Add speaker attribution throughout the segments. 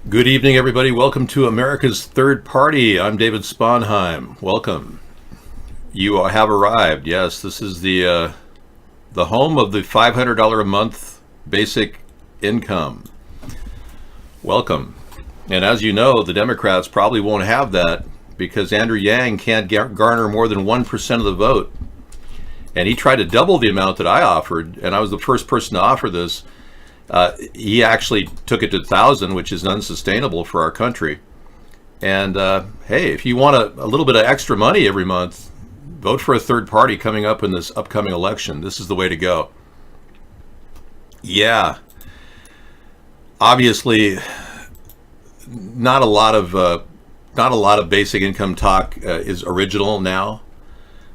Speaker 1: Good evening, everybody. Welcome to America's Third Party. I'm David Sponheim. Welcome. You have arrived. Yes, this is the home of the $500 a month basic income. Welcome. And as you know, the Democrats probably won't have that because Andrew Yang can't garner more than 1% of the vote. And he tried to double the amount that I offered, and I was the first person to offer this. He actually took it to 1,000, which is unsustainable for our country. And hey, if you want a little bit of extra money every month, vote for a third party coming up in this upcoming election. This is the way to go. Yeah, obviously, not a lot of basic income talk is original now.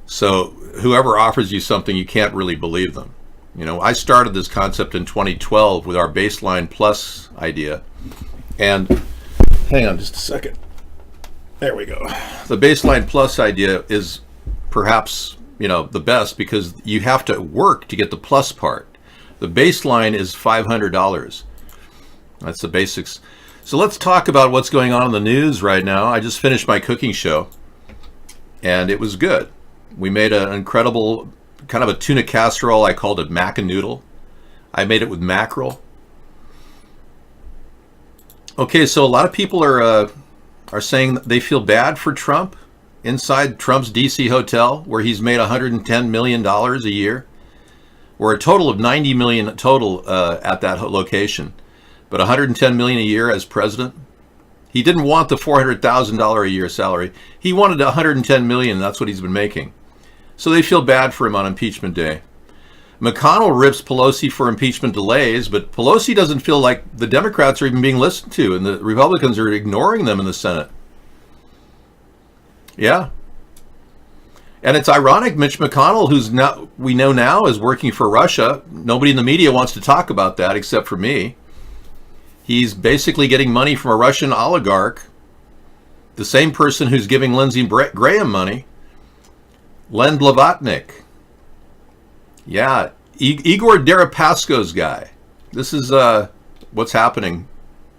Speaker 1: So whoever offers you something, you can't really believe them. You know, I started this concept in 2012 with our baseline plus idea. And hang on just a second. There we go. The baseline plus idea is perhaps, the best because you have to work to get the plus part. The baseline is $500. That's the basics. So let's talk about what's going on in the news right now. I just finished my cooking show and it was good. We made an incredible kind of a tuna casserole. I called it mac and noodle. I made it with mackerel. Okay, so a lot of people are saying that they feel bad for Trump inside Trump's DC hotel, where he's made $110 million a year, or a total of $90 million total at that location, but $110 million a year as president. He didn't want the $400,000 a year salary. He wanted $110 million. That's what he's been making. So they feel bad for him on impeachment day. McConnell rips Pelosi for impeachment delays, but Pelosi doesn't feel like the Democrats are even being listened to, and the Republicans are ignoring them in the Senate. Yeah. And it's ironic, Mitch McConnell, who's now, we know now is working for Russia. Nobody in the media wants to talk about that except for me. He's basically getting money from a Russian oligarch, the same person who's giving Lindsey Graham money. Len Blavatnik. Yeah, Igor Deripaska's guy. This is what's happening.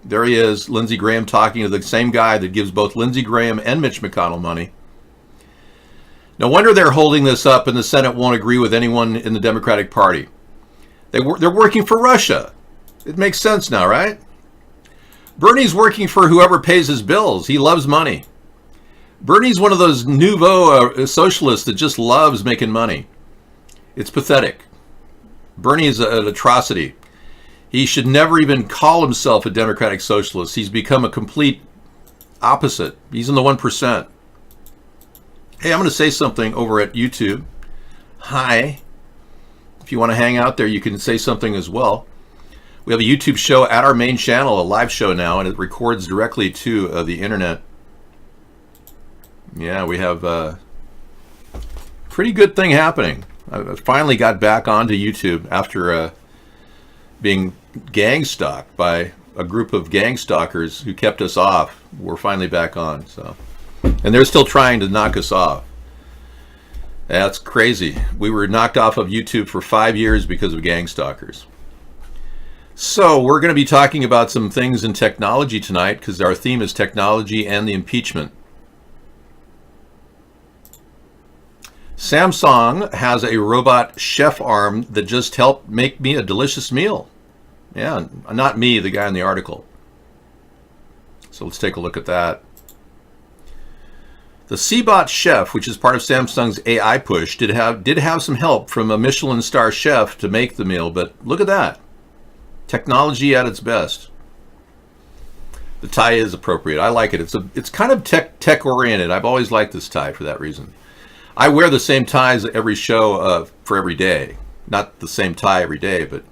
Speaker 1: There he is, Lindsey Graham talking to the same guy that gives both Lindsey Graham and Mitch McConnell money. No wonder they're holding this up and the Senate won't agree with anyone in the Democratic Party. They're working for Russia. It makes sense now, right? Bernie's working for whoever pays his bills. He loves money. Bernie's one of those nouveau socialists that just loves making money. It's pathetic. Bernie is an atrocity. He should never even call himself a democratic socialist. He's become a complete opposite. He's in the 1%. Hey, I'm going to say something over at YouTube. Hi. If you want to hang out there, you can say something as well. We have a YouTube show at our main channel, a live show now, and it records directly to the internet. Yeah, we have a pretty good thing happening. I finally got back onto YouTube after being gang stalked by a group of gang stalkers who kept us off. We're finally back on, and they're still trying to knock us off. That's crazy. We were knocked off of YouTube for 5 years because of gang stalkers. So we're going to be talking about some things in technology tonight because our theme is technology and the impeachment. Samsung has a robot chef arm that just helped make me a delicious meal. Yeah, not me, the guy in the article. So let's take a look at that. The Cbot Chef, which is part of Samsung's AI push, did have some help from a Michelin star chef to make the meal, but look at that. Technology at its best. The tie is appropriate. I like it. It's kind of tech oriented. I've always liked this tie for that reason. I wear the same ties every show for every day. Not the same tie every day, but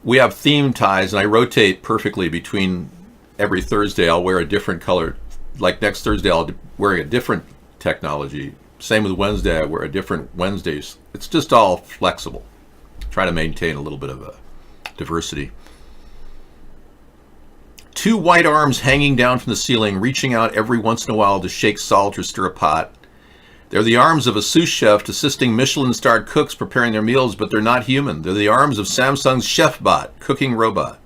Speaker 1: we have themed ties, and I rotate perfectly between every Thursday. I'll wear a different color. Like next Thursday, I'll wear a different technology. Same with Wednesday, I wear a different Wednesdays. It's just all flexible. Try to maintain a little bit of a diversity. Two white arms hanging down from the ceiling, reaching out every once in a while to shake salt or stir a pot. They're the arms of a sous chef assisting Michelin-starred cooks preparing their meals, but they're not human. They're the arms of Samsung's ChefBot, cooking robot.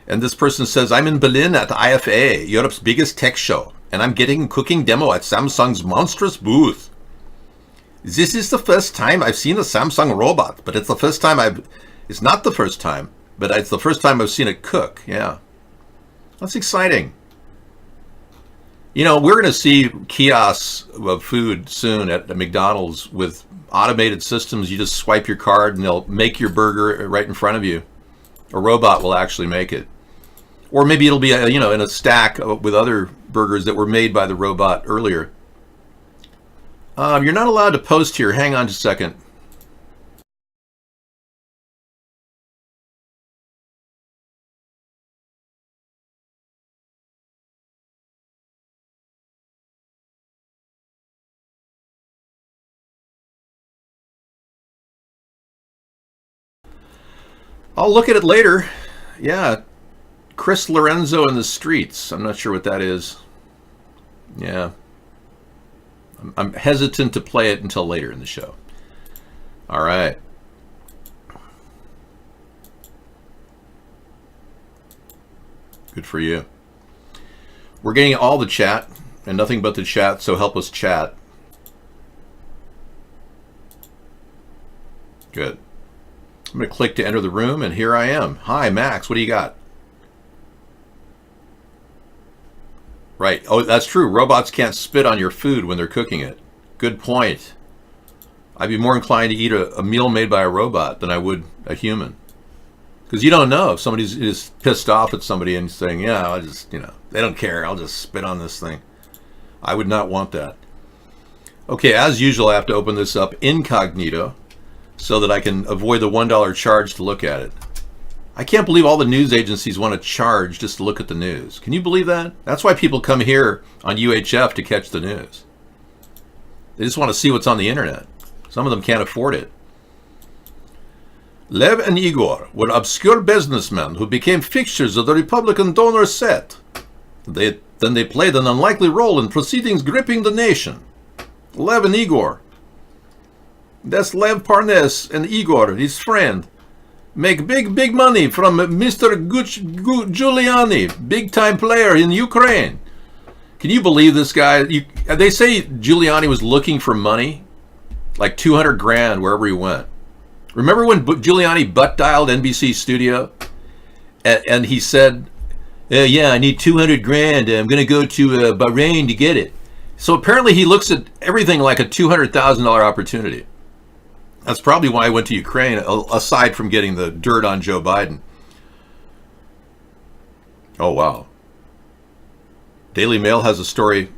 Speaker 1: And this person says, I'm in Berlin at IFA, Europe's biggest tech show, and I'm getting a cooking demo at Samsung's monstrous booth. This is the first time I've seen a Samsung robot, but it's the first time it's not the first time, but it's the first time I've seen it cook. Yeah. That's exciting. You know, we're going to see kiosks of food soon at McDonald's with automated systems. You just swipe your card and they'll make your burger right in front of you. A robot will actually make it. Or maybe it'll be, in a stack with other burgers that were made by the robot earlier. You're not allowed to post here. Hang on just a second. I'll look at it later. Yeah. Chris Lorenzo in the streets. I'm not sure what that is. Yeah. I'm hesitant to play it until later in the show. All right. Good for you. We're getting all the chat and nothing but the chat, so help us chat. Good. I'm going to click to enter the room, and here I am. Hi, Max. What do you got? Right. Oh, that's true. Robots can't spit on your food when they're cooking it. Good point. I'd be more inclined to eat a meal made by a robot than I would a human. Because you don't know if somebody's is pissed off at somebody and saying, yeah, I'll just, they don't care. I'll just spit on this thing. I would not want that. Okay, as usual, I have to open this up incognito so that I can avoid the $1 charge to look at it. I can't believe all the news agencies want to charge just to look at the news. Can you believe that? That's why people come here on UHF to catch the news. They just want to see what's on the internet. Some of them can't afford it. Lev and Igor were obscure businessmen who became fixtures of the Republican donor set. Then they played an unlikely role in proceedings gripping the nation. Lev and Igor. That's Lev Parnas and Igor, his friend. Make big money from Mr. Giuliani, big-time player in Ukraine. Can you believe this guy? They say Giuliani was looking for money, like 200 grand wherever he went. Remember when Giuliani butt-dialed NBC Studio? And he said, yeah, I need 200 grand. I'm going to go to Bahrain to get it. So apparently he looks at everything like a $200,000 opportunity. That's probably why I went to Ukraine, aside from getting the dirt on Joe Biden. Oh, wow. Daily Mail has a story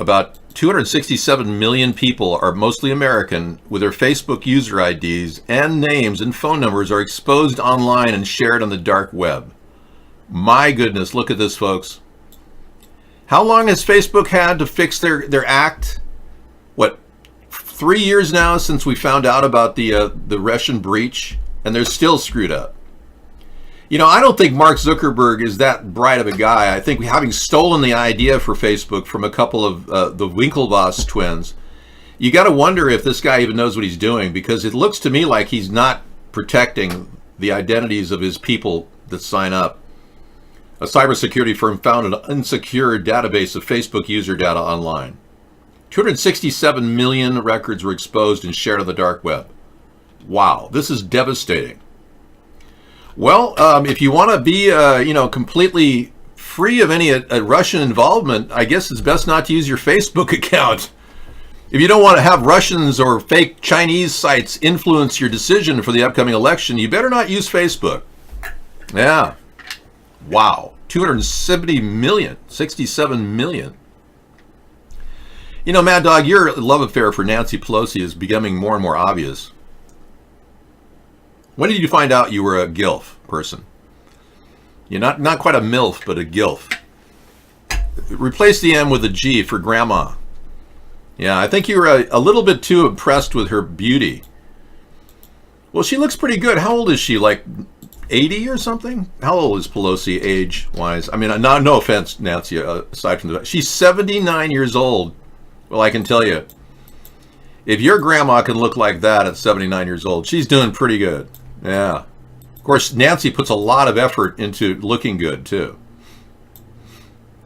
Speaker 1: about 267 million people are mostly American with their Facebook user IDs and names and phone numbers are exposed online and shared on the dark web. My goodness, look at this, folks. How long has Facebook had to fix their act? What? 3 years now since we found out about the Russian breach, and they're still screwed up. I don't think Mark Zuckerberg is that bright of a guy. I think having stolen the idea for Facebook from a couple of the Winklevoss twins, you got to wonder if this guy even knows what he's doing, because it looks to me like he's not protecting the identities of his people that sign up. A cybersecurity firm found an unsecured database of Facebook user data online. 267 million records were exposed and shared on the dark web. Wow, this is devastating. Well, if you want to be, completely free of any Russian involvement, I guess it's best not to use your Facebook account. If you don't want to have Russians or fake Chinese sites influence your decision for the upcoming election, you better not use Facebook. Yeah. Wow. 270 million, 67 million. Mad Dog, your love affair for Nancy Pelosi is becoming more and more obvious. When did you find out you were a GILF person? You're not quite a MILF, but a GILF. Replace the M with a G for grandma. Yeah, I think you were a little bit too impressed with her beauty. Well, she looks pretty good. How old is she? Like 80 or something? How old is Pelosi age-wise? I mean, no offense, Nancy, aside from that. She's 79 years old. Well, I can tell you, if your grandma can look like that at 79 years old, she's doing pretty good. Yeah. Of course, Nancy puts a lot of effort into looking good, too.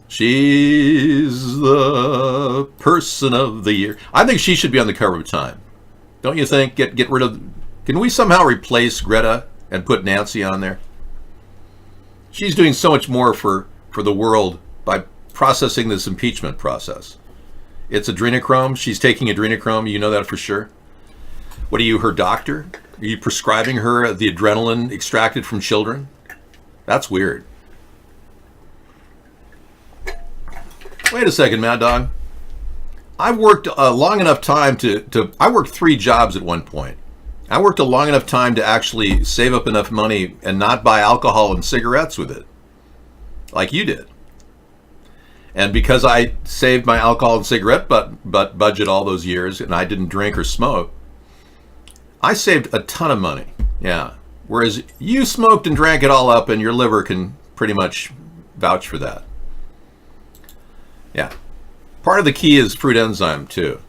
Speaker 1: She's the person of the year. I think she should be on the cover of Time. Don't you think? Get rid of... Can we somehow replace Greta and put Nancy on there? She's doing so much more for the world by processing this impeachment process. It's adrenochrome. She's taking adrenochrome. You know that for sure. What are you, her doctor? Are you prescribing her the adrenaline extracted from children? That's weird. Wait a second, Mad Dog. I worked a long enough time I worked 3 jobs at one point. I worked a long enough time to actually save up enough money and not buy alcohol and cigarettes with it, like you did. And because I saved my alcohol and cigarette budget all those years, and I didn't drink or smoke, I saved a ton of money. Yeah. Whereas you smoked and drank it all up, and your liver can pretty much vouch for that. Yeah. Part of the key is fruit enzyme too.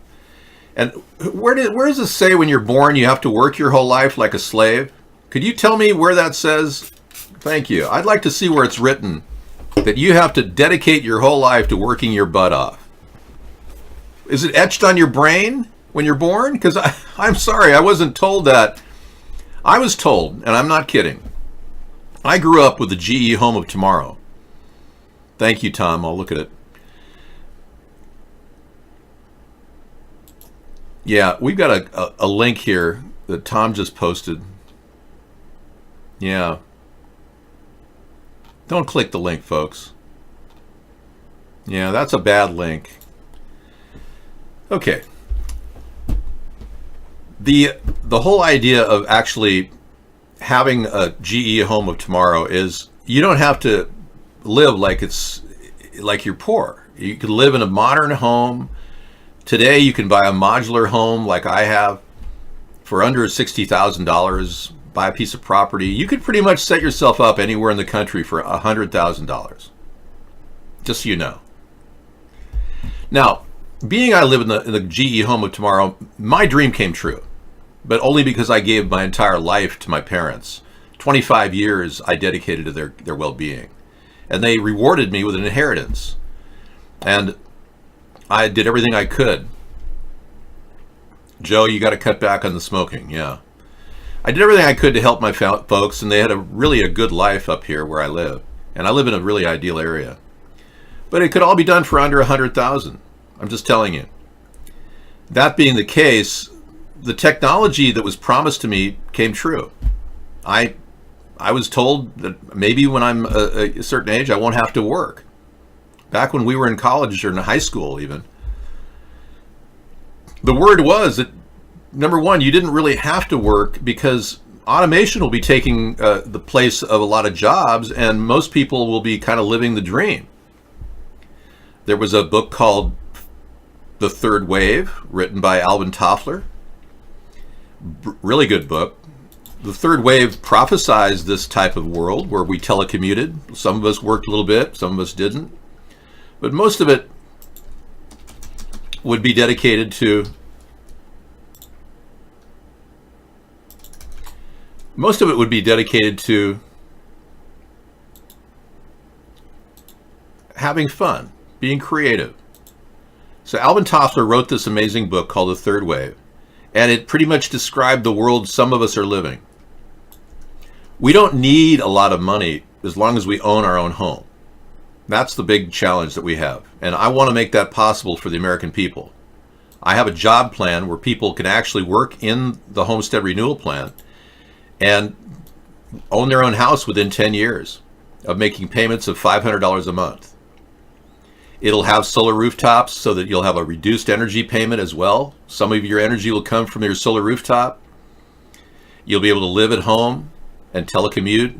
Speaker 1: And where does it say when you're born you have to work your whole life like a slave? Could you tell me where that says? Thank you. I'd like to see where it's written that you have to dedicate your whole life to working your butt off. Is it etched on your brain when you're born? Because I'm sorry, I wasn't told that. I was told, and I'm not kidding. I grew up with the GE home of tomorrow. Thank you, Tom. I'll look at it. Yeah, we've got a link here that Tom just posted. Yeah. Don't click the link, folks. Yeah, that's a bad link. Okay. The whole idea of actually having a GE home of tomorrow is you don't have to live like you're poor. You can live in a modern home. Today, you can buy a modular home like I have for under $60,000, buy a piece of property. You could pretty much set yourself up anywhere in the country for $100,000. Just so you know. Now, being I live in the GE home of tomorrow, my dream came true, but only because I gave my entire life to my parents. 25 years I dedicated to their well-being. And they rewarded me with an inheritance. And I did everything I could. Joe, you got to cut back on the smoking. Yeah. I did everything I could to help my folks, and they had really a good life up here where I live. And I live in a really ideal area. But it could all be done for under $100,000. I'm just telling you. That being the case, the technology that was promised to me came true. I was told that maybe when I'm a certain age, I won't have to work. Back when we were in college or in high school even, the word was that, number one, you didn't really have to work because automation will be taking the place of a lot of jobs, and most people will be kind of living the dream. There was a book called The Third Wave, written by Alvin Toffler. Really good book. The Third Wave prophesized this type of world where we telecommuted. Some of us worked a little bit, some of us didn't. But most of it would be dedicated to having fun, being creative. So Alvin Toffler wrote this amazing book called The Third Wave, and it pretty much described the world some of us are living. We don't need a lot of money as long as we own our own home. That's the big challenge that we have. And I want to make that possible for the American people. I have a job plan where people can actually work in the Homestead Renewal Plan and own their own house within 10 years of making payments of $500 a month. It'll have solar rooftops so that you'll have a reduced energy payment as well. Some of your energy will come from your solar rooftop. You'll be able to live at home and telecommute.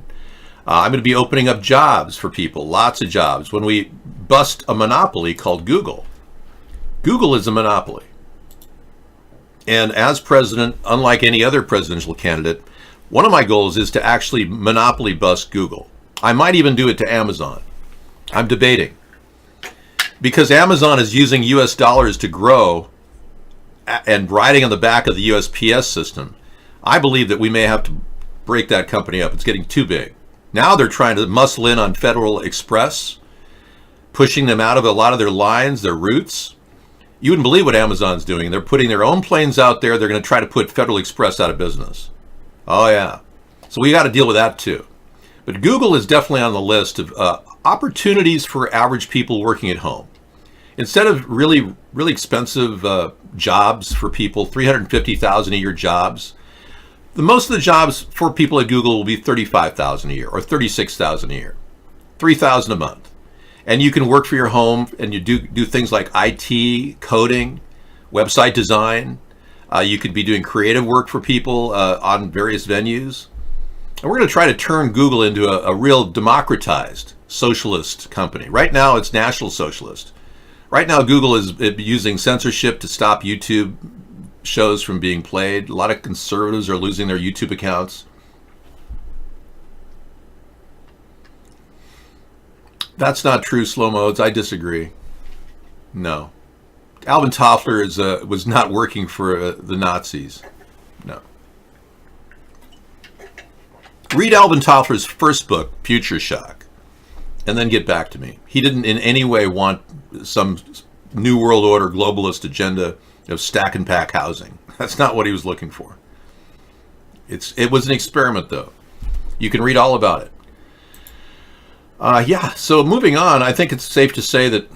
Speaker 1: I'm going to be opening up jobs for people, lots of jobs. When we bust a monopoly called Google, Google is a monopoly. And as president, unlike any other presidential candidate, one of my goals is to actually monopoly bust Google. I might even do it to Amazon. I'm debating. Because Amazon is using US dollars to grow and riding on the back of the USPS system, I believe that we may have to break that company up. It's getting too big. Now they're trying to muscle in on Federal Express, pushing them out of a lot of their lines, their routes. You wouldn't believe what Amazon's doing. They're putting their own planes out there. They're going to try to put Federal Express out of business. Oh, yeah. So we got to deal with that, too. But Google is definitely on the list of opportunities for average people working at home. Instead of really, really expensive jobs for people, $350,000 a year jobs, most of the jobs for people at Google will be $35,000 a year or $36,000 a year, $3,000 a month. And you can work for your home, and you do things like IT, coding, website design. You could be doing creative work for people on various venues. And we're going to try to turn Google into a real democratized socialist company. Right now, it's National Socialist. Right now, Google is using censorship to stop YouTube shows from being played. A lot of conservatives are losing their YouTube accounts. That's not true, Slow Modes. I disagree. No. Alvin Toffler was not working for the Nazis. No. Read Alvin Toffler's first book, Future Shock, and then get back to me. He didn't in any way want some New World Order globalist agenda of stack and pack housing. That's not what he was looking for. It was an experiment, though. You can read all about it. So moving on, I think it's safe to say that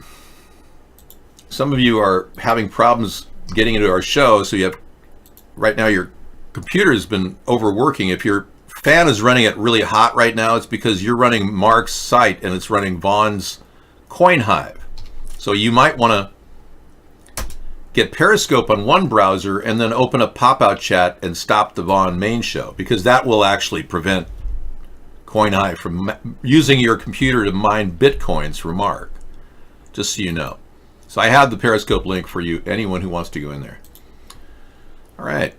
Speaker 1: some of you are having problems getting into our show. So right now your computer has been overworking. If your fan is running it really hot right now, it's because you're running Mark's site and it's running Vaughn's Coin Hive. So you might want to get Periscope on one browser and then open up Pop-Out Chat and stop the Vaughn main show, because that will actually prevent CoinHive from using your computer to mine bitcoins for Mark, just so you know. So I have the Periscope link for you, anyone who wants to go in there. All right.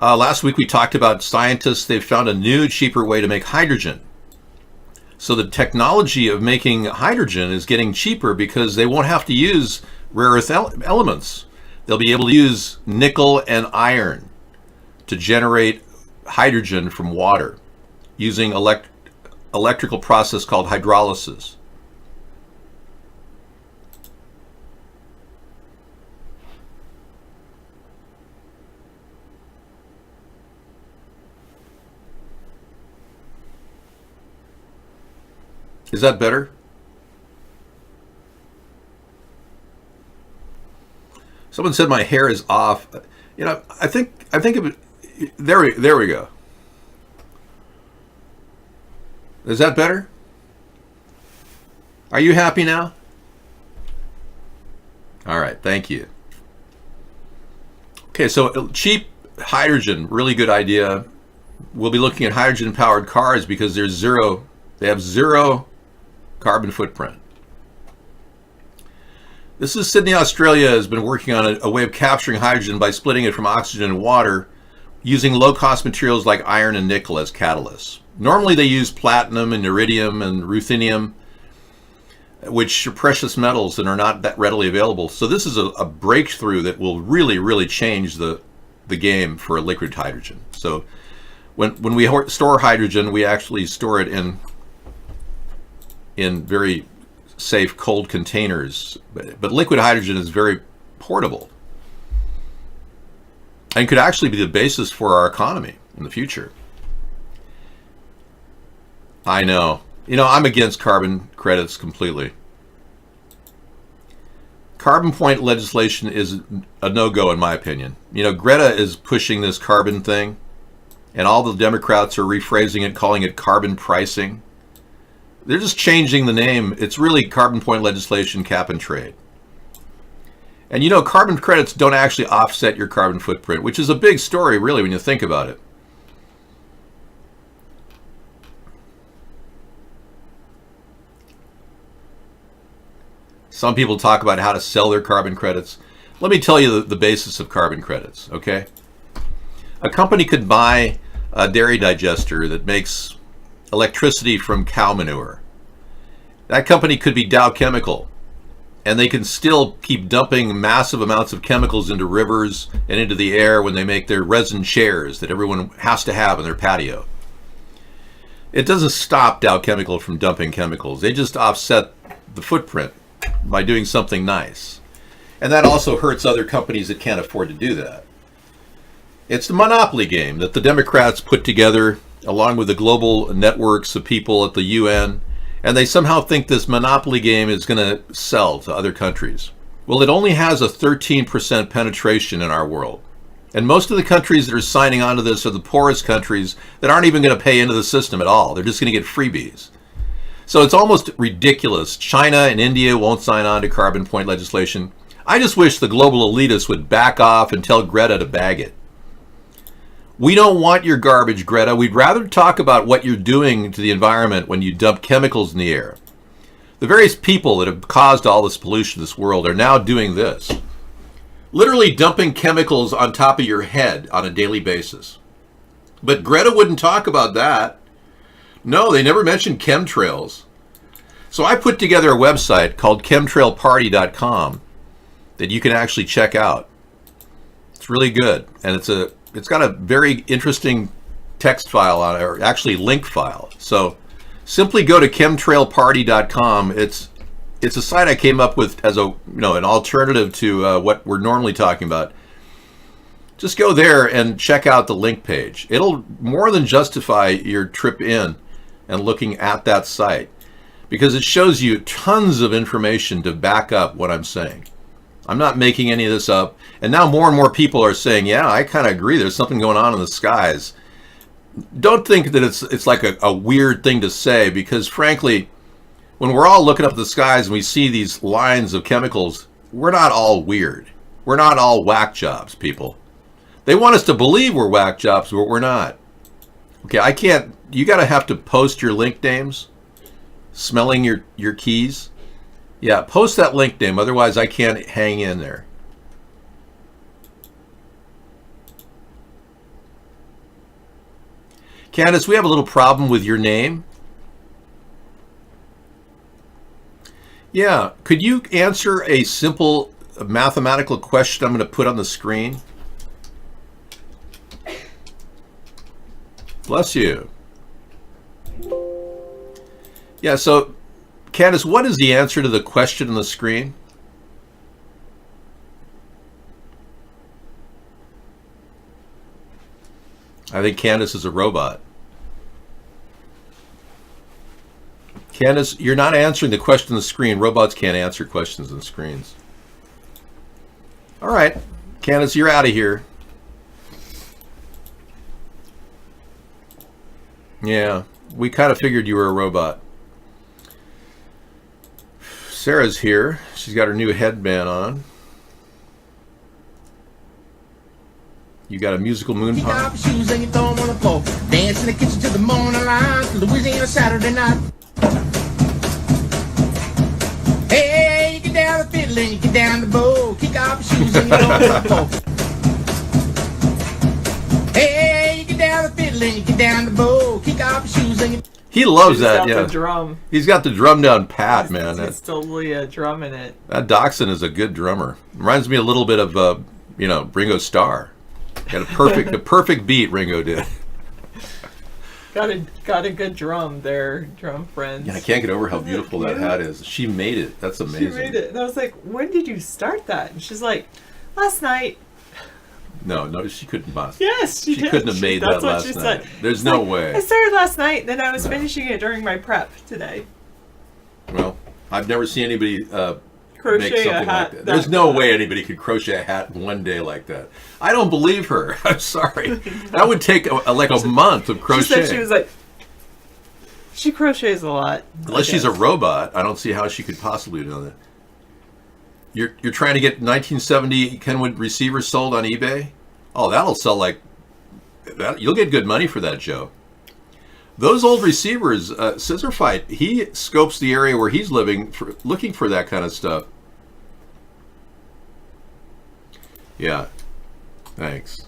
Speaker 1: Last week we talked about scientists. They've found a new, cheaper way to make hydrogen. So the technology of making hydrogen is getting cheaper because they won't have to use rare earth elements. They'll be able to use nickel and iron to generate hydrogen from water using electrical process called hydrolysis. Is that better? Someone said my hair is off. You know, I think of it. There we go. Is that better? Are you happy now? All right, thank you. Okay, so cheap hydrogen, really good idea. We'll be looking at hydrogen-powered cars because they have zero carbon footprint. This is Sydney, Australia has been working on a way of capturing hydrogen by splitting it from oxygen and water using low-cost materials like iron and nickel as catalysts. Normally they use platinum and iridium and ruthenium, which are precious metals and are not that readily available. So this is a breakthrough that will really, really change the game for liquid hydrogen. So when we store hydrogen, we actually store it in very safe cold containers, but liquid hydrogen is very portable and could actually be the basis for our economy in the future. I know. You know, I'm against carbon credits completely. Carbon point legislation is a no-go in my opinion. You know, Greta is pushing this carbon thing, and all the Democrats are rephrasing it, calling it carbon pricing. They're just changing the name. It's really carbon point legislation, cap and trade. And you know, carbon credits don't actually offset your carbon footprint, which is a big story, really, when you think about it. Some people talk about how to sell their carbon credits. Let me tell you the basis of carbon credits, okay? A company could buy a dairy digester that makes electricity from cow manure. That company could be Dow Chemical, and they can still keep dumping massive amounts of chemicals into rivers and into the air when they make their resin chairs that everyone has to have in their patio. It doesn't stop Dow Chemical from dumping chemicals. They just offset the footprint by doing something nice. And that also hurts other companies that can't afford to do that. It's the monopoly game that the Democrats put together along with the global networks of people at the UN, and they somehow think this monopoly game is going to sell to other countries. Well, it only has a 13% penetration in our world. And most of the countries that are signing on to this are the poorest countries that aren't even going to pay into the system at all. They're just going to get freebies. So it's almost ridiculous. China and India won't sign on to carbon point legislation. I just wish the global elitists would back off and tell Greta to bag it. We don't want your garbage, Greta. We'd rather talk about what you're doing to the environment when you dump chemicals in the air. The various people that have caused all this pollution in this world are now doing this. Literally dumping chemicals on top of your head on a daily basis. But Greta wouldn't talk about that. No, they never mentioned chemtrails. So I put together a website called chemtrailparty.com that you can actually check out. It's really good, and it's got a very interesting text file on it, or actually link file. So simply go to chemtrailparty.com. It's a site I came up with as an alternative to what we're normally talking about. Just go there and check out the link page. It'll more than justify your trip in and looking at that site, because it shows you tons of information to back up what I'm saying. I'm not making any of this up. And now more and more people are saying, yeah, I kind of agree. There's something going on in the skies. Don't think that it's like a weird thing to say, because frankly, when we're all looking up at the skies and we see these lines of chemicals, we're not all weird. We're not all whack jobs, people. They want us to believe we're whack jobs, but we're not. Okay, I can't, you gotta have to post your link names, smelling your keys. Yeah, post that link name, otherwise I can't hang in there. Candace, we have a little problem with your name. Yeah, could you answer a simple mathematical question I'm going to put on the screen? Bless you. Yeah, so Candace, what is the answer to the question on the screen? I think Candace is a robot. Candace, you're not answering the question on the screen. Robots can't answer questions on screens. All right, Candace, you're out of here. Yeah, we kind of figured you were a robot. Sarah's here. She's got her new headband on. You got a musical moon pie.
Speaker 2: Kick off your shoes and you throw them on the floor. Dance in the kitchen till the morning light. Till Louisiana Saturday night. Hey, you get down the fiddle and you get down the bow. Kick off your shoes and you throw them on the floor. Hey, you get down the fiddle and you get down the bow. Kick off your shoes and you...
Speaker 1: He loves that, yeah.
Speaker 3: The drum.
Speaker 1: He's got the drum down pat, man.
Speaker 3: He's totally a drum in it.
Speaker 1: That Dachshund is a good drummer. Reminds me a little bit of, Ringo Starr. Got a perfect beat Ringo did.
Speaker 3: Got a good drum there, drum friends.
Speaker 1: Yeah, I can't get over how beautiful that hat is. She made it. That's amazing.
Speaker 3: She made it. And I was like, when did you start that? And she's like, last night.
Speaker 1: No, she couldn't have.
Speaker 3: Yes, she did.
Speaker 1: Couldn't have made that last night.
Speaker 3: Said.
Speaker 1: There's no way.
Speaker 3: I started last night, then I was finishing it during my prep today.
Speaker 1: Well, I've never seen anybody
Speaker 3: crochet
Speaker 1: make something like that. There's no way anybody could crochet a hat in one day like that. I don't believe her. I'm sorry. That would take a month of crocheting.
Speaker 3: She said she was like, she crochets a lot.
Speaker 1: Unless she's a robot, I don't see how she could possibly do that. You're trying to get 1970 Kenwood receivers sold on eBay? Oh, that'll sell like that. You'll get good money for that, Joe. Those old receivers, Scissor Fight, he scopes the area where he's living, looking for that kind of stuff. Yeah, thanks.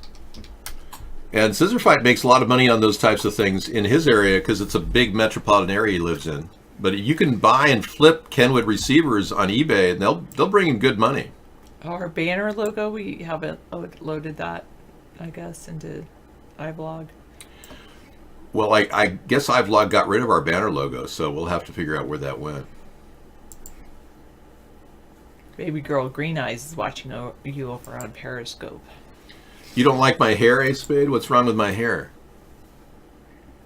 Speaker 1: And Scissor Fight makes a lot of money on those types of things in his area because it's a big metropolitan area he lives in. But you can buy and flip Kenwood receivers on eBay, and they'll bring in good money.
Speaker 3: Our banner logo, we haven't loaded that, I guess, into iVlog.
Speaker 1: Well, I guess iVlog got rid of our banner logo, so we'll have to figure out where that went.
Speaker 3: Baby girl Green Eyes is watching you over on Periscope.
Speaker 1: You don't like my hair, eh, Spade? What's wrong with my hair?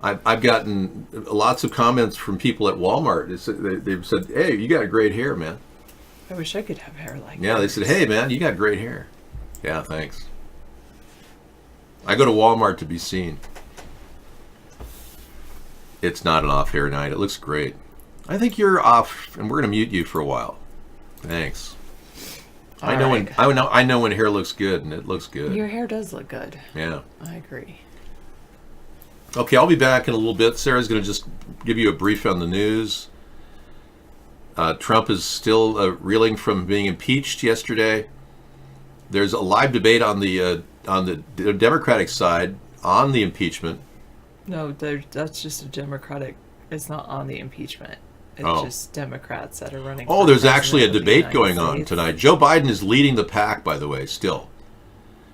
Speaker 1: I've gotten lots of comments from people at Walmart. They've said, "Hey, you got great hair, man."
Speaker 3: I wish I could have hair like that.
Speaker 1: Yeah, they said, "Hey, man, you got great hair." Yeah, thanks. I go to Walmart to be seen. It's not an off-air night. It looks great. I think you're off, and we're going to mute you for a while. Thanks. I know when hair looks good, and it looks good.
Speaker 3: Your hair does look good.
Speaker 1: Yeah.
Speaker 3: I agree.
Speaker 1: Okay, I'll be back in a little bit. Sarah's going to just give you a brief on the news. Trump is still reeling from being impeached yesterday. There's a live debate on the Democratic side on the impeachment.
Speaker 3: No, that's just a Democratic. It's not on the impeachment. It's just Democrats that are running.
Speaker 1: Oh, there's actually a debate going on tonight. Joe Biden is leading the pack, by the way, still.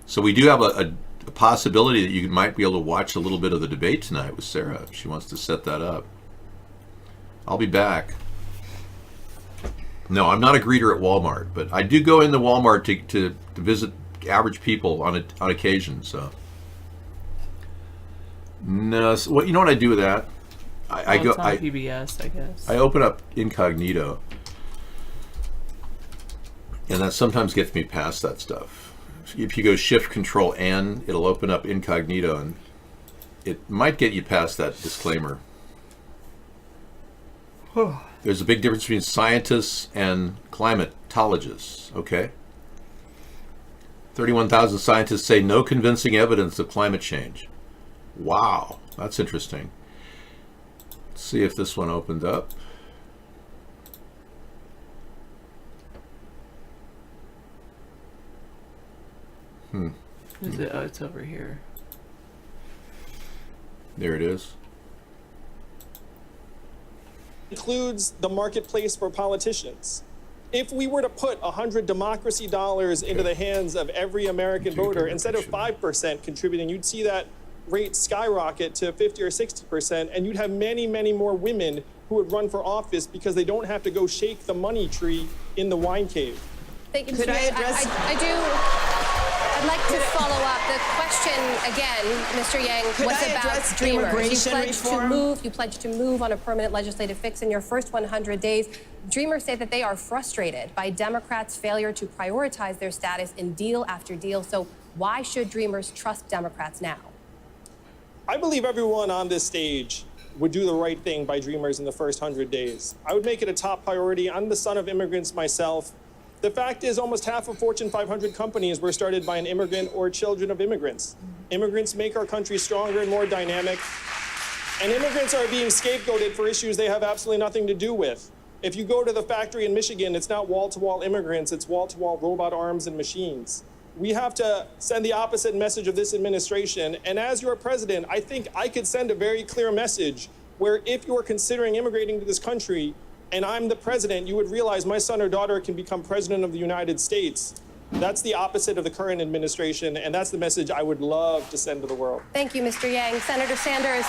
Speaker 1: So we do have a possibility that you might be able to watch a little bit of the debate tonight with Sarah if she wants to set that up. I'll be back. No, I'm not a greeter at Walmart, but I do go into Walmart to visit average people on occasion. So, no, well, you know what I do with that? I go.
Speaker 3: It's on PBS, I guess.
Speaker 1: I open up incognito, and that sometimes gets me past that stuff. If you go Shift Control N, it'll open up incognito, and it might get you past that disclaimer. There's a big difference between scientists and climatologists, okay? 31,000 scientists say no convincing evidence of climate change. Wow, that's interesting. Let's see if this one opened up.
Speaker 3: Is it? Oh, it's over here.
Speaker 1: There it is.
Speaker 4: Includes the marketplace for politicians. If we were to put 100 democracy dollars into the hands of every American voter, instead of 5% contributing, you'd see that rate skyrocket to 50 or 60%, and you'd have many, many more women who would run for office because they don't have to go shake the money tree in the wine cave.
Speaker 5: Thank you, Mr.
Speaker 6: Could I
Speaker 5: Mayor.
Speaker 6: address? I'd like to follow up. The question again, Mr. Yang, was about Dreamers. You pledged to move on a permanent legislative fix in your first 100 days. Dreamers say that they are frustrated by Democrats' failure to prioritize their status in deal after deal. So why should Dreamers trust Democrats now?
Speaker 4: I believe everyone on this stage would do the right thing by Dreamers in the first 100 days. I would make it a top priority. I'm the son of immigrants myself. The fact is, almost half of Fortune 500 companies were started by an immigrant or children of immigrants. Immigrants make our country stronger and more dynamic. And immigrants are being scapegoated for issues they have absolutely nothing to do with. If you go to the factory in Michigan, it's not wall-to-wall immigrants, it's wall-to-wall robot arms and machines. We have to send the opposite message of this administration. And as your president, I think I could send a very clear message where if you're considering immigrating to this country, and I'm the president, you would realize my son or daughter can become president of the United States. That's the opposite of the current administration, and that's the message I would love to send to the world.
Speaker 6: Thank you, Mr. Yang. Senator Sanders,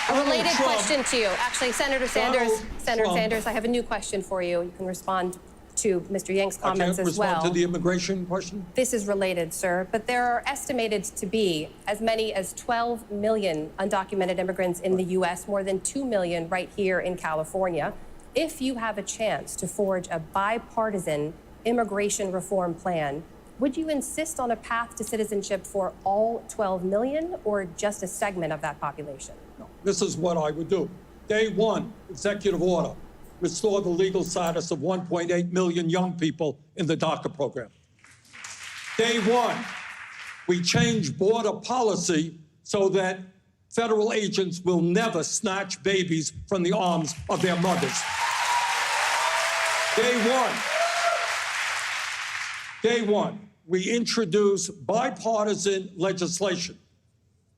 Speaker 6: a related question to you. Actually, Senator Sanders, I have a new question for you. You can respond to Mr. Yang's comments as well.
Speaker 7: Respond to the immigration question?
Speaker 6: This is related, sir, but there are estimated to be as many as 12 million undocumented immigrants in the U.S., more than 2 million right here in California. If you have a chance to forge a bipartisan immigration reform plan, would you insist on a path to citizenship for all 12 million or just a segment of that population?
Speaker 7: No. This is what I would do. Day one, executive order. Restore the legal status of 1.8 million young people in the DACA program. Day one, we change border policy so that federal agents will never snatch babies from the arms of their mothers. Day one, we introduce bipartisan legislation,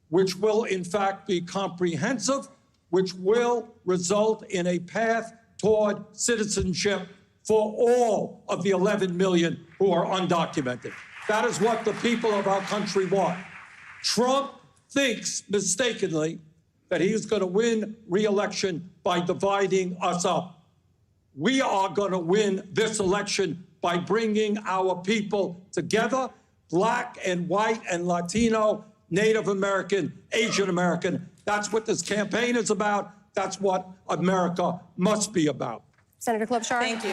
Speaker 7: which will in fact be comprehensive, which will result in a path toward citizenship for all of the 11 million who are undocumented. That is what the people of our country want. Trump thinks mistakenly that he's going to win re-election by dividing us up. We are going to win this election by bringing our people together, Black and white and Latino, Native American, Asian American. That's what this campaign is about. That's what America must be about.
Speaker 6: Senator Klobuchar.
Speaker 5: Thank you.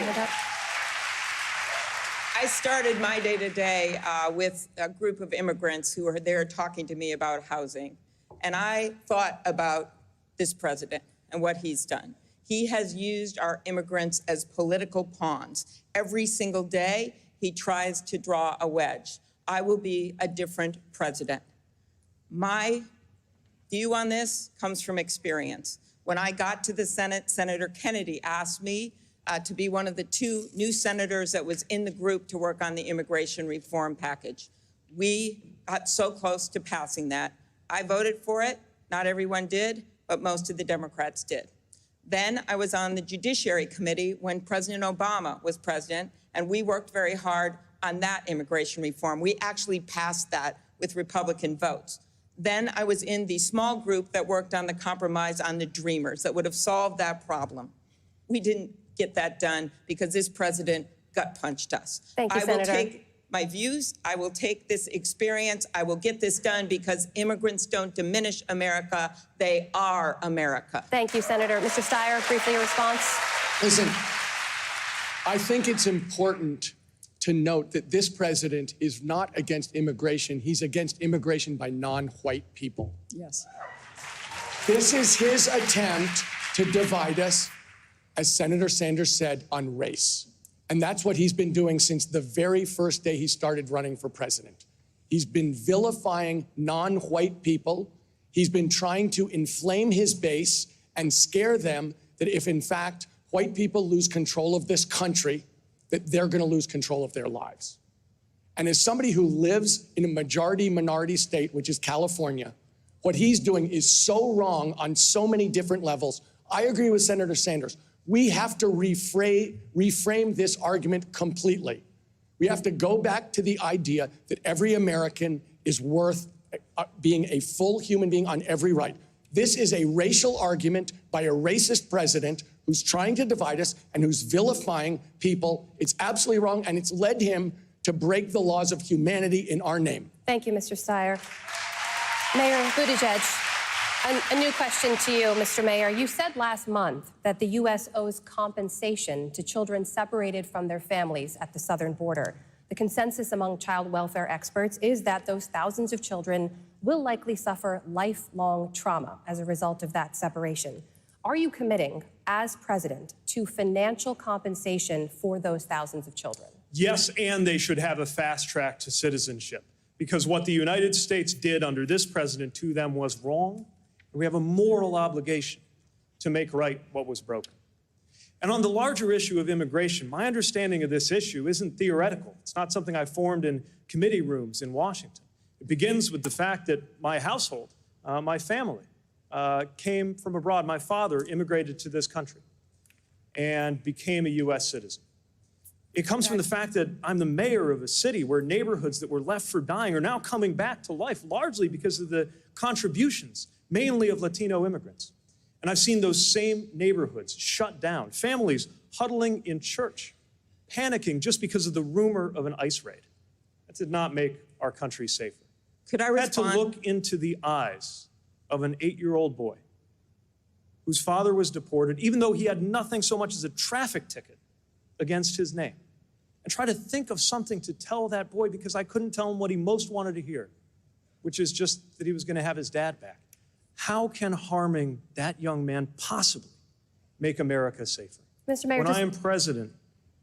Speaker 5: I started my day-to-day with a group of immigrants who were there talking to me about housing. And I thought about this president and what he's done. He has used our immigrants as political pawns. Every single day, he tries to draw a wedge. I will be a different president. My view on this comes from experience. When I got to the Senate, Senator Kennedy asked me to be one of the 2 new senators that was in the group to work on the immigration reform package. We got so close to passing that. I voted for it. Not everyone did, but most of the Democrats did. Then I was on the Judiciary Committee when President Obama was president, and we worked very hard on that immigration reform. We actually passed that with Republican votes. Then I was in the small group that worked on the compromise on the Dreamers that would have solved that problem. We didn't get that done because this president gut punched us.
Speaker 6: Thank you, Senator.
Speaker 5: I will take my views. I will take this experience. I will get this done because immigrants don't diminish America. They are America.
Speaker 6: Thank you, Senator. Mr. Steyer, briefly a response.
Speaker 8: Listen, I think it's important to note that this president is not against immigration. He's against immigration by non-white people.
Speaker 5: Yes.
Speaker 8: This is his attempt to divide us, as Senator Sanders said, on race. And that's what he's been doing since the very first day he started running for president. He's been vilifying non-white people. He's been trying to inflame his base and scare them that if, in fact, white people lose control of this country, that they're going to lose control of their lives. And as somebody who lives in a majority-minority state, which is California, what he's doing is so wrong on so many different levels. I agree with Senator Sanders. We have to reframe this argument completely. We have to go back to the idea that every American is worth being a full human being on every right. This is a racial argument by a racist president who's trying to divide us and who's vilifying people. It's absolutely wrong, and it's led him to break the laws of humanity in our name.
Speaker 6: Thank you, Mr. Steyer. Mayor Buttigieg, a new question to you, Mr. Mayor. You said last month that the U.S. owes compensation to children separated from their families at the southern border. The consensus among child welfare experts is that those thousands of children will likely suffer lifelong trauma as a result of that separation. Are you committing, as president, to financial compensation for those thousands of children?
Speaker 9: Yes, and they should have a fast track to citizenship, because what the United States did under this president to them was wrong, and we have a moral obligation to make right what was broken. And on the larger issue of immigration, my understanding of this issue isn't theoretical. It's not something I formed in committee rooms in Washington. It begins with the fact that my household, my family, came from abroad. My father immigrated to this country and became a U.S. citizen. It comes from the fact that I'm the mayor of a city where neighborhoods that were left for dying are now coming back to life, largely because of the contributions, mainly of Latino immigrants. And I've seen those same neighborhoods shut down, families huddling in church, panicking just because of the rumor of an ICE raid. That did not make our country safer.
Speaker 5: Could I respond?
Speaker 9: I had to look into the eyes of an 8-year-old boy whose father was deported, even though he had nothing so much as a traffic ticket against his name, and try to think of something to tell that boy, because I couldn't tell him what he most wanted to hear, which is just that he was going to have his dad back. How can harming that young man possibly make America safer?
Speaker 6: Mr. Mayor,
Speaker 9: when I am president,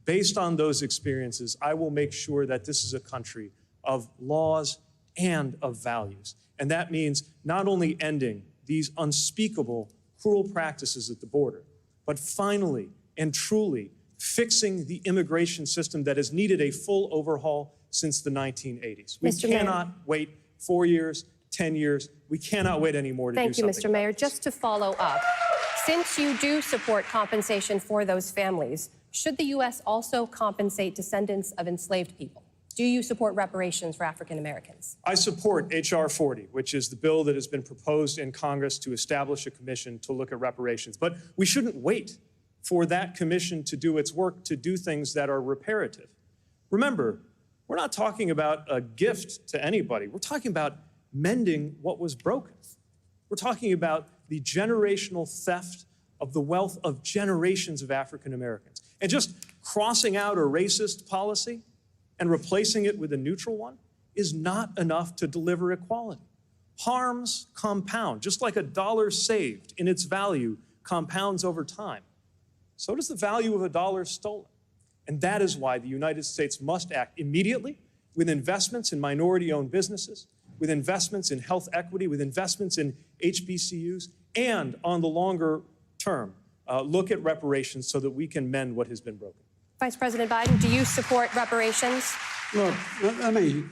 Speaker 9: based on those experiences, I will make sure that this is a country of laws and of values. And that means not only ending these unspeakable, cruel practices at the border, but finally and truly fixing the immigration system that has needed a full overhaul since the 1980s. We cannot wait 4 years, 10 years. We cannot wait anymore to do something.
Speaker 6: Thank you, Mr. Mayor. Just to follow up, Since you do support compensation for those families, should the U.S. also compensate descendants of enslaved people? Do you support reparations for African Americans?
Speaker 9: I support H.R. 40, which is the bill that has been proposed in Congress to establish a commission to look at reparations. But we shouldn't wait for that commission to do its work to do things that are reparative. Remember, we're not talking about a gift to anybody. We're talking about mending what was broken. We're talking about the generational theft of the wealth of generations of African Americans. And just crossing out a racist policy and replacing it with a neutral one is not enough to deliver equality. Harms compound, just like a dollar saved in its value compounds over time. So does the value of a dollar stolen. And that is why the United States must act immediately with investments in minority-owned businesses, with investments in health equity, with investments in HBCUs, and on the longer term, look at reparations so that we can mend what has been broken.
Speaker 6: Vice President Biden, do you support reparations?
Speaker 10: Look, let me,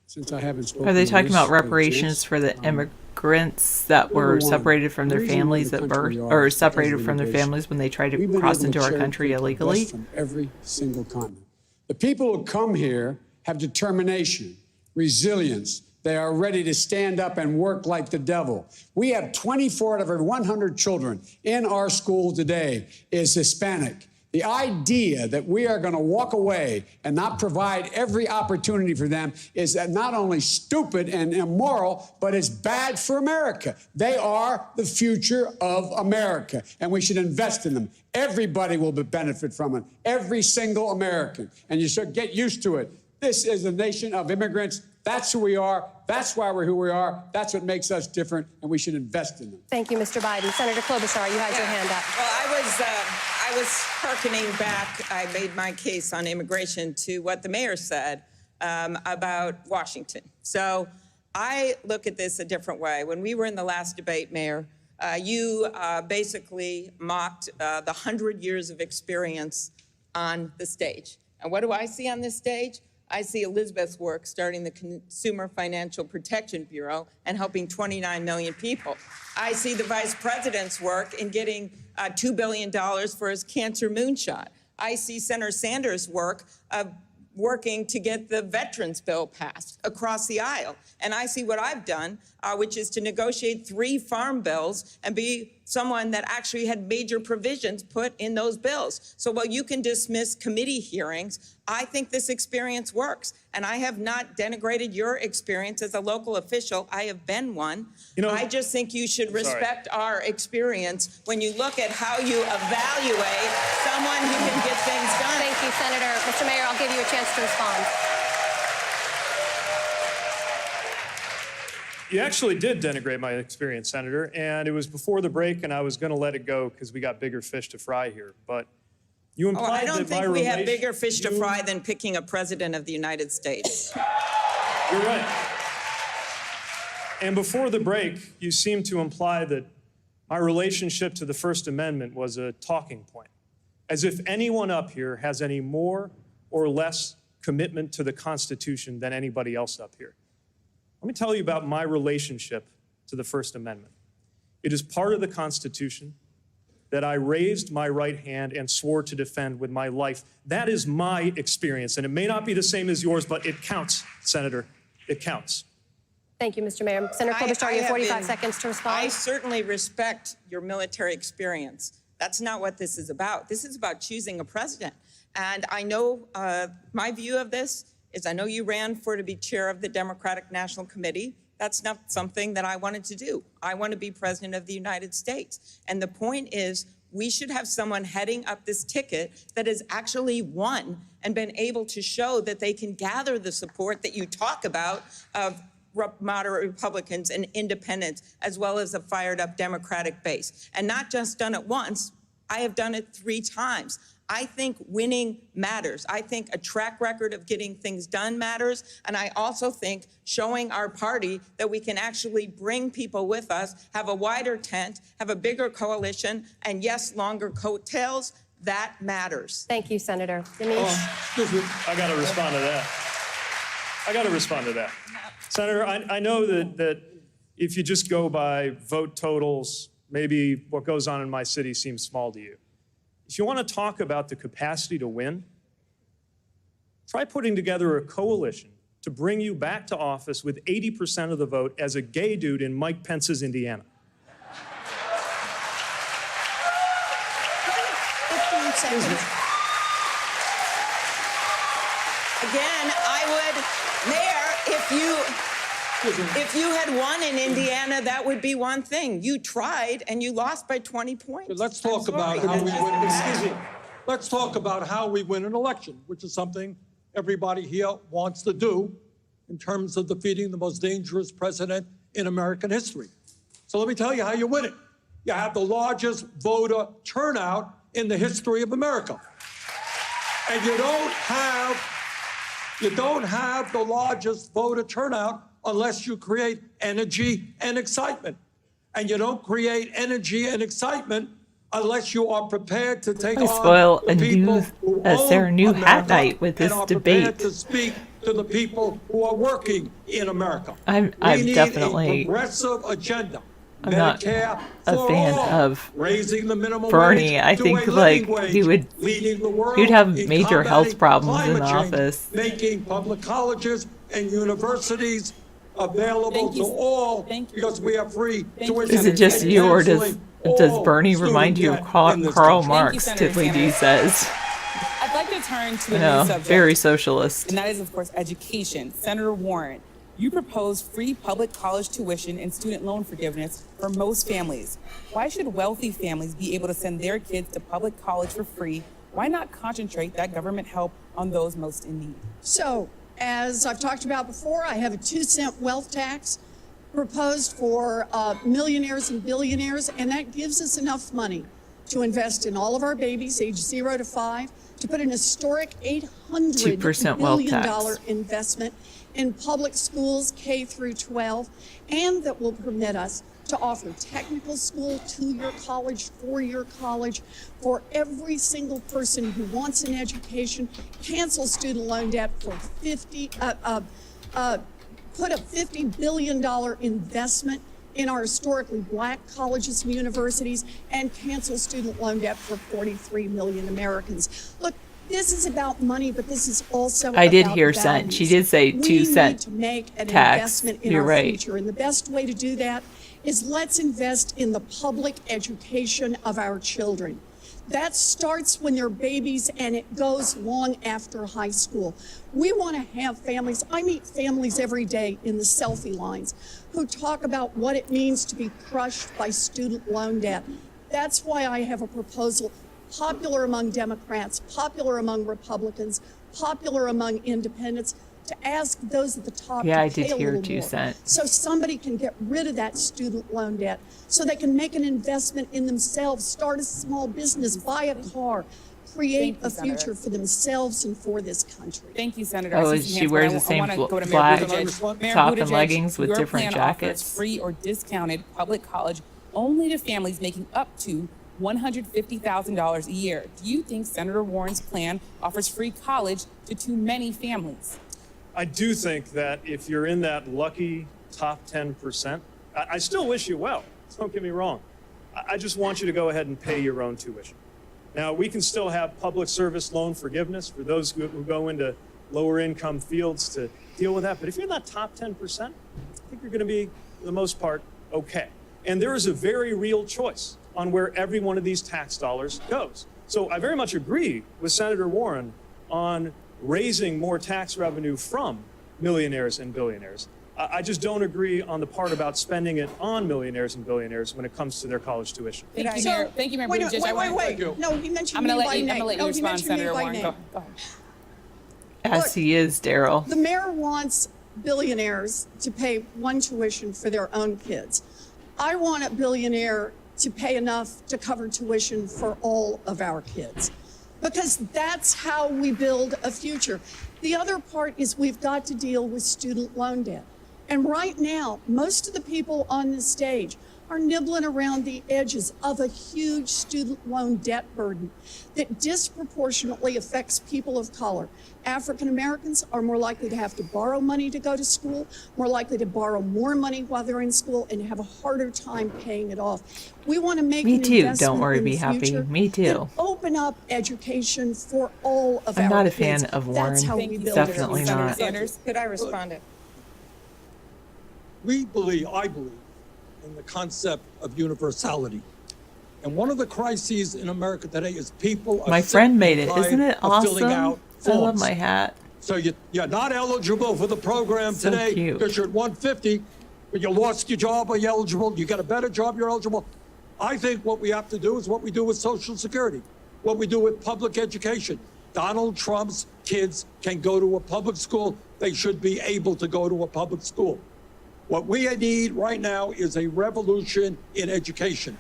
Speaker 10: since I haven't spoken.
Speaker 3: Are they
Speaker 10: on
Speaker 3: talking
Speaker 10: this,
Speaker 3: about reparations for the immigrants that were separated from their families at birth, or separated from their families when they tried to cross into our country illegally?
Speaker 10: From every single continent. The people who come here have determination, resilience. They are ready to stand up and work like the devil. We have 24 out of every 100 children in our school today is Hispanic. The idea that we are going to walk away and not provide every opportunity for them is not only stupid and immoral, but it's bad for America. They are the future of America, and we should invest in them. Everybody will benefit from it, every single American, and you should get used to it. This is a nation of immigrants. That's who we are. That's why we're who we are. That's what makes us different, and we should invest in them.
Speaker 6: Thank you, Mr. Biden. Senator Klobuchar, you had your hand up.
Speaker 5: Well, I was hearkening back. I made my case on immigration to what the mayor said about Washington. So I look at this a different way. When we were in the last debate, Mayor, you basically mocked the 100 years of experience on the stage. And what do I see on this stage? I see Elizabeth's work starting the Consumer Financial Protection Bureau and helping 29 million people. I see the vice president's work in getting $2 billion for his cancer moonshot. I see Senator Sanders' work working to get the veterans bill passed across the aisle. And I see what I've done, which is to negotiate 3 farm bills and be someone that actually had major provisions put in those bills. So while you can dismiss committee hearings, I think this experience works. And I have not denigrated your experience as a local official. I have been one. You know, I just think you should respect our experience when you look at how you evaluate someone who can get things done.
Speaker 6: Thank you, Senator. Mr. Mayor, I'll give you a chance to respond.
Speaker 9: You actually did denigrate my experience, Senator, and it was before the break, and I was going to let it go because we got bigger fish to fry here. But you implied
Speaker 5: I don't
Speaker 9: that
Speaker 5: think we have bigger fish to fry than picking a president of the United States.
Speaker 9: You're right. And before the break, you seemed to imply that my relationship to the First Amendment was a talking point, as if anyone up here has any more or less commitment to the Constitution than anybody else up here. Let me tell you about my relationship to the First Amendment. It is part of the Constitution that I raised my right hand and swore to defend with my life. That is my experience, and it may not be the same as yours, but it counts, Senator. It counts.
Speaker 6: Thank you, Mr. Mayor. Senator Klobuchar, you have 45 seconds to respond.
Speaker 5: I certainly respect your military experience. That's not what this is about. This is about choosing a president. And I know my view of this is I know you ran to be chair of the Democratic National Committee. That's not something that I wanted to do. I want to be president of the United States. And the point is, we should have someone heading up this ticket that has actually won and been able to show that they can gather the support that you talk about of moderate Republicans and independents, as well as a fired up Democratic base. And not just done it once, I have done it 3 times. I think winning matters. I think a track record of getting things done matters. And I also think showing our party that we can actually bring people with us, have a wider tent, have a bigger coalition, and yes, longer coattails, that matters.
Speaker 6: Thank you, Senator.
Speaker 9: I got to respond to that. Senator, I know that if you just go by vote totals Maybe what goes on in my city seems small to you. If you want to talk about the capacity to win, try putting together a coalition to bring you back to office with 80% of the vote as a gay dude in Mike Pence's Indiana.
Speaker 5: 15 seconds. Again, I would, Mayor, if you had won in Indiana, that would be one thing. You tried and you lost by 20 points.
Speaker 7: Let's talk about how we win. Excuse me. Let's talk about how we win an election, which is something everybody here wants to do in terms of defeating the most dangerous president in American history. So let me tell you how you win it. You have the largest voter turnout in the history of America. And you don't have the largest voter turnout unless you create energy and excitement. And you don't create energy and excitement unless you are prepared to take on
Speaker 3: spoil
Speaker 7: the people who own
Speaker 3: new hat
Speaker 7: America
Speaker 3: night with this
Speaker 7: and are
Speaker 3: debate.
Speaker 7: prepared to speak to the people who are working in America.
Speaker 3: I'm
Speaker 7: We need
Speaker 3: definitely-
Speaker 7: a progressive agenda.
Speaker 3: I'm not
Speaker 7: Medicare
Speaker 3: a
Speaker 7: for
Speaker 3: fan
Speaker 7: all,
Speaker 3: of
Speaker 7: raising the minimum
Speaker 3: Bernie.
Speaker 7: wage
Speaker 3: I
Speaker 7: to
Speaker 3: think
Speaker 7: a
Speaker 3: like
Speaker 7: living wage,
Speaker 3: he would
Speaker 7: leading the world
Speaker 3: he'd have
Speaker 7: in
Speaker 3: major
Speaker 7: combating
Speaker 3: health problems in
Speaker 7: climate change,
Speaker 3: office.
Speaker 7: making public colleges and universities available to all because we are free tuition.
Speaker 3: Is it just
Speaker 7: and
Speaker 3: you, or does
Speaker 7: canceling
Speaker 3: Bernie
Speaker 7: all
Speaker 3: remind you of
Speaker 7: student debt in this
Speaker 3: Karl
Speaker 7: country.
Speaker 3: Marx?
Speaker 11: Senator
Speaker 3: Tiddly D
Speaker 11: Sanders.
Speaker 3: says.
Speaker 11: I'd like to turn to a
Speaker 3: No,
Speaker 11: new subject,
Speaker 3: very socialist.
Speaker 11: and that is, of course, education. Senator Warren, you propose free public college tuition and student loan forgiveness for most families. Why should wealthy families be able to send their kids to public college for free? Why not concentrate that government help on those most in need?
Speaker 12: So, as I've talked about before, I have a 2-cent wealth tax proposed for millionaires and billionaires, and that gives us enough money to invest in all of our babies age 0 to 5, to put an historic $800
Speaker 3: 2% wealth
Speaker 12: billion
Speaker 3: tax.
Speaker 12: investment in public schools K through 12, and that will permit us to offer technical school, 2-year college, 4-year college for every single person who wants an education, cancel student loan debt for put a $50 billion investment in our historically black colleges and universities, and cancel student loan debt for 43 million Americans. Look, this is about money, but this is also
Speaker 3: I did
Speaker 12: about
Speaker 3: hear
Speaker 12: values.
Speaker 3: cent. She did say
Speaker 12: We
Speaker 3: 2 cent
Speaker 12: need to make an
Speaker 3: tax.
Speaker 12: investment in
Speaker 3: You're
Speaker 12: our
Speaker 3: right.
Speaker 12: future, and the best way to do that is let's invest in the public education of our children. That starts when they're babies and it goes long after high school. We want to have families. I meet families every day in the selfie lines who talk about what it means to be crushed by student loan debt. That's why I have a proposal popular among Democrats, popular among Republicans, popular among independents, to ask those at the top
Speaker 3: Yeah, I
Speaker 12: to pay
Speaker 3: did
Speaker 12: a
Speaker 3: hear
Speaker 12: little
Speaker 3: 2
Speaker 12: more,
Speaker 3: cent.
Speaker 12: so somebody can get rid of that student loan debt, so they can make an investment in themselves, start a small business, buy a car, create
Speaker 11: Thank you,
Speaker 12: a future
Speaker 11: Senator.
Speaker 12: for themselves and for this country.
Speaker 11: Thank you, Senator.
Speaker 3: Oh,
Speaker 11: I see some
Speaker 3: she
Speaker 11: hands, but
Speaker 3: wears
Speaker 11: I
Speaker 3: the same
Speaker 11: wanna go to Mayor
Speaker 3: black
Speaker 11: Buttigieg. Mayor
Speaker 3: top and
Speaker 11: Buttigieg,
Speaker 3: leggings with
Speaker 11: your
Speaker 3: different
Speaker 11: plan offers
Speaker 3: jackets.
Speaker 11: free or discounted public college only to families making up to $150,000 a year. Do you think Senator Warren's plan offers free college to too many families?
Speaker 9: I do think that if you're in that lucky top 10%, I still wish you well. Don't get me wrong. I just want you to go ahead and pay your own tuition. Now, we can still have public service loan forgiveness for those who go into lower income fields to deal with that. But if you're in that top 10%, I think you're going to be, for the most part, okay. And there is a very real choice on where every one of these tax dollars goes. So I very much agree with Senator Warren on raising more tax revenue from millionaires and billionaires. I just don't agree on the part about spending it on millionaires and billionaires when it comes to their college tuition.
Speaker 11: Thank you, Mayor. Thank you, Mayor Buttigieg. I want-
Speaker 12: Wait. No, he mentioned
Speaker 11: I'm
Speaker 12: me
Speaker 11: going
Speaker 12: by
Speaker 11: to
Speaker 12: name.
Speaker 11: let you
Speaker 12: No, he
Speaker 11: respond,
Speaker 12: mentioned me
Speaker 11: Senator
Speaker 12: by
Speaker 11: Warren.
Speaker 12: name.
Speaker 11: Go ahead.
Speaker 3: As
Speaker 12: Look,
Speaker 3: he is, Daryl.
Speaker 12: The mayor wants billionaires to pay one tuition for their own kids. I want a billionaire to pay enough to cover tuition for all of our kids, because that's how we build a future. The other part is we've got to deal with student loan debt. And right now, most of the people on the stage are nibbling around the edges of a huge student loan debt burden that disproportionately affects people of color. African Americans are more likely to have to borrow money to go to school, more likely to borrow more money while they're in school, and have a harder time paying it off. We want to make
Speaker 3: Me
Speaker 12: an
Speaker 3: too.
Speaker 12: investment
Speaker 3: Don't worry,
Speaker 12: in
Speaker 3: be
Speaker 12: the
Speaker 3: happy.
Speaker 12: future
Speaker 3: Me too.
Speaker 12: that open up education for all of our
Speaker 3: I'm not a
Speaker 12: kids.
Speaker 3: fan of Warren.
Speaker 12: That's how
Speaker 11: Thank
Speaker 12: we
Speaker 11: you,
Speaker 12: build
Speaker 3: Definitely
Speaker 12: our future.
Speaker 3: not.
Speaker 5: Sanders, could I respond to?
Speaker 7: I believe, in the concept of universality. And one of the crises in America today is people are
Speaker 3: My
Speaker 7: sick
Speaker 3: friend
Speaker 7: and
Speaker 3: made it.
Speaker 7: tired
Speaker 3: Isn't it
Speaker 7: of filling
Speaker 3: awesome?
Speaker 7: out
Speaker 3: I love
Speaker 7: forms.
Speaker 3: my hat.
Speaker 7: So you're not eligible for the program
Speaker 3: So
Speaker 7: today
Speaker 3: cute.
Speaker 7: because you're at 150, but you lost your job, are you eligible? You got a better job, you're eligible. I think what we have to do is what we do with Social Security, what we do with public education. Donald Trump's kids can go to a public school. They should be able to go to a public school. What we need right now is a revolution in education.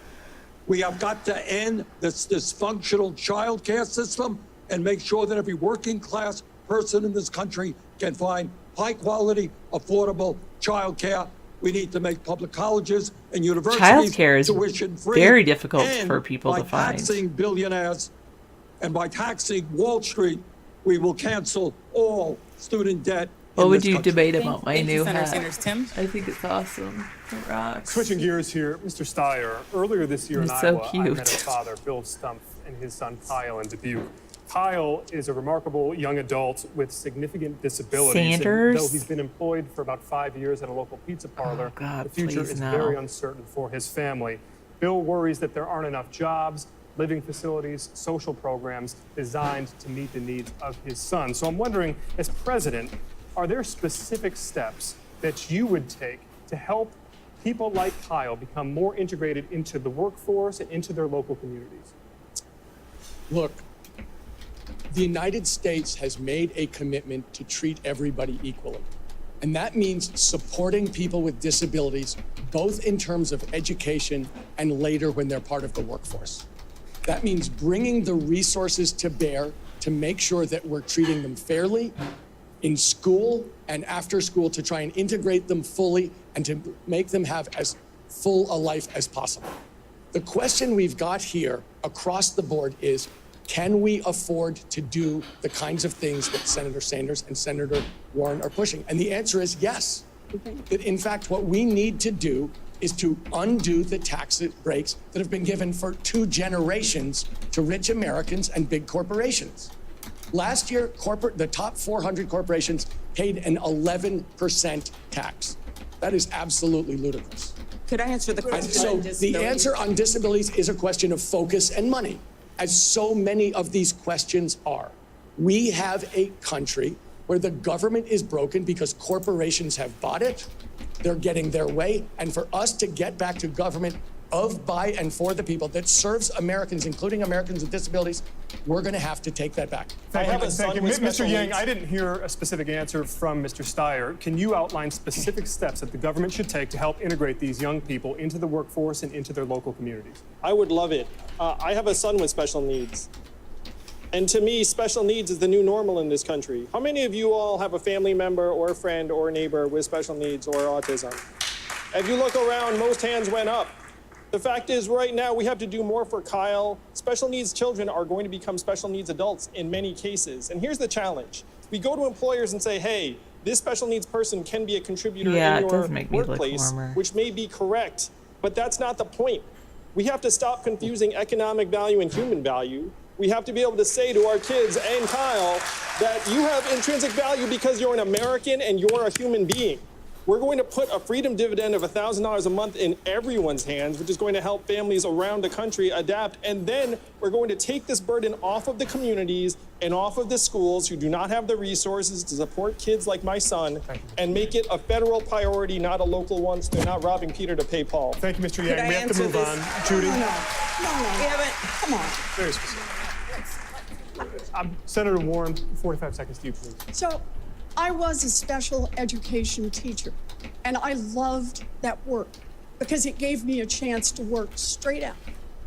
Speaker 7: We have got to end this dysfunctional child care system and make sure that every working class person in this country can find high quality, affordable child care. We need to make public colleges and universities
Speaker 3: Childcare is
Speaker 7: tuition free.
Speaker 3: very difficult
Speaker 7: And
Speaker 3: for people
Speaker 7: by
Speaker 3: to find.
Speaker 7: taxing billionaires and by taxing Wall Street, we will cancel all student debt.
Speaker 3: What
Speaker 7: in
Speaker 3: would
Speaker 7: this
Speaker 3: you
Speaker 7: country.
Speaker 3: debate about my
Speaker 11: Thank you,
Speaker 3: new
Speaker 11: Senator
Speaker 3: hat?
Speaker 11: Sanders. Tim?
Speaker 3: I think it's awesome. It rocks.
Speaker 9: Switching gears here, Mr. Steyer. Earlier this year in
Speaker 3: He's so
Speaker 9: Iowa, I
Speaker 3: cute.
Speaker 9: met a father, Bill Stumpf, and his son Kyle in Dubuque. Kyle is a remarkable young adult with significant disabilities. and
Speaker 3: Sanders?
Speaker 9: though he's been employed for about 5 years at a local pizza parlor,
Speaker 3: Oh, God,
Speaker 9: the future
Speaker 3: please
Speaker 9: is
Speaker 3: no.
Speaker 9: very uncertain for his family. Bill worries that there aren't enough jobs, living facilities, social programs designed to meet the needs of his son. So I'm wondering, as president, are there specific steps that you would take to help people like Kyle become more integrated into the workforce and into their local communities?
Speaker 8: Look, the United States has made a commitment to treat everybody equally. And that means supporting people with disabilities, both in terms of education and later when they're part of the workforce. That means bringing the resources to bear to make sure that we're treating them fairly in school and after school to try and integrate them fully and to make them have as full a life as possible. The question we've got here across the board is, can we afford to do the kinds of things that Senator Sanders and Senator Warren are pushing? And the answer is yes. That in fact, what we need to do is to undo the tax breaks that have been given for 2 generations to rich Americans and big corporations. Last year, the top 400 corporations paid an 11% tax. That is absolutely ludicrous.
Speaker 5: Could I answer the
Speaker 8: And
Speaker 5: question?
Speaker 8: so
Speaker 5: on
Speaker 8: the
Speaker 5: disabilities?
Speaker 8: answer on disabilities is a question of focus and money, as so many of these questions are. We have a country where the government is broken because corporations have bought it, they're getting their way, and for us to get back to government of, by, and for the people that serves Americans, including Americans with disabilities, we're going to have to take that back.
Speaker 9: Thank you.
Speaker 4: son
Speaker 9: Thank you.
Speaker 4: with
Speaker 9: Mr.
Speaker 4: special
Speaker 9: Yang,
Speaker 4: needs.
Speaker 9: I didn't hear a specific answer from Mr. Steyer. Can you outline specific steps that the government should take to help integrate these young people into the workforce and into their local communities?
Speaker 4: I would love it. I have a son with special needs. And to me, special needs is the new normal in this country. How many of you all have a family member or a friend or a neighbor with special needs or autism? If you look around, most hands went up. The fact is, right now, we have to do more for Kyle. Special needs children are going to become special needs adults in many cases. And here's the challenge. We go to employers and say, hey, this special needs person can be a contributor
Speaker 3: Yeah,
Speaker 4: in
Speaker 3: it
Speaker 4: your
Speaker 3: does make me look
Speaker 4: workplace,
Speaker 3: warmer.
Speaker 4: which may be correct, but that's not the point. We have to stop confusing economic value and human value. We have to be able to say to our kids and Kyle that you have intrinsic value because you're an American and you're a human being. We're going to put a freedom dividend of $1,000 a month in everyone's hands, which is going to help families around the country adapt. And then we're going to take this burden off of the communities and off of the schools who do not have the resources to support kids like my son and make it a federal priority, not a local one, so they're not robbing Peter to pay Paul.
Speaker 9: Thank you, Mr.
Speaker 5: Could
Speaker 9: Yang.
Speaker 5: I
Speaker 9: We have to
Speaker 5: answer
Speaker 9: move
Speaker 5: this?
Speaker 9: on. Judy?
Speaker 12: No,
Speaker 5: We haven't, come on.
Speaker 9: Very specific. Senator Warren, 45 seconds to you, please.
Speaker 12: So I was a special education teacher, and I loved that work because it gave me a chance to work straight out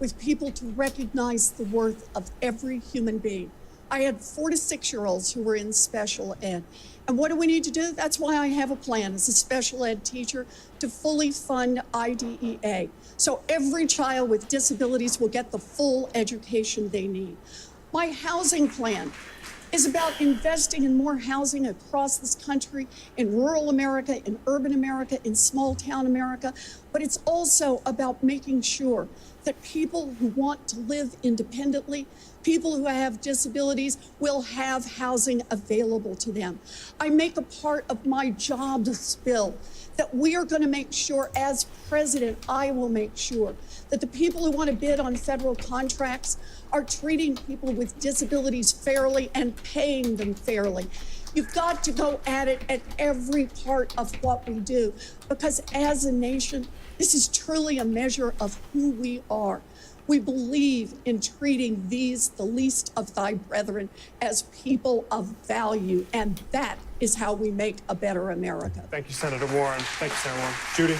Speaker 12: with people to recognize the worth of every human being, I had 4 to 6-year-olds who were in special ed. And what do we need to do? That's why I have a plan as a special ed teacher to fully fund IDEA. So every child with disabilities will get the full education they need. My housing plan is about investing in more housing across this country, in rural America, in urban America, in small town America. But it's also about making sure that people who want to live independently, people who have disabilities, will have housing available to them. I make a part of my jobs bill that we are going to make sure, as president, I will make sure that the people who want to bid on federal contracts are treating people with disabilities fairly and paying them fairly. You've got to go at it at every part of what we do, because as a nation, this is truly a measure of who we are. We believe in treating these, the least of thy brethren, as people of value, and that is how we make a better America.
Speaker 9: Thank you, Senator Warren. Thank you, Senator Warren. Judy?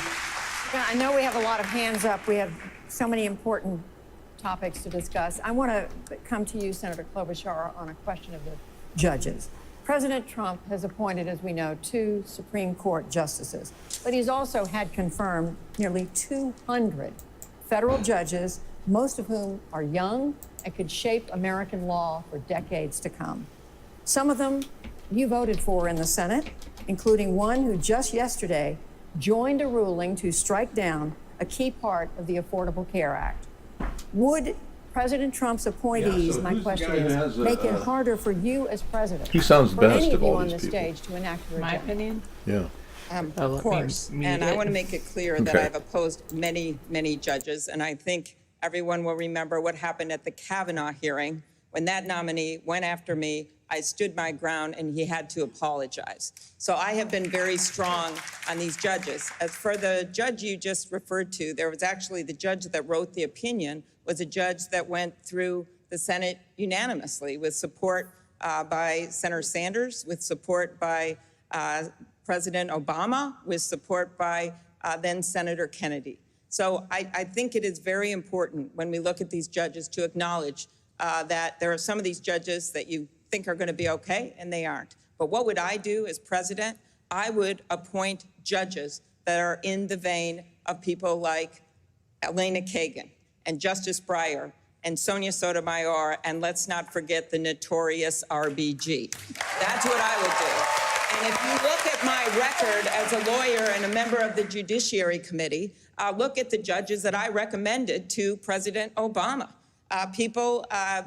Speaker 13: Yeah, I know we have a lot of hands up. We have so many important topics to discuss. I want to come to you, Senator Klobuchar, on a question of the judges. President Trump has appointed, as we know, 2 Supreme Court justices, but he's also had confirmed nearly 200 federal judges, most of whom are young and could shape American law for decades to come. Some of them you voted for in the Senate, including one who just yesterday joined a ruling to strike down a key part of the Affordable Care Act. Would President Trump's appointees, my question is, make it harder for you as president,
Speaker 1: He sounds
Speaker 13: for
Speaker 1: best
Speaker 13: any
Speaker 1: of
Speaker 13: of you
Speaker 1: all
Speaker 13: on
Speaker 1: these
Speaker 13: the
Speaker 1: people.
Speaker 13: stage to enact a
Speaker 3: My
Speaker 13: rejection?
Speaker 3: opinion.
Speaker 1: Yeah.
Speaker 5: Of course. And I want to make it clear that
Speaker 1: Okay.
Speaker 5: I've opposed many, many judges. And I think everyone will remember what happened at the Kavanaugh hearing. When that nominee went after me, I stood my ground and he had to apologize. So I have been very strong on these judges. As for the judge you just referred to, there was actually the judge that wrote the opinion was a judge that went through the Senate unanimously with support by Senator Sanders, with support by President Obama, with support by then Senator Kennedy. So I think it is very important when we look at these judges to acknowledge that there are some of these judges that you think are going to be okay, and they aren't. But what would I do as president? I would appoint judges that are in the vein of people like Elena Kagan and Justice Breyer and Sonia Sotomayor, and let's not forget the notorious RBG. That's what I would do. And if you look at my record as a lawyer and a member of the Judiciary Committee, look at the judges that I recommended to President Obama. People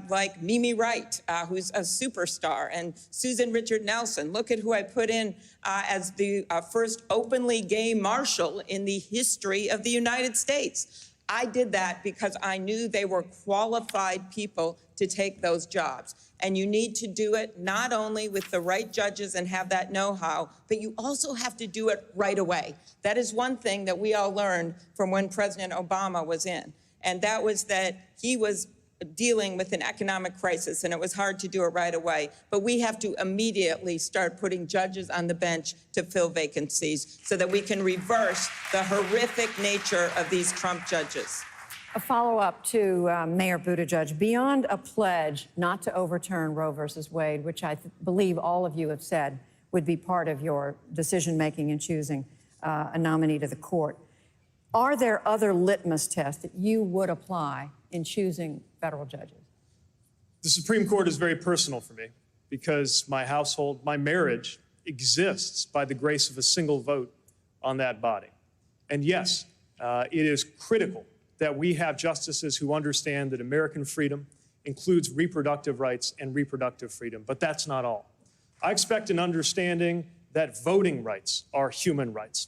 Speaker 5: like Mimi Wright, who's a superstar, and Susan Richard Nelson. Look at who I put in as the first openly gay marshal in the history of the United States. I did that because I knew they were qualified people to take those jobs. And you need to do it not only with the right judges and have that know-how, but you also have to do it right away. That is one thing that we all learned from when President Obama was in. And that was that he was dealing with an economic crisis, and it was hard to do it right away. But we have to immediately start putting judges on the bench to fill vacancies so that we can reverse the horrific nature of these Trump judges.
Speaker 13: A follow-up to Mayor Buttigieg. Beyond a pledge not to overturn Roe versus Wade, which I believe all of you have said would be part of your decision-making in choosing a nominee to the court, are there other litmus tests that you would apply in choosing federal judges?
Speaker 9: The Supreme Court is very personal for me because my household, my marriage exists by the grace of a single vote on that body. And yes, it is critical that we have justices who understand that American freedom includes reproductive rights and reproductive freedom, but that's not all. I expect an understanding that voting rights are human rights.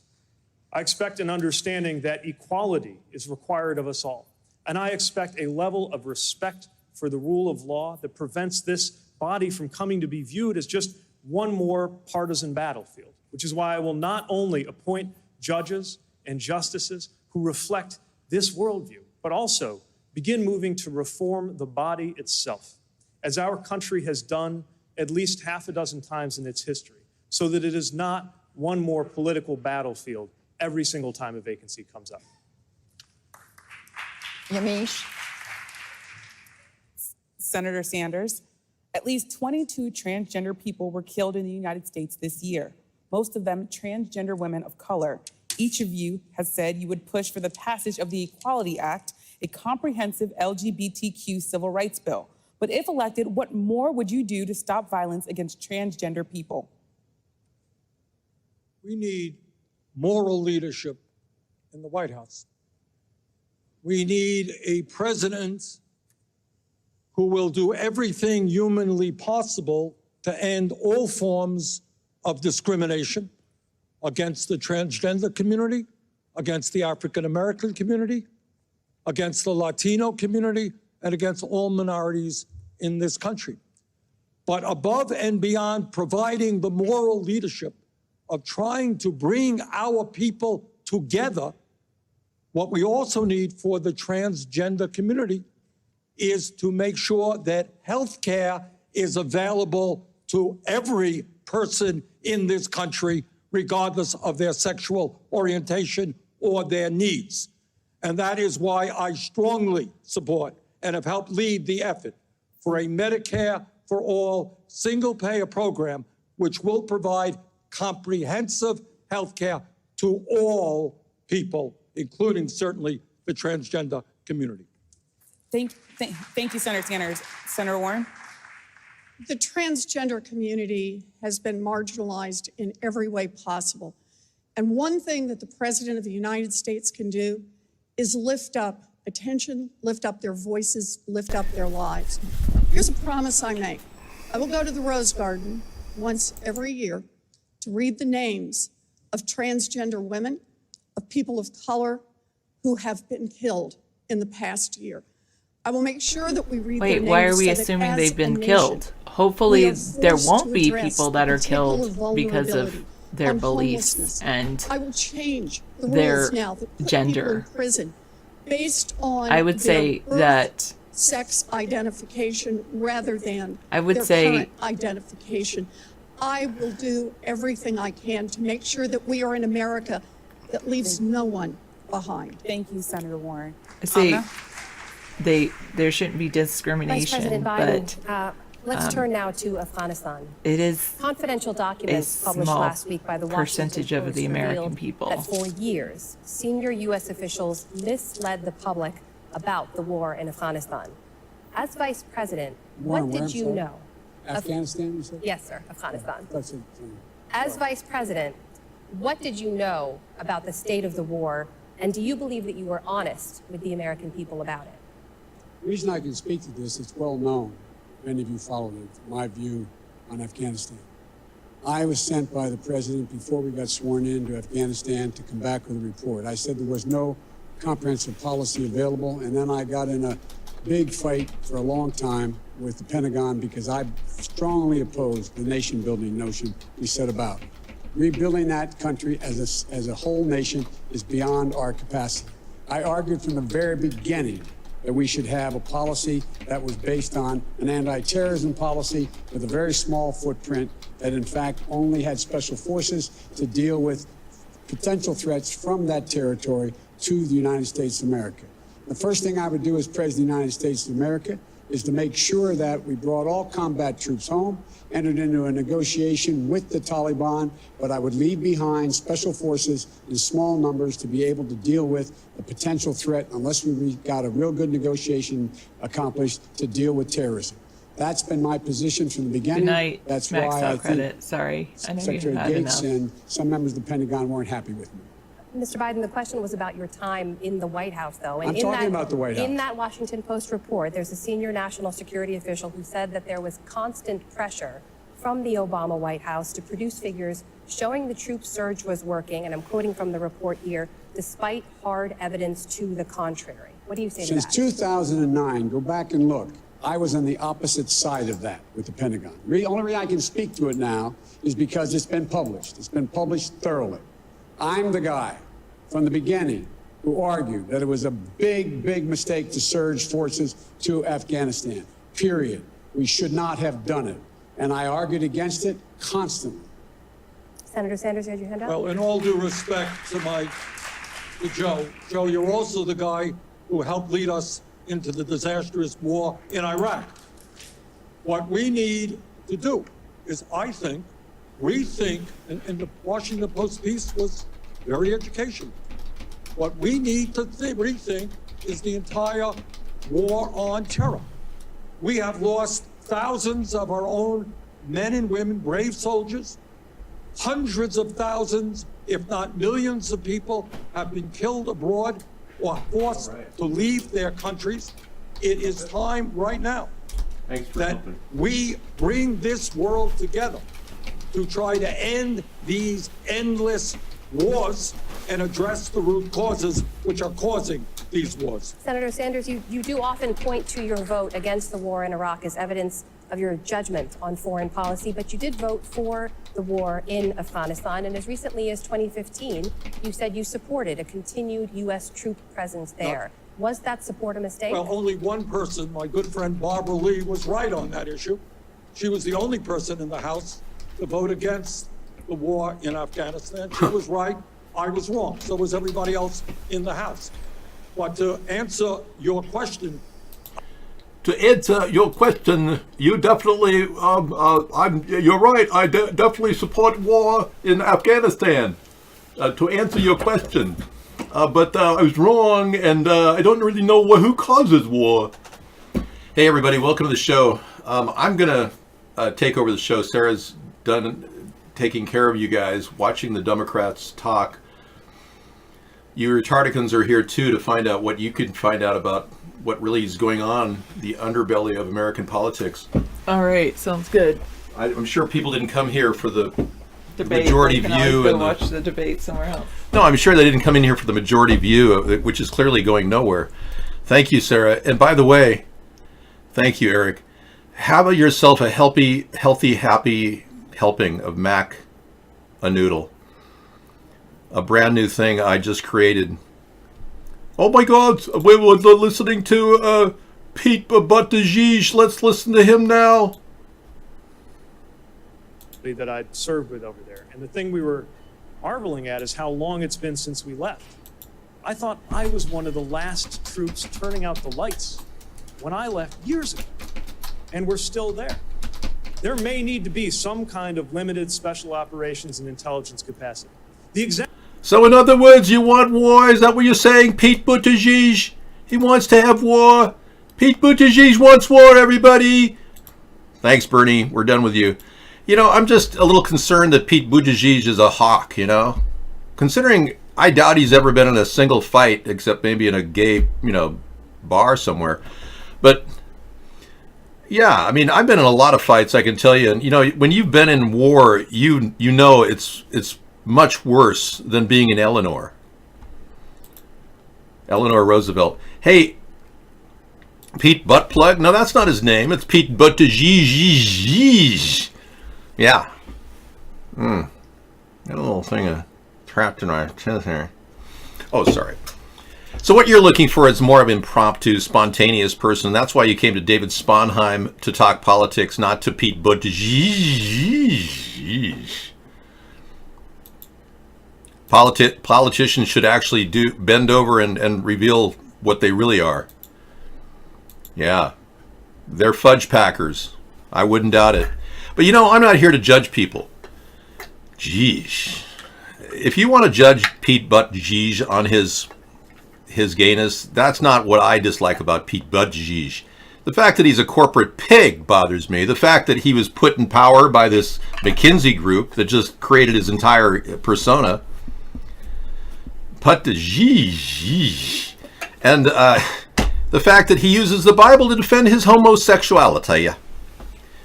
Speaker 9: I expect an understanding that equality is required of us all. And I expect a level of respect for the rule of law that prevents this body from coming to be viewed as just one more partisan battlefield, which is why I will not only appoint judges and justices who reflect this worldview, but also begin moving to reform the body itself, as our country has done at least half a dozen times in its history, so that it is not one more political battlefield every single time a vacancy comes up.
Speaker 13: Yamiche?
Speaker 11: Senator Sanders, At least 22 transgender people were killed in the United States this year, most of them transgender women of color. Each of you has said you would push for the passage of the Equality Act, a comprehensive LGBTQ civil rights bill. But if elected, what more would you do to stop violence against transgender people?
Speaker 7: We need moral leadership in the White House. We need a president who will do everything humanly possible to end all forms of discrimination against the transgender community, against the African American community, against the Latino community, and against all minorities in this country. But above and beyond providing the moral leadership of trying to bring our people together, what we also need for the transgender community is to make sure that health care is available to every person in this country, regardless of their sexual orientation or their needs. And that is why I strongly support and have helped lead the effort for a Medicare for All single-payer program, which will provide comprehensive health care to all people, including certainly the transgender community.
Speaker 11: Thank you, Senator Sanders. Senator Warren?
Speaker 12: The transgender community has been marginalized in every way possible. And one thing that the President of the United States can do is lift up attention, lift up their voices, lift up their lives. Here's a promise I make. I will go to the Rose Garden once every year to read the names of transgender women, of people of color who have been killed in the past year. I will make sure that we read their names.
Speaker 3: Wait, why are we
Speaker 12: so that
Speaker 3: assuming
Speaker 12: as
Speaker 3: they've
Speaker 12: a
Speaker 3: been
Speaker 12: nation,
Speaker 3: killed? Hopefully
Speaker 12: we are
Speaker 3: there
Speaker 12: forced
Speaker 3: won't
Speaker 12: to
Speaker 3: be
Speaker 12: address
Speaker 3: people that
Speaker 12: the
Speaker 3: are killed
Speaker 12: particular
Speaker 3: because of
Speaker 12: vulnerability
Speaker 3: their
Speaker 12: on
Speaker 3: beliefs
Speaker 12: homelessness.
Speaker 3: and
Speaker 12: I will change the
Speaker 3: their
Speaker 12: rules now that put
Speaker 3: gender.
Speaker 12: people in prison based on
Speaker 3: I would
Speaker 12: their
Speaker 3: say
Speaker 12: birth,
Speaker 3: that
Speaker 12: sex identification rather than
Speaker 3: I would
Speaker 12: their
Speaker 3: say
Speaker 12: current identification. I will do everything I can to make sure that we are in America that leaves no one behind.
Speaker 11: Thank you, Senator Warren.
Speaker 3: see
Speaker 11: Amna?
Speaker 3: there shouldn't be
Speaker 6: Vice
Speaker 3: discrimination,
Speaker 6: President
Speaker 3: but
Speaker 6: Biden, let's turn now to Afghanistan.
Speaker 3: it is
Speaker 6: Confidential documents
Speaker 3: a
Speaker 6: published
Speaker 3: small
Speaker 6: last week by the Washington
Speaker 3: percentage of
Speaker 6: Post
Speaker 3: the American
Speaker 6: revealed
Speaker 3: people.
Speaker 6: that for years, senior U.S. officials misled the public about the war in Afghanistan. As Vice President,
Speaker 10: Warren,
Speaker 6: what
Speaker 10: where,
Speaker 6: did
Speaker 10: I'm
Speaker 6: you
Speaker 10: sorry?
Speaker 6: know?
Speaker 10: Afghanistan, you said?
Speaker 6: Yes, sir, Afghanistan.
Speaker 10: That's it.
Speaker 6: As Vice President, what did you know about the state of the war, and do you believe that you were honest with the American people about it?
Speaker 10: The reason I can speak to this, it's well known, many of you followed it, my view on Afghanistan. I was sent by the president before we got sworn in to Afghanistan to come back with a report. I said there was no comprehensive policy available, and then I got in a big fight for a long time with the Pentagon because I strongly opposed the nation-building notion we set about. Rebuilding that country as a whole nation is beyond our capacity. I argued from the very beginning that we should have a policy that was based on an anti-terrorism policy with a very small footprint that in fact only had special forces to deal with potential threats from that territory to the United States of America. The first thing I would do as President of the United States of America is to make sure that we brought all combat troops home, entered into a negotiation with the Taliban, but I would leave behind special forces in small numbers to be able to deal with the potential threat unless we got a real good negotiation accomplished to deal with terrorism. That's been my position from the beginning.
Speaker 3: Good night,
Speaker 10: That's
Speaker 3: Max
Speaker 10: why I
Speaker 3: credit.
Speaker 10: think
Speaker 3: Sorry, I know
Speaker 10: Secretary
Speaker 3: you had
Speaker 10: Gates
Speaker 3: enough.
Speaker 10: and some members of the Pentagon weren't happy with me.
Speaker 6: Mr. Biden, the question was about your time in the White House, though. And
Speaker 10: I'm
Speaker 6: in
Speaker 10: talking
Speaker 6: that,
Speaker 10: about the White
Speaker 6: In
Speaker 10: House.
Speaker 6: that Washington Post report, there's a senior national security official who said that there was constant pressure from the Obama White House to produce figures showing the troop surge was working, and I'm quoting from the report here, despite hard evidence to the contrary. What do you say to
Speaker 10: Since
Speaker 6: that?
Speaker 10: 2009, go back and look. I was on the opposite side of that with the Pentagon. The only reason I can speak to it now is because it's been published. It's been published thoroughly. I'm the guy from the beginning who argued that it was a big, big mistake to surge forces to Afghanistan, period. We should not have done it. And I argued against it constantly.
Speaker 6: Senator Sanders, you had your hand up?
Speaker 7: Well, in all due respect to Joe, you're also the guy who helped lead us into the disastrous war in Iraq. What we need to do is, I think, rethink, and the Washington Post piece was very educational. What we need to rethink is the entire war on terror. We have lost thousands of our own men and women, brave soldiers. Hundreds of thousands, if not millions of people have been killed abroad or forced to leave their countries. It is time right now that we bring this world together to try to end these endless wars and address the root causes which are causing these wars.
Speaker 6: Senator Sanders, you do often point to your vote against the war in Iraq as evidence of your judgment on foreign policy, but you did vote for the war in Afghanistan, and as recently as 2015, you said you supported a continued U.S. troop presence there. Was that support a mistake?
Speaker 7: Well, only one person, my good friend Barbara Lee, was right on that issue. She was the only person in the House to vote against the war in Afghanistan. She was right, I was wrong. So was everybody else in the House. But to answer your question,
Speaker 1: you definitely, you're right. I definitely support war in Afghanistan. To answer your question, but I was wrong, and I don't really know who causes war. Hey, everybody, welcome to the show. I'm gonna take over the show. Sarah's done taking care of you guys, watching the Democrats talk. You retardicans are here too to find out what you can find out about what really is going on, the underbelly of American politics.
Speaker 3: All right, sounds good.
Speaker 1: I'm sure people didn't come here for the
Speaker 3: Debate.
Speaker 1: majority
Speaker 3: They can
Speaker 1: view
Speaker 3: always
Speaker 1: and
Speaker 3: go watch the debate somewhere else.
Speaker 1: No, I'm sure they didn't come in here for the majority view, which is clearly going nowhere. Thank you, Sarah. And by the way, thank you, Eric. Have yourself a healthy, happy helping of Mac a Noodle, a brand new thing I just created. Oh my God, we were listening to Pete Buttigieg. Let's listen to him now.
Speaker 9: That I'd served with over there. And the thing we were marveling at is how long it's been since we left. I thought I was one of the last troops turning out the lights when I left years ago. And we're still there. There may need to be some kind of limited special operations and intelligence capacity.
Speaker 1: So in other words, you want war? Is that what you're saying, Pete Buttigieg? He wants to have war. Pete Buttigieg wants war, everybody. Thanks, Bernie. We're done with you. You know, I'm just a little concerned that Pete Buttigieg is a hawk, you know? Considering I doubt he's ever been in a single fight, except maybe in a gay, bar somewhere. But, yeah, I mean, I've been in a lot of fights, I can tell you. And, when you've been in war, you know it's much worse than being in Eleanor Roosevelt. Hey, Pete Buttplug? No, that's not his name. It's Pete Buttigieg. Yeah. Got a little thing trapped in my chest here. Oh, sorry. So what you're looking for is more of an impromptu, spontaneous person. That's why you came to David Sponheim to talk politics, not to Pete Buttigieg. Politicians should actually bend over and reveal what they really are. Yeah. They're fudge packers. I wouldn't doubt it. But I'm not here to judge people. Jeez. If you want to judge Pete Buttigieg on his gayness, that's not what I dislike about Pete Buttigieg. The fact that he's a corporate pig bothers me. The fact that he was put in power by this McKinsey group that just created his entire persona. Buttigieg. And the fact that he uses the Bible to defend his homosexuality.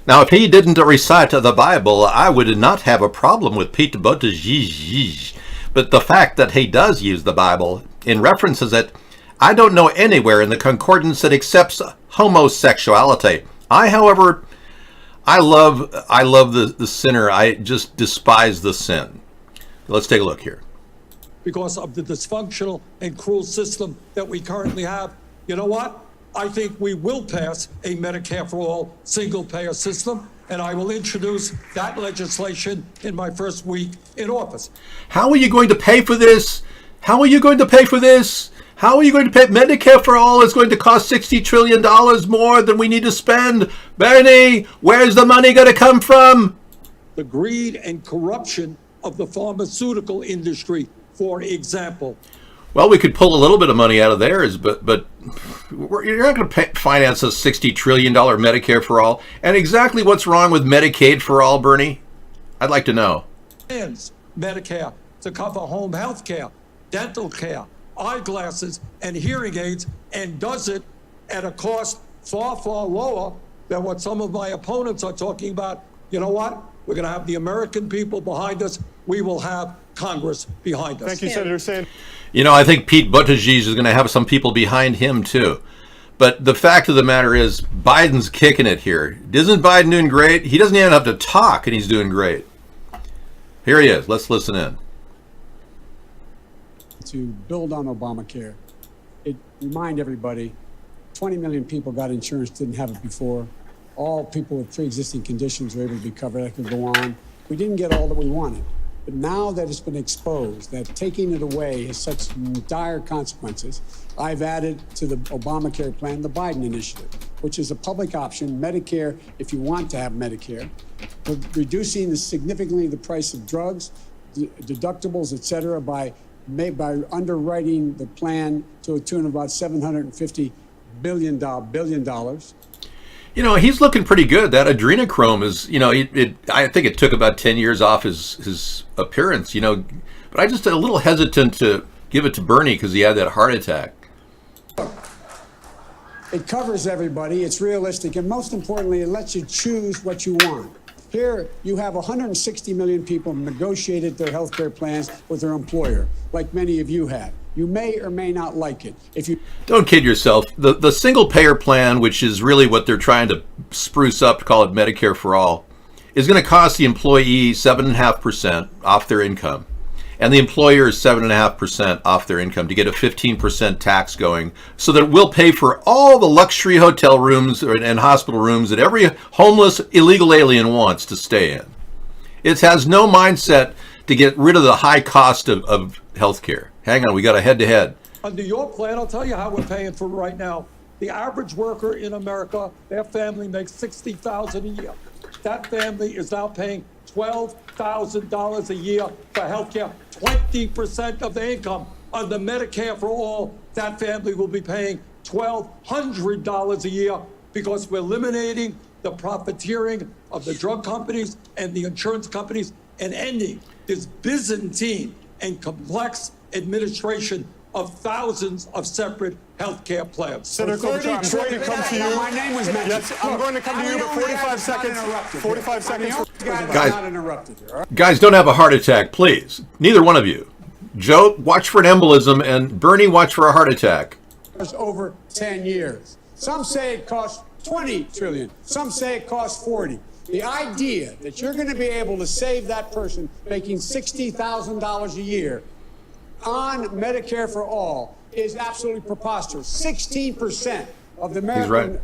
Speaker 1: Now, if he didn't recite the Bible, I would not have a problem with Pete Buttigieg. But the fact that he does use the Bible and references it, I don't know anywhere in the concordance that accepts homosexuality. However, I love the sinner. I just despise the sin. Let's take a look here.
Speaker 7: because of the dysfunctional and cruel system that we currently have. You know what? I think we will pass a Medicare for all single-payer system, and I will introduce that legislation in my first week in office.
Speaker 1: How are you going to pay for this? How are you going to pay for this? How are you going to pay? Medicare for all is going to cost $60 trillion more than we need to spend. Bernie, where's the money going to come from?
Speaker 7: The greed and corruption of the pharmaceutical industry, for example.
Speaker 1: Well, we could pull a little bit of money out of theirs, but you're not going to finance a $60 trillion Medicare for all. And exactly what's wrong with Medicaid for all, Bernie? I'd like to know.
Speaker 7: Medicare to cover home health care, dental care, eyeglasses, and hearing aids, and does it at a cost far, far lower than what some of my opponents are talking about. You know what? We're going to have the American people behind us. We will have Congress behind us.
Speaker 9: Thank you, Senator Sanders.
Speaker 1: You know, I think Pete Buttigieg is going to have some people behind him, too. But the fact of the matter is, Biden's kicking it here. Isn't Biden doing great? He doesn't even have to talk, and he's doing great. Here he is. Let's listen in.
Speaker 10: To build on Obamacare, it remind everybody, 20 million people got insurance, didn't have it before. All people with pre-existing conditions were able to be covered. I could go on. We didn't get all that we wanted. But now that it's been exposed, that taking it away has such dire consequences, I've added to the Obamacare plan the Biden initiative, which is a public option, Medicare, if you want to have Medicare, reducing significantly the price of drugs, deductibles, et cetera, by underwriting the plan to a tune of about $750 billion.
Speaker 1: You know, he's looking pretty good. That adrenochrome is, you know, I think it took about 10 years off his appearance, you know. But I'm just a little hesitant to give it to Bernie because he had that heart attack.
Speaker 10: It covers everybody. It's realistic. And most importantly, it lets you choose what you want. Here, you have 160 million people negotiated their health care plans with their employer, like many of you had. You may or may not like it. If you
Speaker 1: don't kid yourself, the single payer plan, which is really what they're trying to spruce up to call it Medicare for all, is going to cost the employee 7.5% off their income, and the employer is 7.5% off their income to get a 15% tax going, so that it will pay for all the luxury hotel rooms and hospital rooms that every homeless illegal alien wants to stay in. It has no mindset to get rid of the high cost of health care. Hang on, we got a head-to-head.
Speaker 7: Under your plan, I'll tell you how we're paying for it right now. The average worker in America, their family makes $60,000 a year. That family is now paying $12,000 a year for health care, 20% of their income. Under Medicare for all, that family will be paying $1,200 a year because we're eliminating the profiteering of the drug companies and the insurance companies and ending this Byzantine and complex administration of thousands of separate health care plans.
Speaker 9: Senator Klobuchar, I'm going to come to you.
Speaker 10: My name was mentioned.
Speaker 9: Yes, I'm going to come to you, but 45 seconds. 45 seconds.
Speaker 1: Guys, don't have a heart attack, please. Neither one of you. Joe, watch for an embolism, and Bernie, watch for a heart attack.
Speaker 10: Over 10 years. Some say it costs $20 trillion. Some say it costs $40. The idea that you're going to be able to save that person making $60,000 a year on Medicare for all is absolutely preposterous. 16% of the American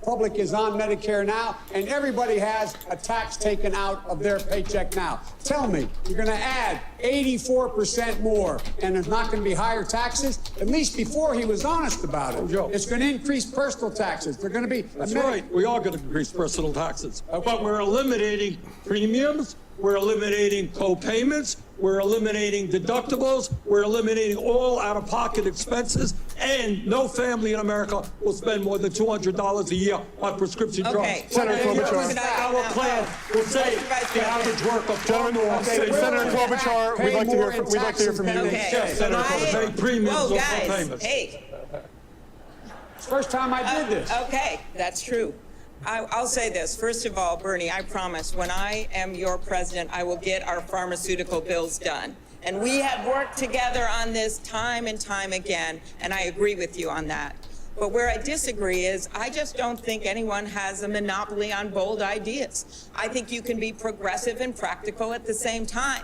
Speaker 10: public is on Medicare now, and everybody has a tax taken out of their paycheck now. Tell me, you're going to add 84% more, and there's not going to be higher taxes? At least before he was honest about it. It's going to increase personal taxes. They're going to be...
Speaker 7: That's right. We are going to increase personal taxes. But we're eliminating premiums. We're eliminating co-payments. We're eliminating deductibles. We're eliminating all out-of-pocket expenses. And no family in America will spend more than $200 a year on prescription drugs.
Speaker 9: Senator Klobuchar.
Speaker 7: Our plan will save the average worker.
Speaker 9: Senator Klobuchar, we'd like to hear from you.
Speaker 5: Okay.
Speaker 7: Senator Klobuchar, pay premiums or
Speaker 5: guys,
Speaker 7: co-payments.
Speaker 5: hey.
Speaker 10: It's the first time I did this.
Speaker 5: Okay, that's true. I'll say this. First of all, Bernie, I promise when I am your president, I will get our pharmaceutical bills done. And we have worked together on this time and time again, and I agree with you on that. But where I disagree is I just don't think anyone has a monopoly on bold ideas. I think you can be progressive and practical at the same time.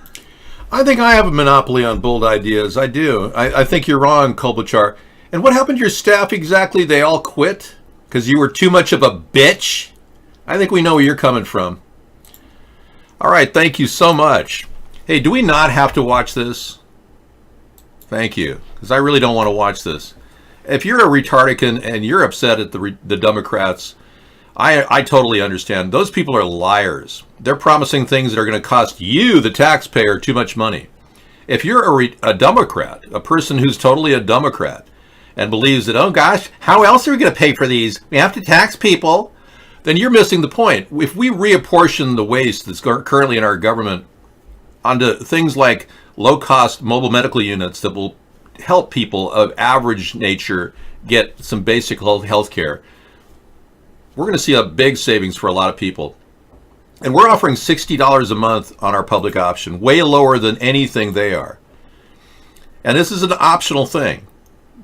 Speaker 1: I think I have a monopoly on bold ideas. I do. I think you're wrong, Klobuchar. And what happened to your staff exactly? They all quit? Because you were too much of a bitch? I think we know where you're coming from. All right, thank you so much. Hey, do we not have to watch this? Thank you, because I really don't want to watch this. If you're a retardican and you're upset at the Democrats, I totally understand. Those people are liars. They're promising things that are going to cost you, the taxpayer, too much money. If you're a Democrat, a person who's totally a Democrat, and believes that, oh gosh, how else are we going to pay for these? We have to tax people. Then you're missing the point. If we reapportion the waste that's currently in our government onto things like low-cost mobile medical units that will help people of average nature get some basic health care, we're going to see a big savings for a lot of people. And we're offering $60 a month on our public option, way lower than anything they are. And this is an optional thing.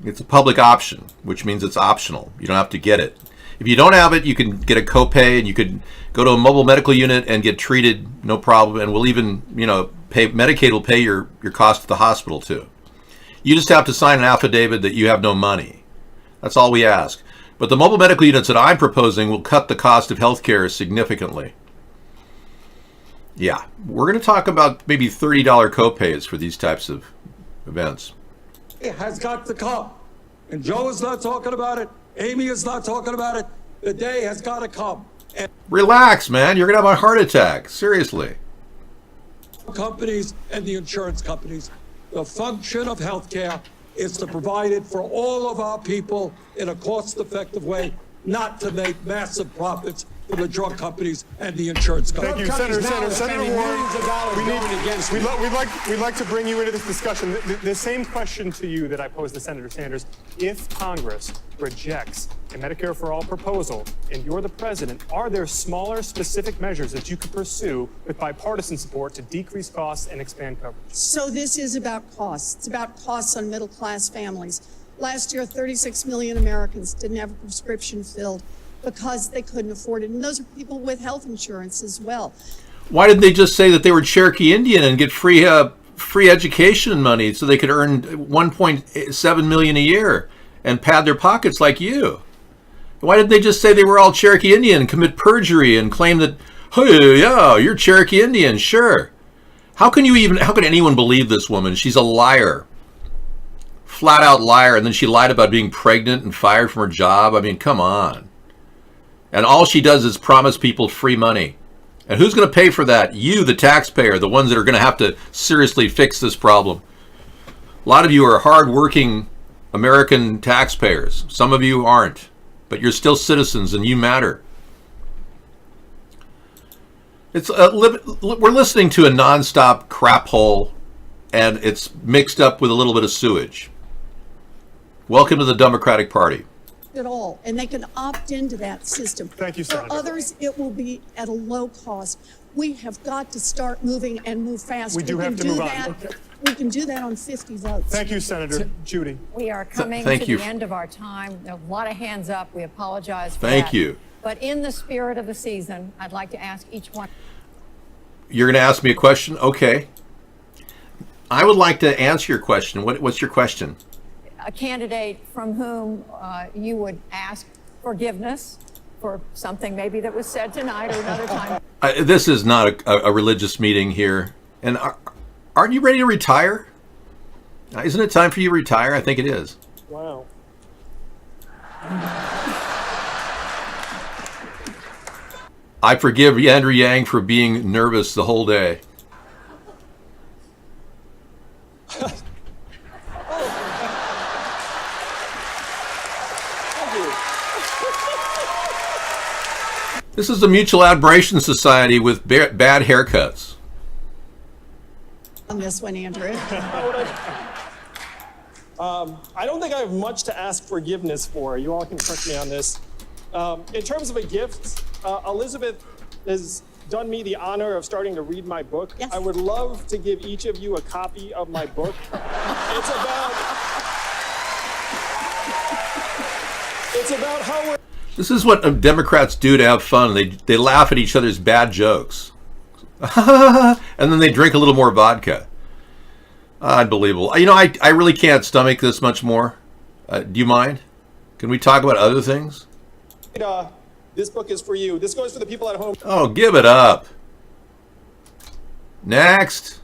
Speaker 1: It's a public option, which means it's optional. You don't have to get it. If you don't have it, you can get a copay, and you could go to a mobile medical unit and get treated, no problem. And we'll even, Medicaid will pay your cost at the hospital too. You just have to sign an affidavit that you have no money. That's all we ask. But the mobile medical units that I'm proposing will cut the cost of healthcare significantly. Yeah, we're going to talk about maybe $30 copays for these types of events.
Speaker 7: It has got to come. And Joe is not talking about it. Amy is not talking about it. The day has got to come. And
Speaker 1: relax, man. You're going to have a heart attack. Seriously.
Speaker 7: Companies and the insurance companies, the function of healthcare is to provide it for all of our people in a cost-effective way, not to make massive profits for the drug companies and the insurance companies.
Speaker 9: Thank you, Senator Warren. We'd like to bring you into this discussion. The same question to you that I posed to Senator Sanders. If Congress rejects a Medicare for All proposal and you're the president, are there smaller specific measures that you could pursue with bipartisan support to decrease costs and expand coverage?
Speaker 12: So this is about costs. It's about costs on middle-class families. Last year, 36 million Americans didn't have a prescription filled because they couldn't afford it. And those are people with health insurance as well.
Speaker 1: Why didn't they just say that they were Cherokee Indian and get free education money so they could earn $1.7 million a year and pad their pockets like you? Why didn't they just say they were all Cherokee Indian and commit perjury and claim that, hey, yeah, you're Cherokee Indian, sure. How can anyone believe this woman? She's a liar. Flat out liar. And then she lied about being pregnant and fired from her job. I mean, come on. And all she does is promise people free money. And who's going to pay for that? You, the taxpayer, the ones that are going to have to seriously fix this problem. A lot of you are hardworking American taxpayers. Some of you aren't, but you're still citizens and you matter. We're listening to a nonstop crap hole, and it's mixed up with a little bit of sewage. Welcome to the Democratic Party.
Speaker 12: At all, and they can opt into that system.
Speaker 9: Thank you, Senator.
Speaker 12: For others, it will be at a low cost. We have got to start moving and move fast.
Speaker 9: We have to move on. Okay.
Speaker 12: We can do that on 50 votes.
Speaker 9: Thank you, Senator. Judy.
Speaker 13: We are coming to the end of our time. A lot of hands up. We apologize for that.
Speaker 1: Thank you.
Speaker 13: But in the spirit of the season, I'd like to ask each one.
Speaker 1: You're going to ask me a question? Okay. I would like to answer your question. What's your question?
Speaker 13: A candidate from whom you would ask forgiveness for something maybe that was said tonight or another time.
Speaker 1: This is not a religious meeting here. And aren't you ready to retire? Isn't it time for you to retire? I think it is.
Speaker 4: Wow.
Speaker 1: I forgive Andrew Yang for being nervous the whole day. This is a mutual admiration society with bad haircuts.
Speaker 12: On this one, Andrew.
Speaker 4: I don't think I have much to ask forgiveness for. You all can correct me on this. In terms of a gift, Elizabeth has done me the honor of starting to read my book.
Speaker 12: Yes.
Speaker 4: I would love to give each of you a copy of my book. It's about how we're...
Speaker 1: This is what Democrats do to have fun. They laugh at each other's bad jokes. And then they drink a little more vodka. Unbelievable. You know, I really can't stomach this much more. Do you mind? Can we talk about other things?
Speaker 4: This book is for you. This goes for the people at home.
Speaker 1: Oh, give it up. Next.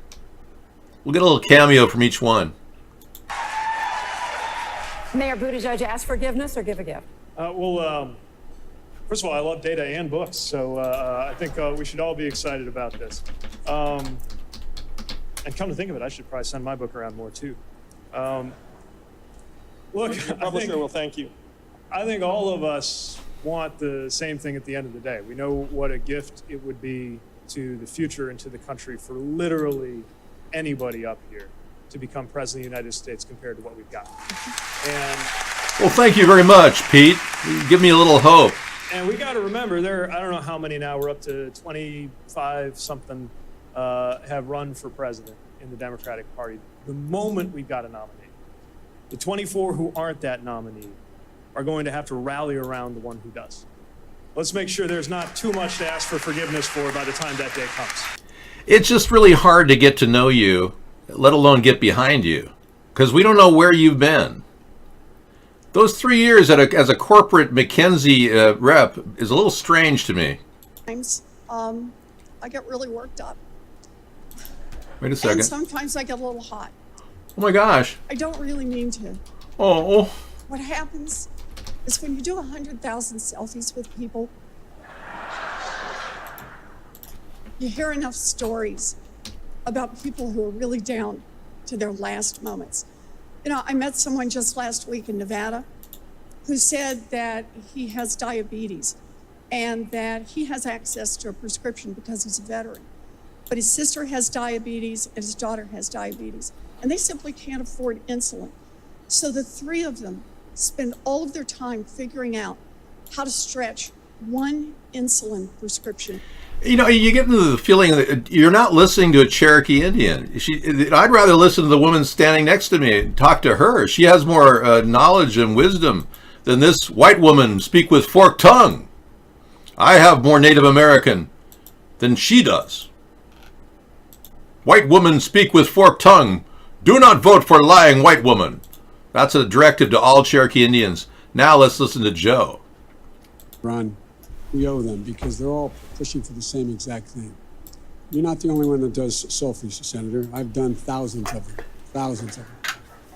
Speaker 1: We'll get a little cameo from each one.
Speaker 13: Mayor Buttigieg ask forgiveness or give a gift?
Speaker 9: First of all, I love data and books, so I think we should all be excited about this. And come to think of it, I should probably send my book around more too. Look,
Speaker 4: The publisher will thank you.
Speaker 9: I think all of us want the same thing at the end of the day. We know what a gift it would be to the future and to the country for literally anybody up here to become president of the United States compared to what we've got. And
Speaker 1: Well, thank you very much, Pete. Give me a little hope.
Speaker 9: And we got to remember, I don't know how many now, we're up to 25 something have run for president in the Democratic Party. The moment we've got a nominee, the 24 who aren't that nominee are going to have to rally around the one who does. Let's make sure there's not too much to ask for forgiveness for by the time that day comes.
Speaker 1: It's just really hard to get to know you, let alone get behind you, because we don't know where you've been. Those 3 years as a corporate McKinsey rep is a little strange to me.
Speaker 12: Sometimes I get really worked up.
Speaker 1: Wait a second.
Speaker 12: And sometimes I get a little hot.
Speaker 1: Oh my gosh.
Speaker 12: I don't really mean to.
Speaker 1: Oh.
Speaker 12: What happens is when you do 100,000 selfies with people, you hear enough stories about people who are really down to their last moments. You know, I met someone just last week in Nevada who said that he has diabetes and that he has access to a prescription because he's a veteran. But his sister has diabetes and his daughter has diabetes, and they simply can't afford insulin. So the three of them spend all of their time figuring out how to stretch one insulin prescription.
Speaker 1: You know, you get into the feeling that you're not listening to a Cherokee Indian. I'd rather listen to the woman standing next to me and talk to her. She has more knowledge and wisdom than this white woman speak with forked tongue. I have more Native American than she does. White woman speak with forked tongue. Do not vote for lying white woman. That's a directive to all Cherokee Indians. Now let's listen to Joe.
Speaker 10: Ron, we owe them because they're all pushing for the same exact thing. You're not the only one that does selfies, Senator. I've done thousands of them.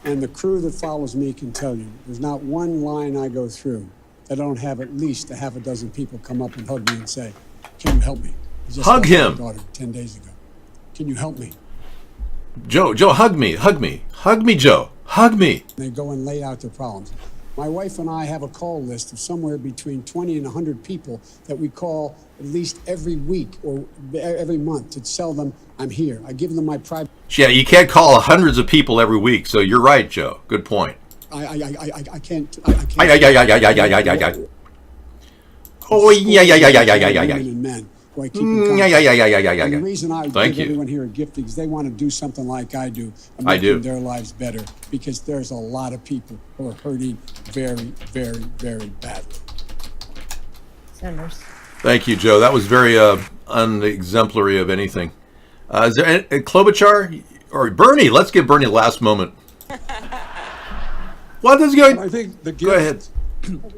Speaker 10: And the crew that follows me can tell you, there's not one line I go through that I don't have at least a half a dozen people come up and hug me and say, can you help me? I just
Speaker 1: Hug
Speaker 10: lost
Speaker 1: him.
Speaker 10: my daughter 10 days ago. Can you help me?
Speaker 1: Joe, hug me. Hug me, Joe. Hug me.
Speaker 10: They go and lay out their problems. My wife and I have a call list of somewhere between 20 and 100 people that we call at least every week or every month to tell them I'm here. I give them my private.
Speaker 1: Yeah, you can't call hundreds of people every week, so you're right, Joe. Good point.
Speaker 10: I can't.
Speaker 1: Oh, yeah.
Speaker 10: Women and men who I keep in
Speaker 1: Yeah.
Speaker 10: contact. And the reason I
Speaker 1: Thank
Speaker 10: give
Speaker 1: you.
Speaker 10: everyone here a gift is they want to do something like I do and
Speaker 1: I
Speaker 10: make
Speaker 1: do.
Speaker 10: their lives better because there's a lot of people who are hurting very, very, very badly.
Speaker 13: Senators.
Speaker 1: Thank you, Joe. That was very unexemplary of anything. Is there Klobuchar or Bernie? Let's give Bernie the last moment. What is going?
Speaker 7: I think the gift
Speaker 1: Go ahead.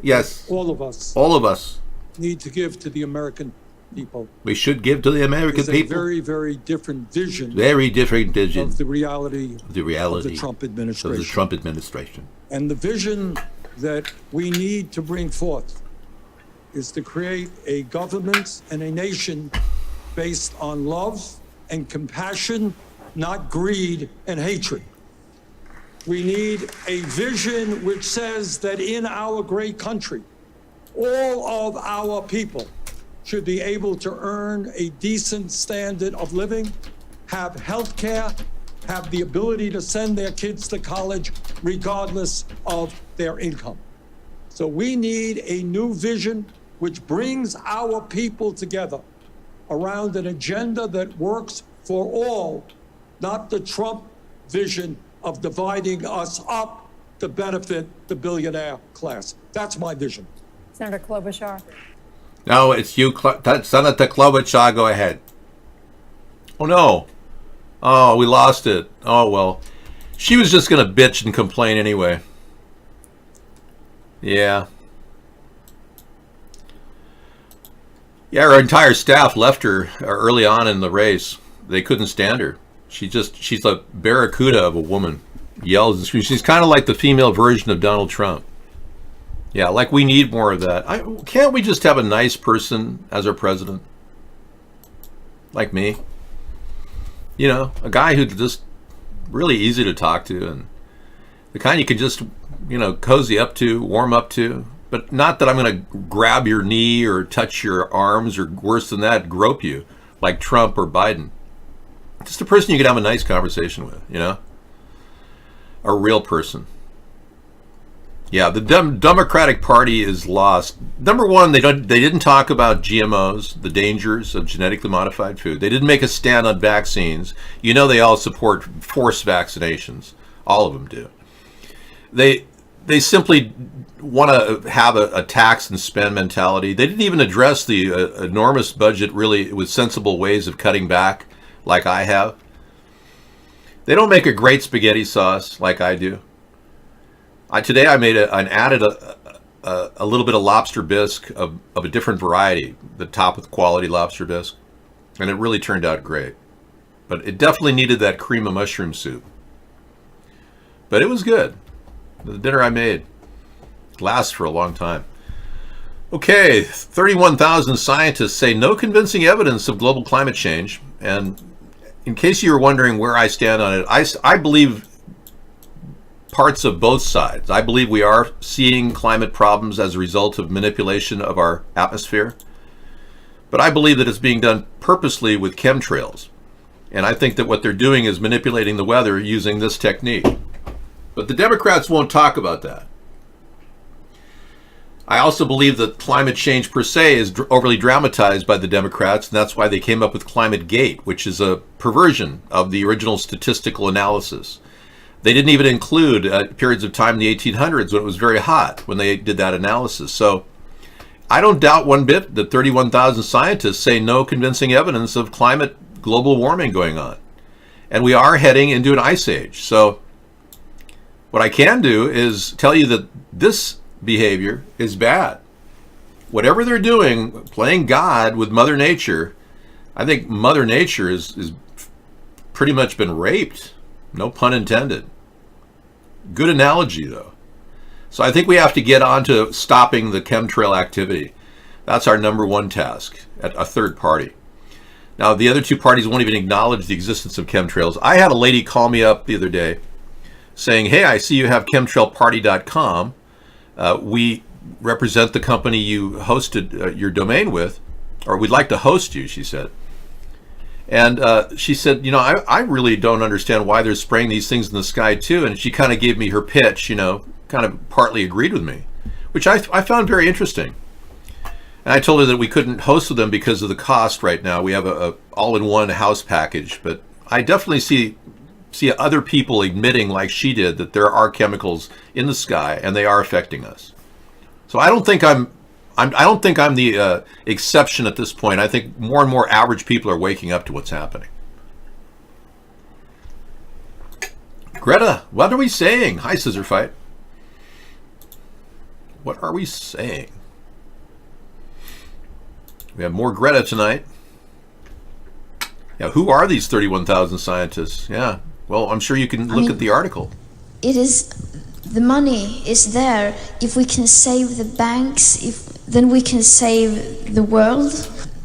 Speaker 1: Yes.
Speaker 7: all of us
Speaker 1: All of us.
Speaker 7: need to give to the American people
Speaker 1: We should give to the American
Speaker 7: is a
Speaker 1: people.
Speaker 7: very, very different vision
Speaker 1: Very different vision
Speaker 7: of the reality
Speaker 1: of the reality
Speaker 7: of the Trump
Speaker 1: of
Speaker 7: administration.
Speaker 1: the Trump administration.
Speaker 7: And the vision that we need to bring forth is to create a government and a nation based on love and compassion, not greed and hatred. We need a vision which says that in our great country, all of our people should be able to earn a decent standard of living, have health care, have the ability to send their kids to college regardless of their income. So we need a new vision which brings our people together around an agenda that works for all, not the Trump vision of dividing us up to benefit the billionaire class. That's my vision.
Speaker 13: Senator Klobuchar.
Speaker 1: No, it's you, Senator Klobuchar. Go ahead. Oh, no. Oh, we lost it. Oh, well. She was just going to bitch and complain anyway. Yeah. Yeah, her entire staff left her early on in the race. They couldn't stand her. She's a barracuda of a woman. yells and screams. She's kind of like the female version of Donald Trump. Yeah, like we need more of that. Can't we just have a nice person as our president? Like me. You know, a guy who's just really easy to talk to and the kind you can just, you know, cozy up to, warm up to. But not that I'm going to grab your knee or touch your arms or worse than that, grope you like Trump or Biden. Just a person you can have a nice conversation with, you know? A real person. Yeah, the Democratic Party is lost. Number one, they didn't talk about GMOs, the dangers of genetically modified food. They didn't make a stand on vaccines. You know they all support forced vaccinations. All of them do. They simply want to have a tax and spend mentality. They didn't even address the enormous budget really with sensible ways of cutting back like I have. They don't make a great spaghetti sauce like I do. Today I made added a little bit of lobster bisque of a different variety, the top of the quality lobster bisque, and it really turned out great. But it definitely needed that cream of mushroom soup. But it was good. The dinner I made lasts for a long time. Okay, 31,000 scientists say no convincing evidence of global climate change. And in case you were wondering where I stand on it, I believe parts of both sides. I believe we are seeing climate problems as a result of manipulation of our atmosphere. But I believe that it's being done purposely with chemtrails. And I think that what they're doing is manipulating the weather using this technique. But the Democrats won't talk about that. I also believe that climate change per se is overly dramatized by the Democrats, and that's why they came up with Climate Gate, which is a perversion of the original statistical analysis. They didn't even include periods of time in the 1800s when it was very hot when they did that analysis. So I don't doubt one bit that 31,000 scientists say no convincing evidence of climate global warming going on. And we are heading into an ice age. So what I can do is tell you that this behavior is bad. Whatever they're doing, playing God with Mother Nature, I think Mother Nature is pretty much been raped. No pun intended. Good analogy, though. So I think we have to get on to stopping the chemtrail activity. That's our number one task at a third party. Now, the other two parties won't even acknowledge the existence of chemtrails. I had a lady call me up the other day saying, hey, I see you have chemtrailparty.com. We represent the company you hosted your domain with, or we'd like to host you, she said. And she said, you know, I really don't understand why they're spraying these things in the sky too. And she kind of gave me her pitch, you know, kind of partly agreed with me, which I found very interesting. And I told her that we couldn't host with them because of the cost right now. We have a all-in-one house package, but I definitely see other people admitting, like she did, that there are chemicals in the sky and they are affecting us. So I don't think I'm the exception at this point. I think more and more average people are waking up to what's happening. Greta, what are we saying? Hi, Scissor Fight. What are we saying? We have more Greta tonight. Yeah, who are these 31,000 scientists? Yeah, well, I'm sure you can look at the article.
Speaker 14: It is, the money is there. If we can save the banks, then we can save the world.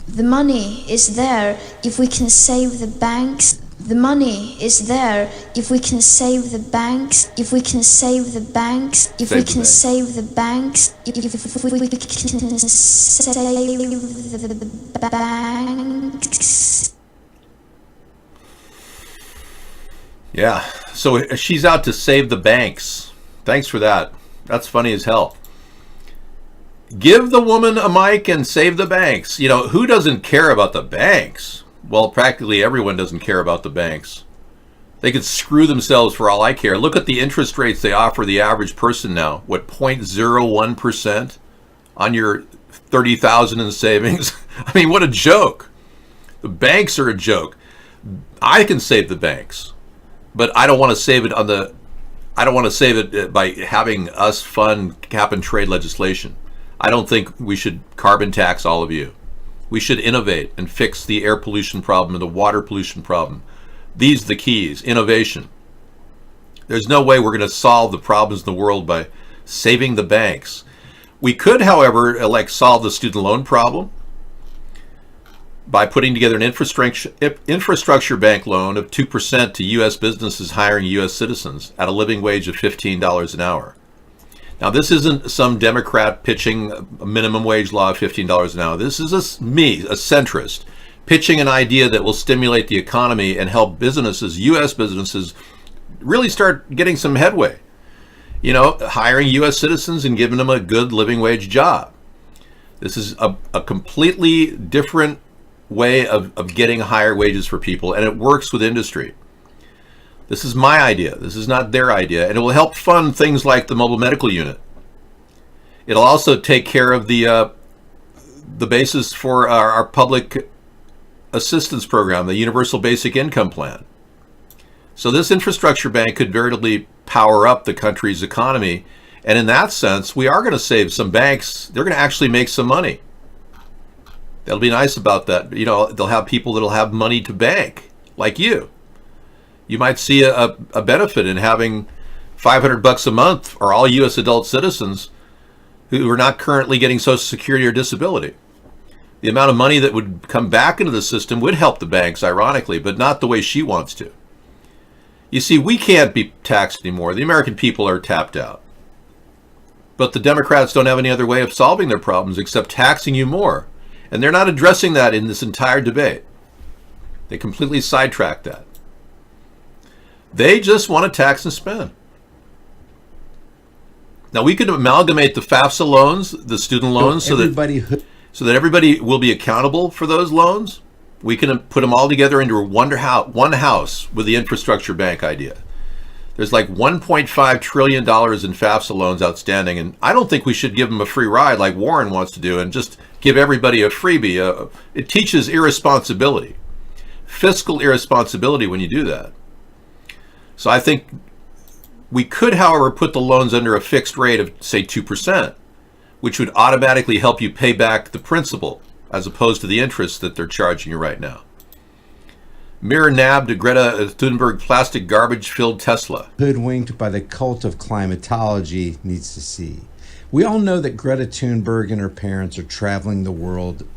Speaker 14: The money is there. If we can save the banks, the money is there. If we can save the banks, if we can save the banks, if we can save the banks, if we can save the banks.
Speaker 1: Yeah, so she's out to save the banks. Thanks for that. That's funny as hell. Give the woman a mic and save the banks. You know, who doesn't care about the banks? Well, practically everyone doesn't care about the banks. They could screw themselves for all I care. Look at the interest rates they offer the average person now. What, 0.01% on your 30,000 in savings? I mean, what a joke. The banks are a joke. I can save the banks, but I don't want to save it by having us fund cap and trade legislation. I don't think we should carbon tax all of you. We should innovate and fix the air pollution problem and the water pollution problem. These are the keys. Innovation. There's no way we're going to solve the problems in the world by saving the banks. We could, however, solve the student loan problem by putting together an infrastructure bank loan of 2% to U.S. businesses hiring U.S. citizens at a living wage of $15 an hour. Now, this isn't some Democrat pitching a minimum wage law of $15 an hour. This is a centrist, pitching an idea that will stimulate the economy and help businesses, U.S. businesses, really start getting some headway. You know, hiring U.S. citizens and giving them a good living wage job. This is a completely different way of getting higher wages for people, and it works with industry. This is my idea. This is not their idea, and it will help fund things like the mobile medical unit. It'll also take care of the basis for our public assistance program, the Universal Basic Income Plan. So this infrastructure bank could veritably power up the country's economy, and in that sense, we are going to save some banks. They're going to actually make some money. That'll be nice about that. You know, they'll have people that'll have money to bank, like you. You might see a benefit in having $500 a month for all U.S. adult citizens who are not currently getting Social Security or disability. The amount of money that would come back into the system would help the banks, ironically, but not the way she wants to. You see, we can't be taxed anymore. The American people are tapped out. But the Democrats don't have any other way of solving their problems except taxing you more. And they're not addressing that in this entire debate. They completely sidetracked that. They just want to tax and spend. Now, we could amalgamate the FAFSA loans, the student loans, so that everybody will be accountable for those loans. We can put them all together into one house with the infrastructure bank idea. There's like $1.5 trillion in FAFSA loans outstanding, and I don't think we should give them a free ride like Warren wants to do and just give everybody a freebie. It teaches irresponsibility, fiscal irresponsibility when you do that. So I think we could, however, put the loans under a fixed rate of, say, 2%, which would automatically help you pay back the principal as opposed to the interest that they're charging you right now. Mirror nabbed Greta Thunberg plastic garbage-filled Tesla.
Speaker 15: Hoodwinked by the cult of climatology needs to see. We all know that Greta Thunberg and her parents are traveling the world,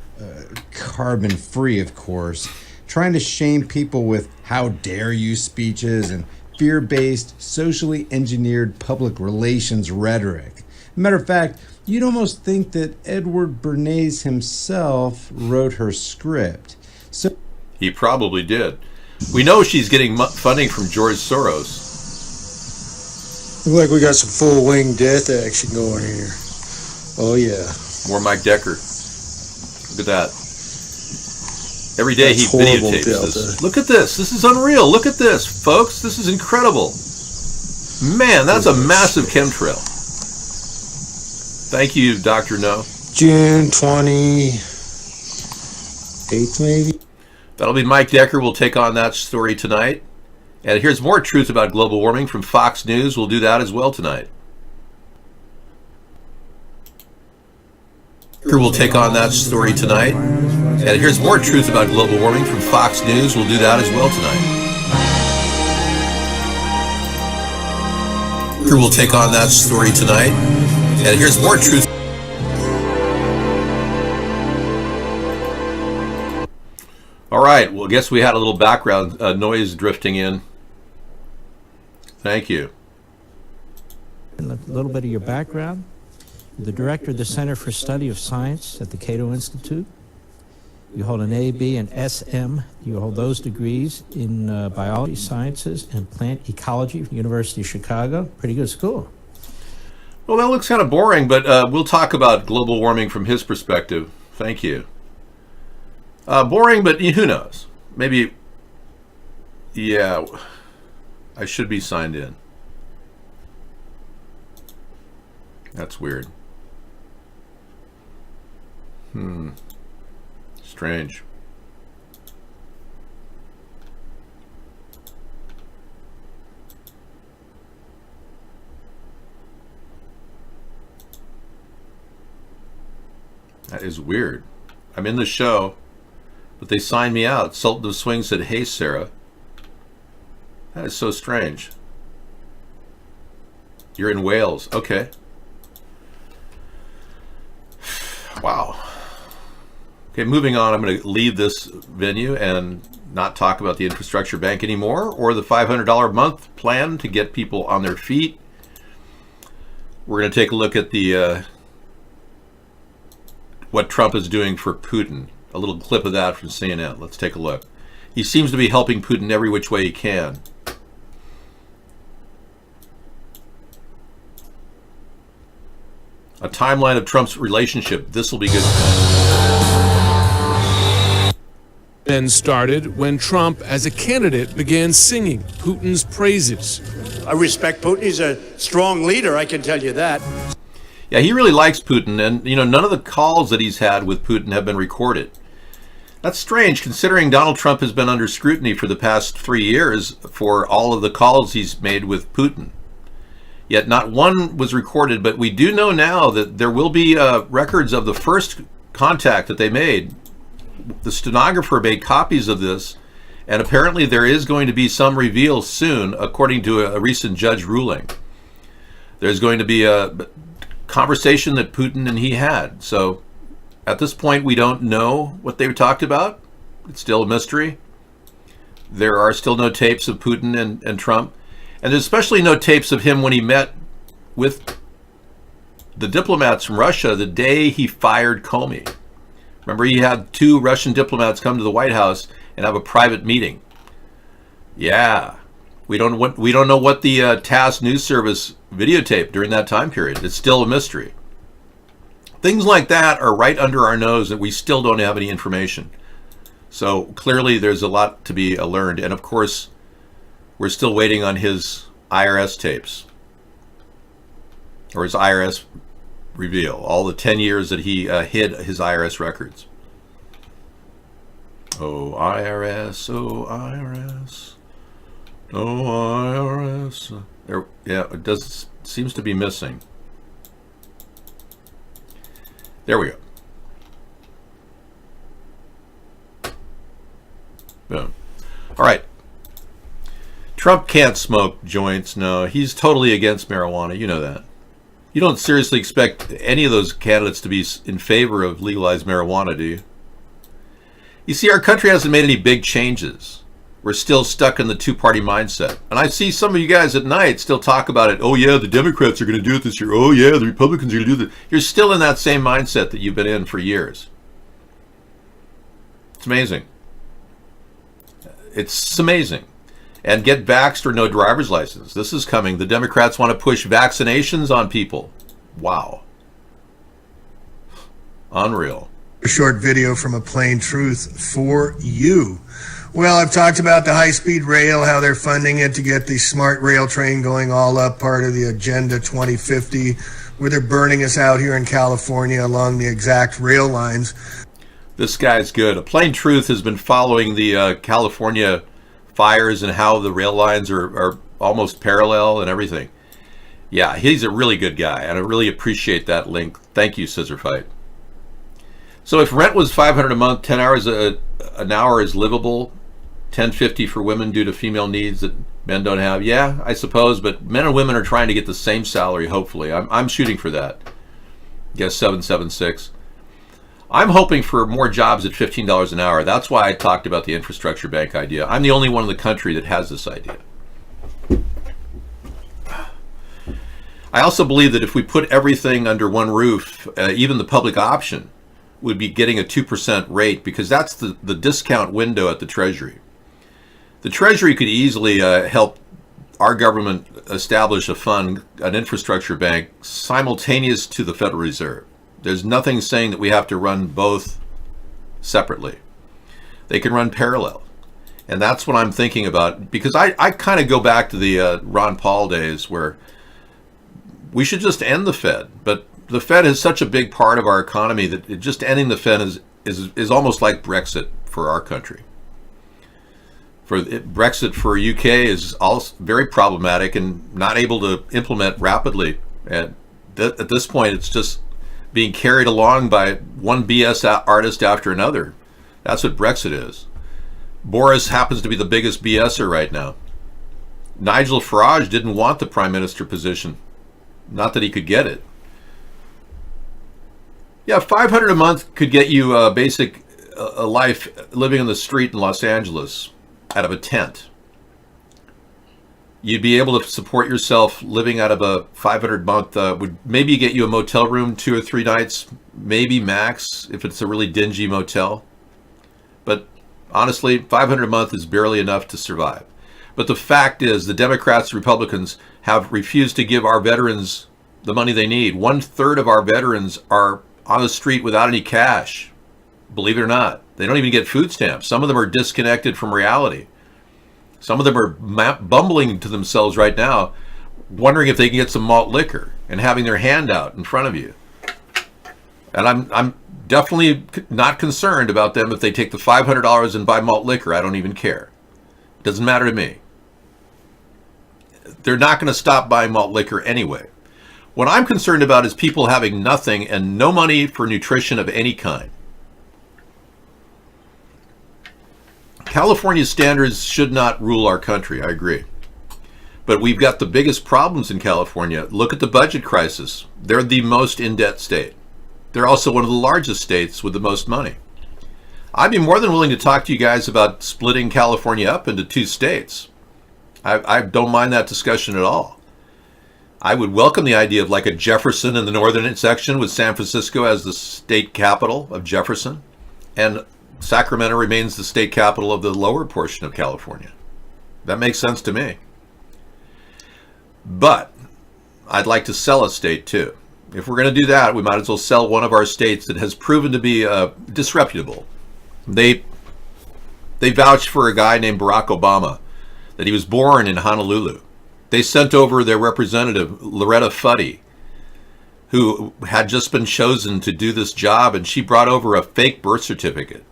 Speaker 15: carbon-free, of course, trying to shame people with "how dare you" speeches and fear-based, socially engineered public relations rhetoric. Matter of fact, you'd almost think that Edward Bernays himself wrote her script. So
Speaker 1: he probably did. We know she's getting funding from George Soros.
Speaker 16: Look like we got some full wing death action going here. Oh yeah.
Speaker 1: More Mike Decker. Look at that. Every day he videotapes this. Look at this. This is unreal. Look at this, folks. This is incredible. Man, that's a massive chemtrail. Thank you, Dr. No.
Speaker 16: June 28th, maybe?
Speaker 1: That'll be Mike Decker. We'll take on that story tonight. And here's more truth about global warming from Fox News. We'll do that as well tonight. We'll take on that story tonight. And here's more truth about global warming from Fox News. We'll do that as well tonight. We'll take on that story tonight. And here's more truth. All right. Well, I guess we had a little background noise drifting in. Thank you.
Speaker 17: A little bit of your background. You're the director of the Center for Study of Science at the Cato Institute. You hold an A, B, and SM. You hold those degrees in biology sciences and plant ecology from the University of Chicago. Pretty good school.
Speaker 1: Well, that looks kind of boring, but we'll talk about global warming from his perspective. Thank you. Boring, but who knows? Maybe, yeah, I should be signed in. That's weird. Strange. That is weird. I'm in the show, but they signed me out. Sultan of Swing said, "Hey, Sarah." That is so strange. You're in Wales. Okay. Wow. Okay, moving on. I'm going to leave this venue and not talk about the infrastructure bank anymore or the $500 a month plan to get people on their feet. We're going to take a look at the what Trump is doing for Putin. A little clip of that from CNN. Let's take a look. He seems to be helping Putin every which way he can. A timeline of Trump's relationship. This will be good.
Speaker 18: Then started when Trump, as a candidate, began singing Putin's praises.
Speaker 16: I respect Putin. He's a strong leader, I can tell you that.
Speaker 1: Yeah, he really likes Putin, and none of the calls that he's had with Putin have been recorded. That's strange, considering Donald Trump has been under scrutiny for the past 3 years for all of the calls he's made with Putin. Yet not one was recorded, but we do know now that there will be records of the first contact that they made. The stenographer made copies of this, and apparently there is going to be some reveal soon, according to a recent judge ruling. There's going to be a conversation that Putin and he had. So at this point, we don't know what they talked about. It's still a mystery. There are still no tapes of Putin and Trump. And there's especially no tapes of him when he met with the diplomats from Russia the day he fired Comey. Remember, he had 2 Russian diplomats come to the White House and have a private meeting. Yeah, we don't know what the TASS news service videotaped during that time period. It's still a mystery. Things like that are right under our nose that we still don't have any information. So clearly there's a lot to be learned. And of course, we're still waiting on his IRS tapes, or his IRS reveal, all the 10 years that he hid his IRS records. Oh, IRS, oh, IRS, oh, IRS. There, yeah, it seems to be missing. There we go. Boom. All right. Trump can't smoke joints. No, he's totally against marijuana. You know that. You don't seriously expect any of those candidates to be in favor of legalized marijuana, do you? You see, our country hasn't made any big changes. We're still stuck in the two-party mindset. And I see some of you guys at night still talk about it. Oh, yeah, the Democrats are going to do it this year. Oh, yeah, the Republicans are going to do it. You're still in that same mindset that you've been in for years. It's amazing. It's amazing. And get vaxxed or no driver's license. This is coming. The Democrats want to push vaccinations on people. Wow. Unreal.
Speaker 16: A short video from A Plain Truth for you. Well, I've talked about the high-speed rail, how they're funding it to get the smart rail train going all up, part of the Agenda 2050, where they're burning us out here in California along the exact rail lines.
Speaker 1: This guy's good. A Plain Truth has been following the California fires and how the rail lines are almost parallel and everything. Yeah, he's a really good guy, and I really appreciate that link. Thank you, Scissorfight. So if rent was $500 a month, 10 hours an hour is livable, $10.50 for women due to female needs that men don't have. Yeah, I suppose, but men and women are trying to get the same salary, hopefully. I'm shooting for that. Guess 776. I'm hoping for more jobs at $15 an hour. That's why I talked about the infrastructure bank idea. I'm the only one in the country that has this idea. I also believe that if we put everything under one roof, even the public option would be getting a 2% rate, because that's the discount window at the Treasury. The Treasury could easily help our government establish a fund, an infrastructure bank, simultaneous to the Federal Reserve. There's nothing saying that we have to run both separately. They can run parallel. And that's what I'm thinking about, because I kind of go back to the Ron Paul days where we should just end the Fed. But the Fed is such a big part of our economy that just ending the Fed is almost like Brexit for our country. Brexit for UK is also very problematic and not able to implement rapidly. And at this point, it's just being carried along by one BS artist after another. That's what Brexit is. Boris happens to be the biggest BSer right now. Nigel Farage didn't want the prime minister position. Not that he could get it. Yeah, $500 a month could get you a basic life living on the street in Los Angeles out of a tent. You'd be able to support yourself living out of a $500 a month. Would maybe get you a motel room 2 or 3 nights, maybe max if it's a really dingy motel. But honestly, $500 a month is barely enough to survive. But the fact is, the Democrats and Republicans have refused to give our veterans the money they need. 1/3 of our veterans are on the street without any cash. Believe it or not, they don't even get food stamps. Some of them are disconnected from reality. Some of them are bumbling to themselves right now, wondering if they can get some malt liquor and having their hand out in front of you. And I'm definitely not concerned about them if they take the $500 and buy malt liquor. I don't even care. It doesn't matter to me. They're not going to stop buying malt liquor anyway. What I'm concerned about is people having nothing and no money for nutrition of any kind. California's standards should not rule our country, I agree. But we've got the biggest problems in California. Look at the budget crisis. They're the most in-debt state. They're also one of the largest states with the most money. I'd be more than willing to talk to you guys about splitting California up into 2 states. I don't mind that discussion at all. I would welcome the idea of like a Jefferson in the northern section with San Francisco as the state capital of Jefferson, and Sacramento remains the state capital of the lower portion of California. That makes sense to me. But I'd like to sell a state too. If we're going to do that, we might as well sell one of our states that has proven to be disreputable. They vouched for a guy named Barack Obama, that he was born in Honolulu. They sent over their representative, Loretta Fuddy, who had just been chosen to do this job, and she brought over a fake birth certificate.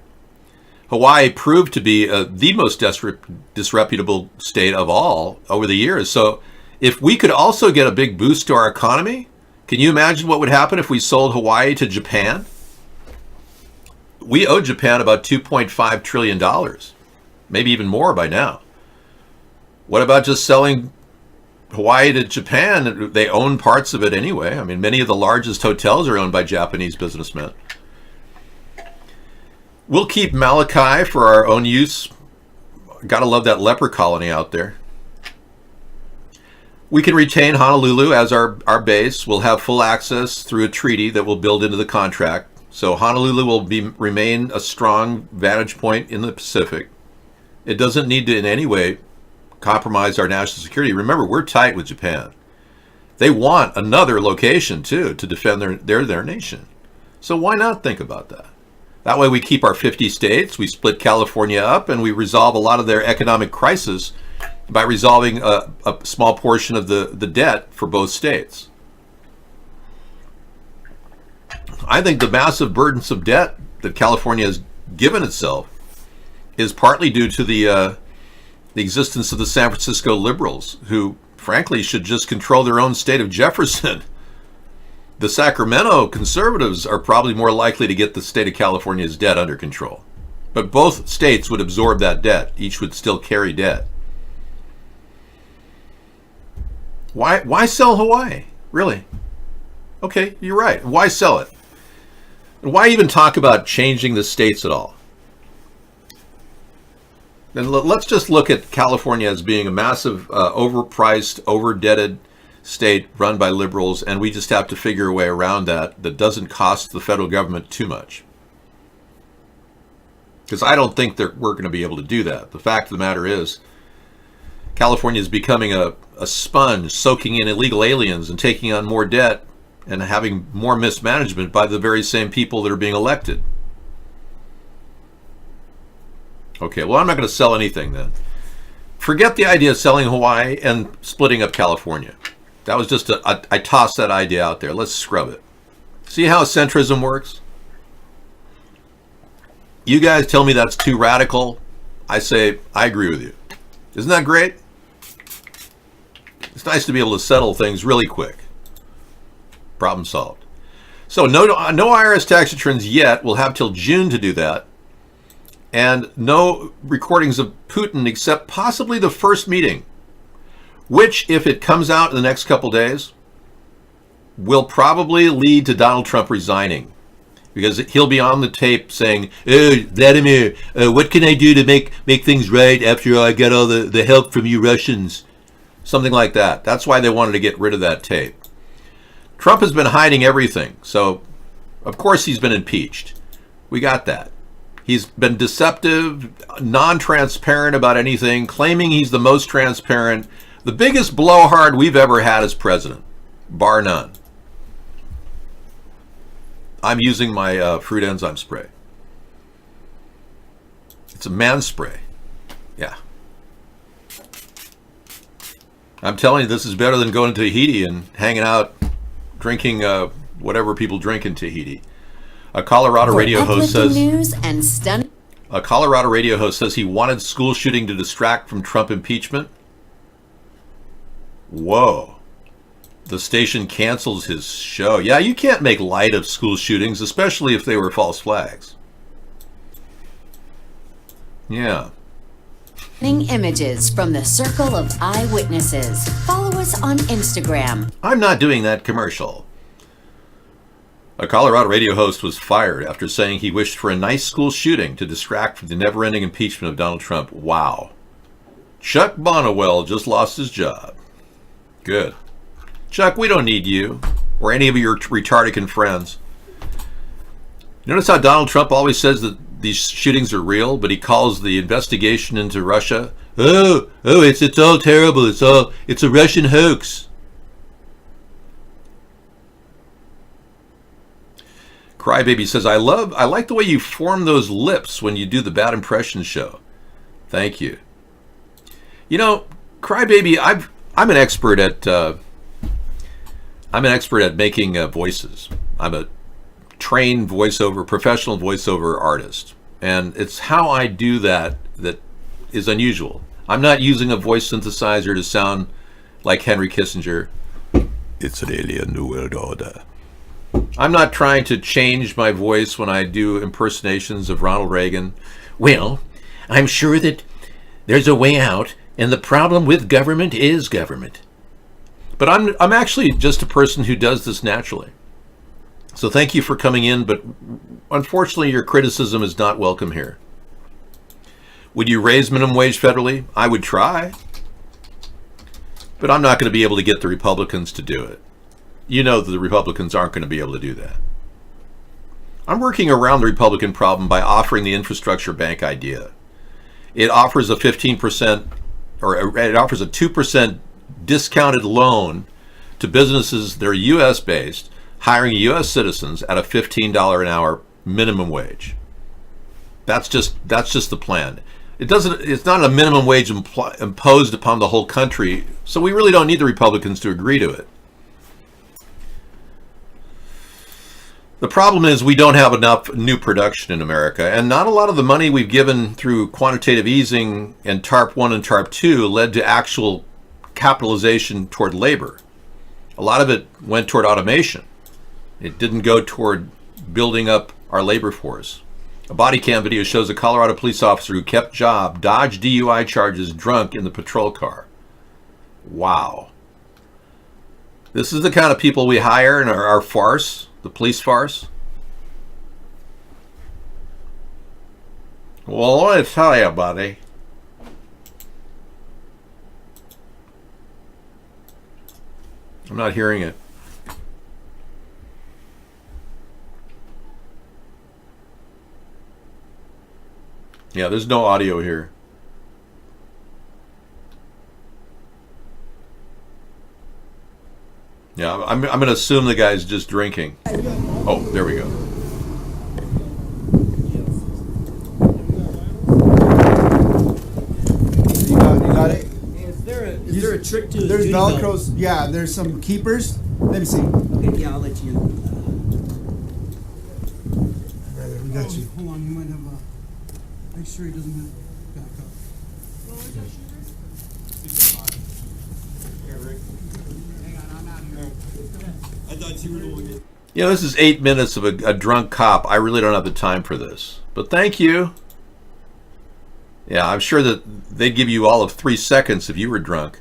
Speaker 1: Hawaii proved to be the most disreputable state of all over the years. So if we could also get a big boost to our economy, can you imagine what would happen if we sold Hawaii to Japan? We owe Japan about $2.5 trillion, maybe even more by now. What about just selling Hawaii to Japan? They own parts of it anyway. I mean, many of the largest hotels are owned by Japanese businessmen. We'll keep Malachi for our own use. Gotta love that leper colony out there. We can retain Honolulu as our base. We'll have full access through a treaty that we'll build into the contract. So Honolulu will remain a strong vantage point in the Pacific. It doesn't need to in any way compromise our national security. Remember, we're tight with Japan. They want another location too to defend their nation. So why not think about that? That way we keep our 50 states, we split California up, and we resolve a lot of their economic crisis by resolving a small portion of the debt for both states. I think the massive burdens of debt that California has given itself is partly due to the existence of the San Francisco liberals, who frankly should just control their own state of Jefferson. The Sacramento conservatives are probably more likely to get the state of California's debt under control. But both states would absorb that debt. Each would still carry debt. Why sell Hawaii? Really? Okay, you're right. Why sell it? And why even talk about changing the states at all? And let's just look at California as being a massive, overpriced, overdebted state run by liberals, and we just have to figure a way around that doesn't cost the federal government too much. Because I don't think that we're going to be able to do that. The fact of the matter is, California is becoming a sponge, soaking in illegal aliens and taking on more debt and having more mismanagement by the very same people that are being elected. Okay, well, I'm not going to sell anything then. Forget the idea of selling Hawaii and splitting up California. That was just I tossed that idea out there. Let's scrub it. See how centrism works? You guys tell me that's too radical. I say, I agree with you. Isn't that great? It's nice to be able to settle things really quick. Problem solved. So no IRS tax returns yet. We'll have till June to do that. And no recordings of Putin except possibly the first meeting, which, if it comes out in the next couple days, will probably lead to Donald Trump resigning, because he'll be on the tape saying, "Oh, Vladimir, what can I do to make things right after I get all the help from you Russians?" Something like that. That's why they wanted to get rid of that tape. Trump has been hiding everything, so of course he's been impeached. We got that. He's been deceptive, non-transparent about anything, claiming he's the most transparent, the biggest blowhard we've ever had as president, bar none. I'm using my fruit enzyme spray. It's a man spray. Yeah. I'm telling you, this is better than going to Tahiti and hanging out, drinking whatever people drink in Tahiti. A Colorado radio host says he wanted school shooting to distract from Trump impeachment. Whoa. The station cancels his show. Yeah, you can't make light of school shootings, especially if they were false flags. Yeah.
Speaker 19: Images from the circle of eyewitnesses. Follow us on Instagram.
Speaker 1: I'm not doing that commercial. A Colorado radio host was fired after saying he wished for a nice school shooting to distract from the never-ending impeachment of Donald Trump. Wow. Chuck Bonnewell just lost his job. Good. Chuck, we don't need you or any of your retarded friends. Notice how Donald Trump always says that these shootings are real, but he calls the investigation into Russia, it's all terrible. It's a Russian hoax. Crybaby says, I like the way you form those lips when you do the bad impression show. Thank you. You know, Crybaby, I'm an expert at making voices. I'm a trained professional voiceover artist, and it's how I do that is unusual. I'm not using a voice synthesizer to sound like Henry Kissinger. It's an alien new world order. I'm not trying to change my voice when I do impersonations of Ronald Reagan. Well, I'm sure that there's a way out, and the problem with government is government. But I'm actually just a person who does this naturally. So thank you for coming in, but unfortunately your criticism is not welcome here. Would you raise minimum wage federally? I would try. But I'm not going to be able to get the Republicans to do it. You know that the Republicans aren't going to be able to do that. I'm working around the Republican problem by offering the infrastructure bank idea. It offers a 15%, or it offers a 2% discounted loan to businesses that are U.S. based, hiring U.S. citizens at a $15 an hour minimum wage. That's just the plan. It's not a minimum wage imposed upon the whole country, so we really don't need the Republicans to agree to it. The problem is we don't have enough new production in America, and not a lot of the money we've given through quantitative easing and TARP 1 and TARP 2 led to actual capitalization toward labor. A lot of it went toward automation. It didn't go toward building up our labor force. A body cam video shows a Colorado police officer who kept job dodged DUI charges drunk in the patrol car. Wow. This is the kind of people we hire in our farce. The police farce? Well, I want to tell you, buddy. I'm not hearing it. Yeah, there's no audio here. Yeah, I'm going to assume the guy's just drinking. Oh, there we go.
Speaker 20: You got it? Is there a trick to there's Velcros. Yeah, there's some keepers. Let me see. Okay, yeah, I'll let you in. We got you. Hold on, you might have make sure he doesn't have back up.
Speaker 1: You know, this is 8 minutes of a drunk cop. I really don't have the time for this. But thank you. Yeah, I'm sure that they'd give you all of 3 seconds if you were drunk.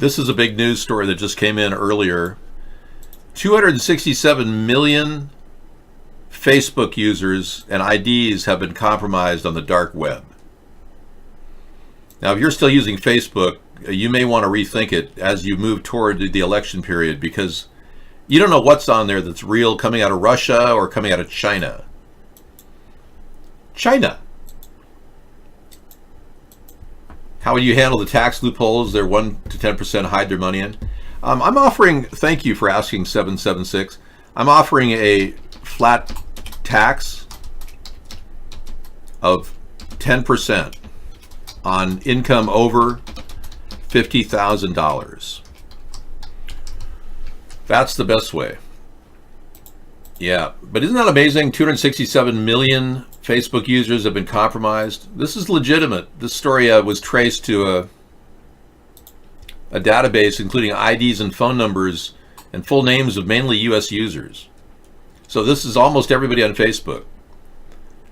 Speaker 1: This is a big news story that just came in earlier. 267 million Facebook users and IDs have been compromised on the dark web. Now, if you're still using Facebook, you may want to rethink it as you move toward the election period, because you don't know what's on there that's real, coming out of Russia or coming out of China. China. How would you handle the tax loopholes their 1 to 10% hide their money in? I'm offering, thank you for asking 776, I'm offering a flat tax of 10% on income over $50,000. That's the best way. Yeah, but isn't that amazing? 267 million Facebook users have been compromised. This is legitimate. This story was traced to a database including IDs and phone numbers and full names of mainly US users. So this is almost everybody on Facebook.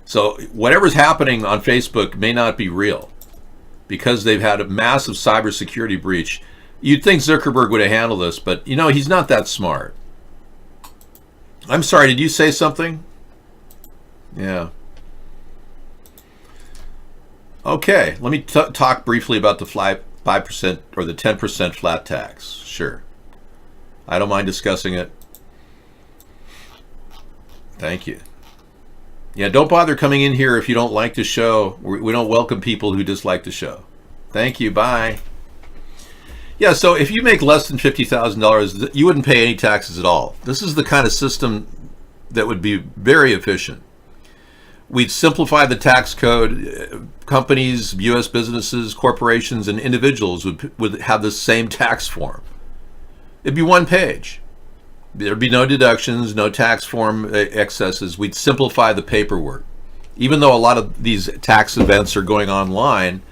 Speaker 1: So whatever's happening on Facebook may not be real because they've had a massive cybersecurity breach. You'd think Zuckerberg would have handled this, but you know, he's not that smart. I'm sorry, did you say something? Yeah. Okay, let me talk briefly about the 5% or the 10% flat tax. Sure. I don't mind discussing it. Thank you. Yeah, don't bother coming in here if you don't like the show. We don't welcome people who dislike the show. Thank you. Bye. Yeah, so if you make less than $50,000, you wouldn't pay any taxes at all. This is the kind of system that would be very efficient. We'd simplify the tax code. Companies, U.S. businesses, corporations, and individuals would have the same tax form. It'd be one page. There'd be no deductions, no tax form excesses. We'd simplify the paperwork. Even though a lot of these tax events are going online,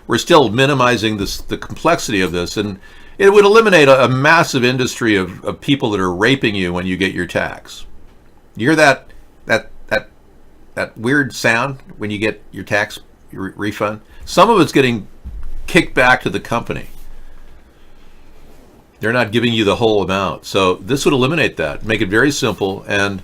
Speaker 1: we're still minimizing the complexity of this, and it would eliminate a massive industry of people that are raping you when you get your tax. You hear that weird sound when you get your tax refund? Some of it's getting kicked back to the company. They're not giving you the whole amount. So this would eliminate that, make it very simple, and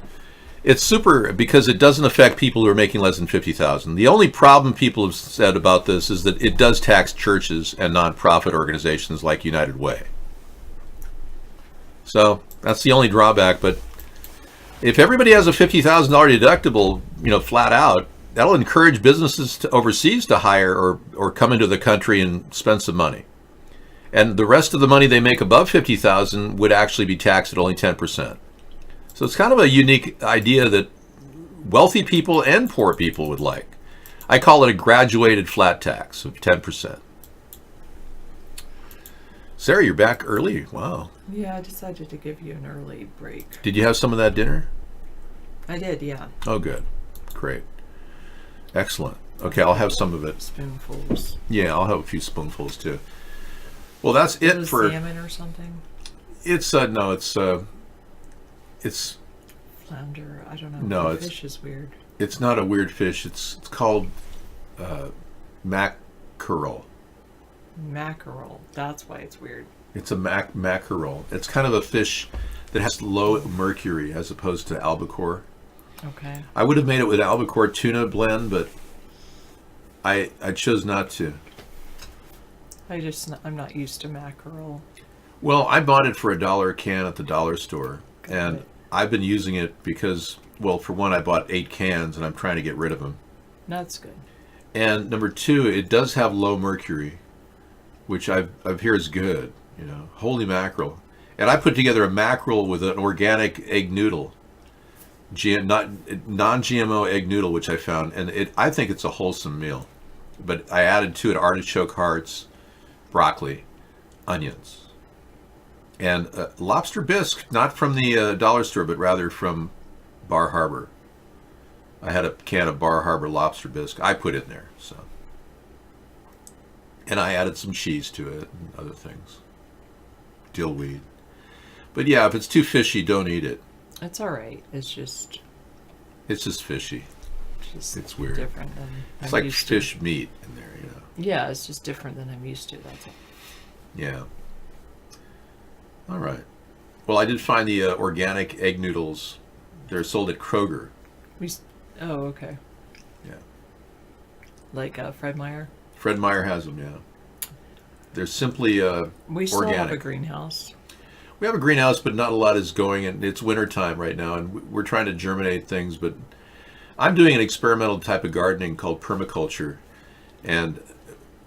Speaker 1: it's super because it doesn't affect people who are making less than $50,000. The only problem people have said about this is that it does tax churches and nonprofit organizations like United Way. So that's the only drawback. But if everybody has a $50,000 deductible, flat out, that'll encourage businesses overseas to hire or come into the country and spend some money. And the rest of the money they make above $50,000 would actually be taxed at only 10%. So it's kind of a unique idea that wealthy people and poor people would like. I call it a graduated flat tax of 10%. Sarah, you're back early. Wow.
Speaker 3: Yeah, I decided to give you an early break.
Speaker 1: Did you have some of that dinner?
Speaker 3: I did, yeah.
Speaker 1: Oh, good. Great. Excellent. Okay, I'll have some of it.
Speaker 3: Spoonfuls.
Speaker 1: Yeah, I'll have a few spoonfuls too. Well, that's it for
Speaker 3: salmon or something.
Speaker 1: It's it's
Speaker 3: flounder. I don't know.
Speaker 1: No,
Speaker 3: the fish is weird.
Speaker 1: It's not a weird fish. It's called mackerel.
Speaker 3: Mackerel. That's why it's weird.
Speaker 1: It's a mackerel. It's kind of a fish that has low mercury as opposed to albacore.
Speaker 3: Okay.
Speaker 1: I would have made it with albacore tuna blend, but I chose not to.
Speaker 3: I'm not used to mackerel.
Speaker 1: Well, I bought it for $1 a can at the dollar store, and I've been using it because, well, for one, I bought 8 cans, and I'm trying to get rid of them.
Speaker 3: That's good.
Speaker 1: And number 2, it does have low mercury, which I've heard is good. Holy mackerel! And I put together a mackerel with an organic egg noodle, non-GMO egg noodle, which I found, and I think it's a wholesome meal. But I added to it artichoke hearts, broccoli, onions, and lobster bisque, not from the dollar store, but rather from Bar Harbor. I had a can of Bar Harbor lobster bisque. I put in there, so. And I added some cheese to it and other things. Dillweed. But yeah, if it's too fishy, don't eat it.
Speaker 3: It's all right. It's just
Speaker 1: fishy. It's weird.
Speaker 3: Different than
Speaker 1: it's
Speaker 3: I'm
Speaker 1: like
Speaker 3: used
Speaker 1: fish
Speaker 3: to.
Speaker 1: meat in there,
Speaker 3: Yeah, it's just different than I'm used to. That's all.
Speaker 1: Yeah. All right. Well, I did find the organic egg noodles. They're sold at Kroger.
Speaker 3: Oh, okay.
Speaker 1: Yeah.
Speaker 3: Like Fred Meyer?
Speaker 1: Fred Meyer has them, yeah. They're simply
Speaker 3: We still
Speaker 1: organic.
Speaker 3: have a greenhouse.
Speaker 1: We have a greenhouse, but not a lot is going, and it's wintertime right now, and we're trying to germinate things, but I'm doing an experimental type of gardening called permaculture, and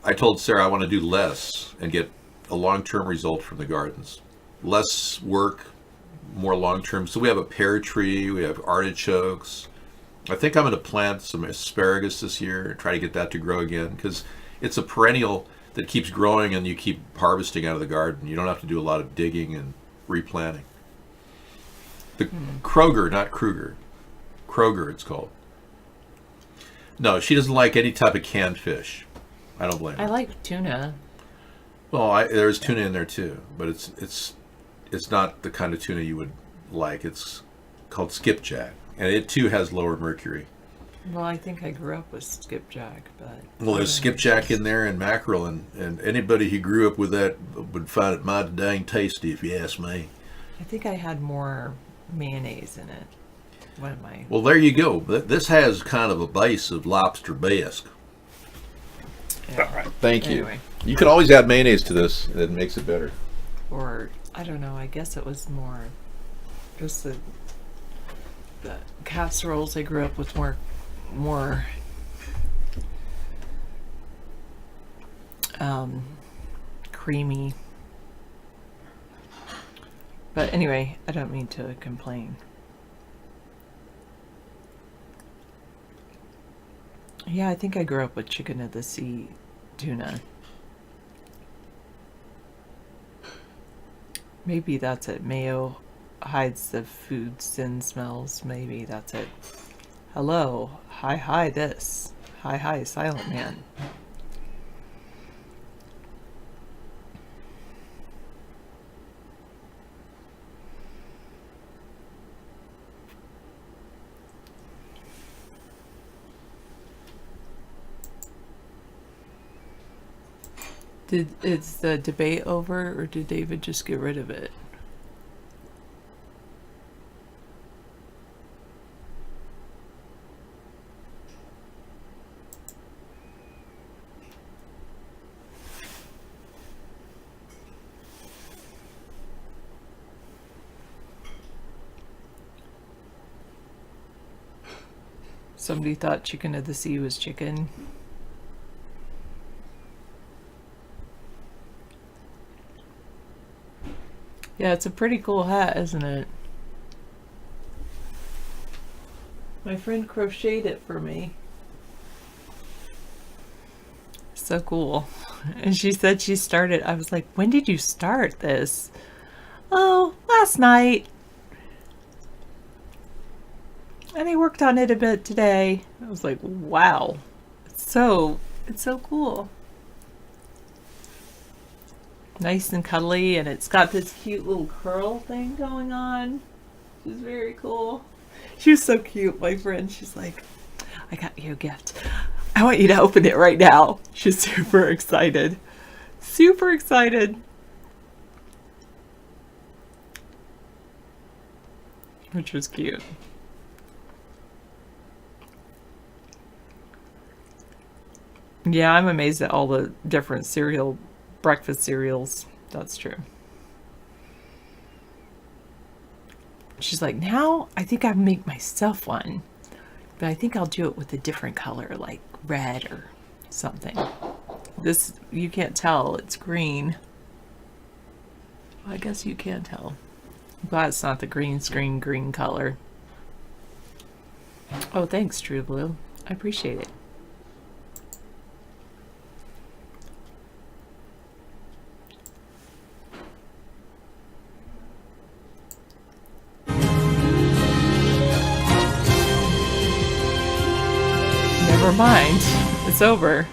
Speaker 1: I told Sarah I want to do less and get a long-term result from the gardens. Less work, more long-term. So we have a pear tree, we have artichokes. I think I'm going to plant some asparagus this year and try to get that to grow again, because it's a perennial that keeps growing and you keep harvesting out of the garden. You don't have to do a lot of digging and replanting. The Kroger, not Kruger. Kroger, it's called. No, she doesn't like any type of canned fish. I don't blame her.
Speaker 3: I like tuna.
Speaker 1: Well, there's tuna in there too, but it's not the kind of tuna you would like. It's called skipjack, and it too has lower mercury.
Speaker 3: Well, I think I grew up with skipjack, but...
Speaker 1: Well, there's skipjack in there and mackerel, and anybody who grew up with that would find it mighty dang tasty, if you ask me.
Speaker 3: I think I had more mayonnaise in it. What am I?
Speaker 1: Well, there you go. This has kind of a base of lobster bisque.
Speaker 3: Yeah.
Speaker 1: All right. Thank you.
Speaker 3: Anyway.
Speaker 1: You could always add mayonnaise to this. It makes it better.
Speaker 3: Or, I don't know, I guess it was more just the casseroles I grew up with more creamy. But anyway, I don't mean to complain. Yeah, I think I grew up with chicken of the sea tuna. Maybe that's it. Mayo hides the food sin smells. Maybe that's it. Hello. Hi, this. Hi, silent man. Is the debate over, or did David just get rid of it? Somebody thought chicken of the sea was chicken. Yeah, it's a pretty cool hat, isn't it? My friend crocheted it for me. So cool. And she said she started, I was like, when did you start this? Oh, last night. And I worked on it a bit today. I was like, wow. It's so cool. Nice and cuddly, and it's got this cute little curl thing going on. She's very cool. She was so cute, my friend. She's like, I got you a gift. I want you to open it right now. She's super excited. Super excited. Which was cute. Yeah, I'm amazed at all the different breakfast cereals. That's true. She's like, now I think I'll make myself one, but I think I'll do it with a different color, like red or something. This, you can't tell, it's green. Well, I guess you can tell. I'm glad it's not the green screen green color. Oh, thanks, True Blue. I appreciate it. Never mind. It's over.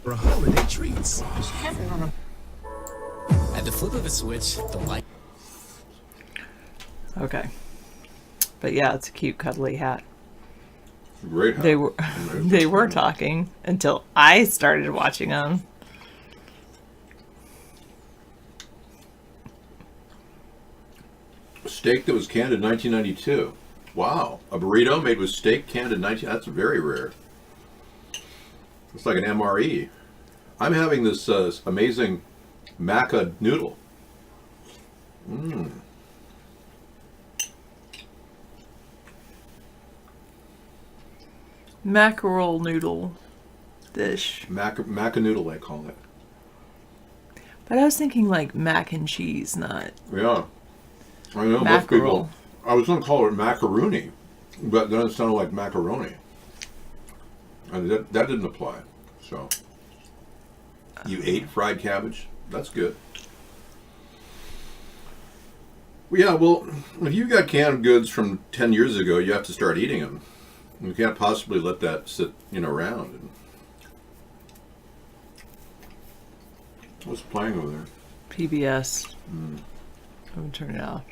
Speaker 21: For holiday treats. At the flip of a switch, the light.
Speaker 3: Okay. But yeah, it's a cute cuddly hat.
Speaker 1: Great.
Speaker 3: They were talking until I started watching them.
Speaker 1: A steak that was canned in 1992. Wow, a burrito made with steak canned in 19. That's very rare. It's like an MRE. I'm having this amazing maca noodle. Mmm.
Speaker 3: Mackerel noodle dish.
Speaker 1: Maca noodle, I call it.
Speaker 3: But I was thinking like mac and cheese, not.
Speaker 1: Yeah. I know most people. I was going to call it macaroni, but then it sounded like macaroni. And that didn't apply. So. You ate fried cabbage? That's good. Well, yeah, well, if you got canned goods from 10 years ago, you have to start eating them. You can't possibly let that sit, around. What's playing over there?
Speaker 3: PBS. I'm going to turn it off.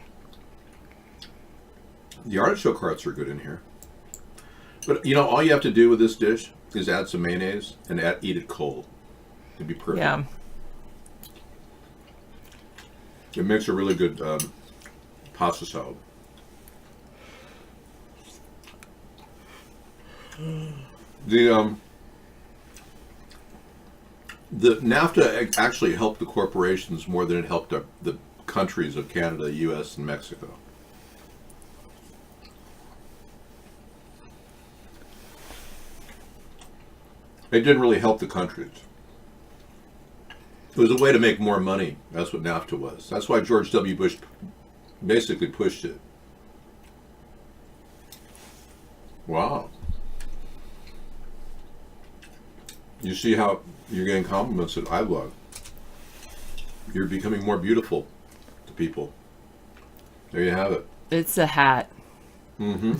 Speaker 1: The artichoke hearts are good in here. But, all you have to do with this dish is add some mayonnaise and eat it cold. It'd be perfect.
Speaker 3: Yeah.
Speaker 1: It makes a really good pasta salad. The NAFTA actually helped the corporations more than it helped the countries of Canada, U.S., and Mexico. It didn't really help the countries. It was a way to make more money. That's what NAFTA was. That's why George W. Bush basically pushed it. Wow. You see how you're getting compliments that I love. You're becoming more beautiful to people. There you have it.
Speaker 3: It's a hat.
Speaker 1: Mm-hmm.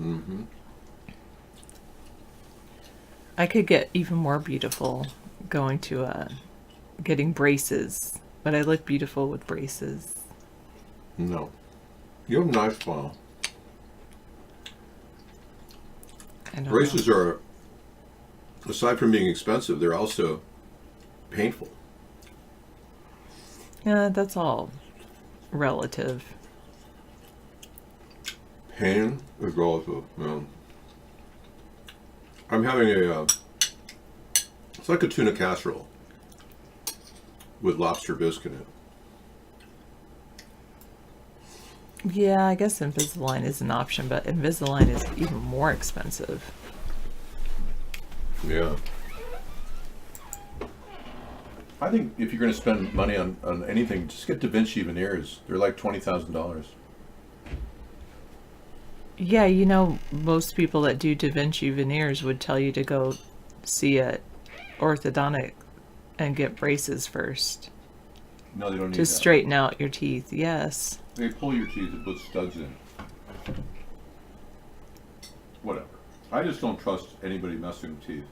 Speaker 1: Mm-hmm.
Speaker 3: I could get even more beautiful going to getting braces, but I look beautiful with braces.
Speaker 1: No. You have a nice smile. Braces are, aside from being expensive, they're also painful.
Speaker 3: Yeah, that's all relative.
Speaker 1: Pain is relative. Yeah. I'm having it's like a tuna casserole with lobster bisque in it.
Speaker 3: Yeah, I guess Invisalign is an option, but Invisalign is even more expensive.
Speaker 1: Yeah. I think if you're going to spend money on anything, just get Da Vinci veneers. They're like $20,000.
Speaker 3: Yeah, most people that do Da Vinci veneers would tell you to go see a orthodontic and get braces first.
Speaker 1: No, they don't need
Speaker 3: to
Speaker 1: that.
Speaker 3: straighten out your teeth. Yes.
Speaker 1: They pull your teeth and put studs in. Whatever. I just don't trust anybody messing with teeth.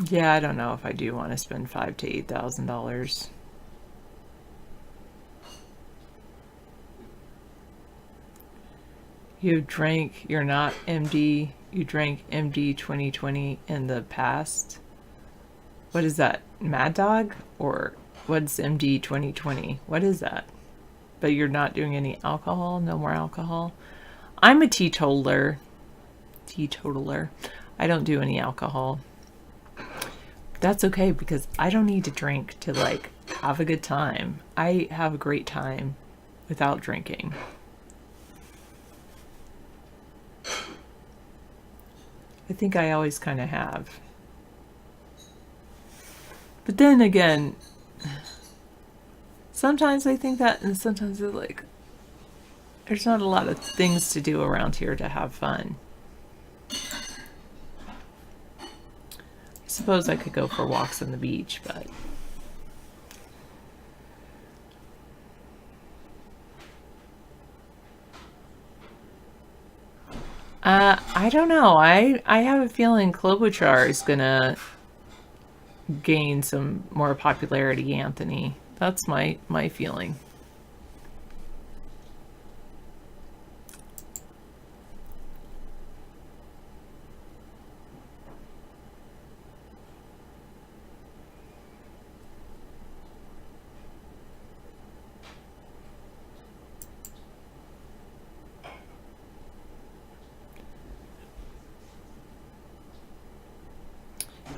Speaker 3: Yeah, I don't know if I do want to spend $5,000 to $8,000. You drank, you're not MD, you drank MD 2020 in the past. What is that? Mad Dog? Or what's MD 2020? What is that? But you're not doing any alcohol? No more alcohol? I'm a teetotaler. I don't do any alcohol. That's okay because I don't need to drink to have a good time. I have a great time without drinking. I think I always kind of have. But then again, sometimes I think that, and sometimes it's like, there's not a lot of things to do around here to have fun. I suppose I could go for walks on the beach, but I don't know. I have a feeling Klobuchar is gonna gain some more popularity, Anthony. That's my feeling.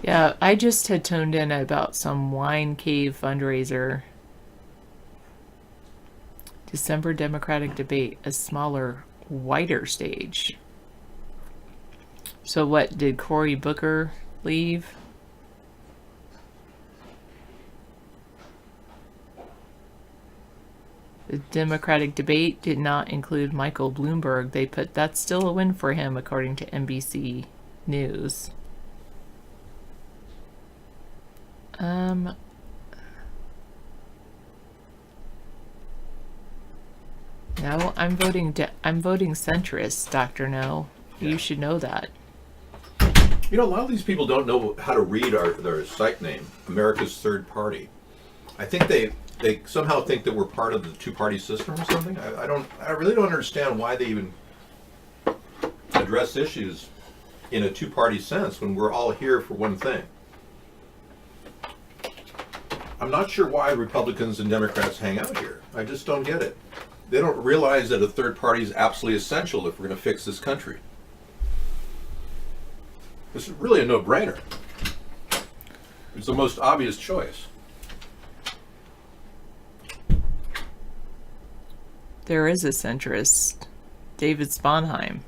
Speaker 3: Yeah, I just had tuned in about some wine cave fundraiser. December Democratic debate, a smaller, whiter stage. So what, did Cory Booker leave? The Democratic debate did not include Michael Bloomberg. They put that's still a win for him, according to NBC News. No, I'm voting centrist, Dr. No. You should know that.
Speaker 1: You know, a lot of these people don't know how to read their site name, America's Third Party. I think they somehow think that we're part of the two-party system or something. I really don't understand why they even address issues in a two-party sense when we're all here for one thing. I'm not sure why Republicans and Democrats hang out here. I just don't get it. They don't realize that a third party is absolutely essential if we're going to fix this country. This is really a no-brainer. It's the most obvious choice.
Speaker 3: There is a centrist, David Sponheim.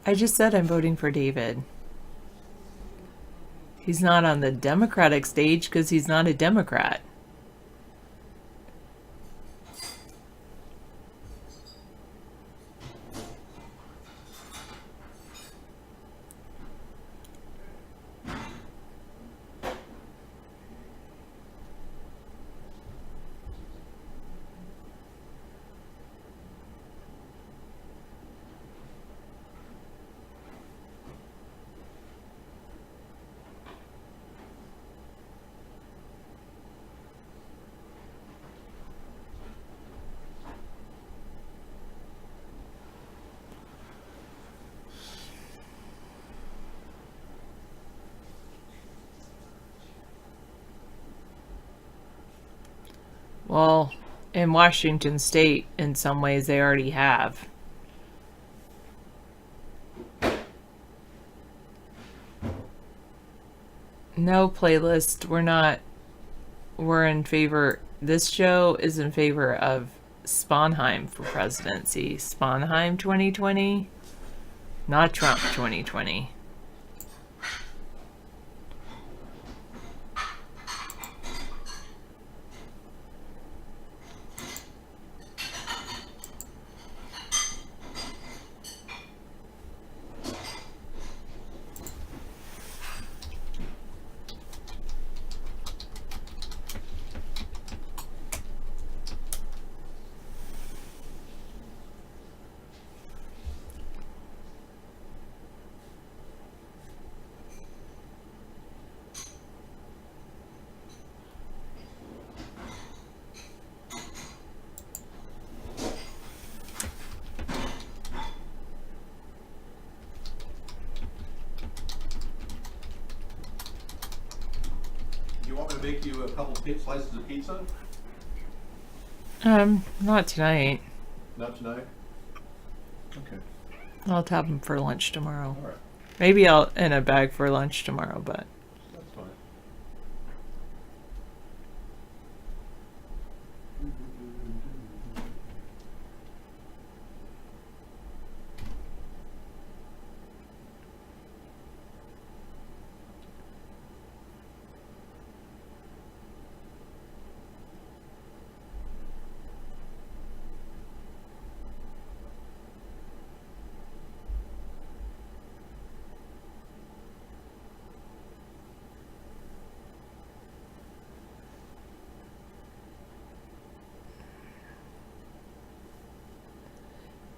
Speaker 3: I just said I'm voting for David. He's not on the Democratic stage because he's not a Democrat. Well, in Washington State, in some ways, they already have. No playlist. We're in favor. This show is in favor of Sponheim for presidency. Sponheim 2020, not Trump 2020.
Speaker 1: to make you a couple slices of pizza?
Speaker 3: Not tonight.
Speaker 1: Not tonight? Okay.
Speaker 3: I'll have them for lunch tomorrow.
Speaker 1: All right.
Speaker 3: Maybe I'll in a bag for lunch tomorrow, but
Speaker 1: That's fine.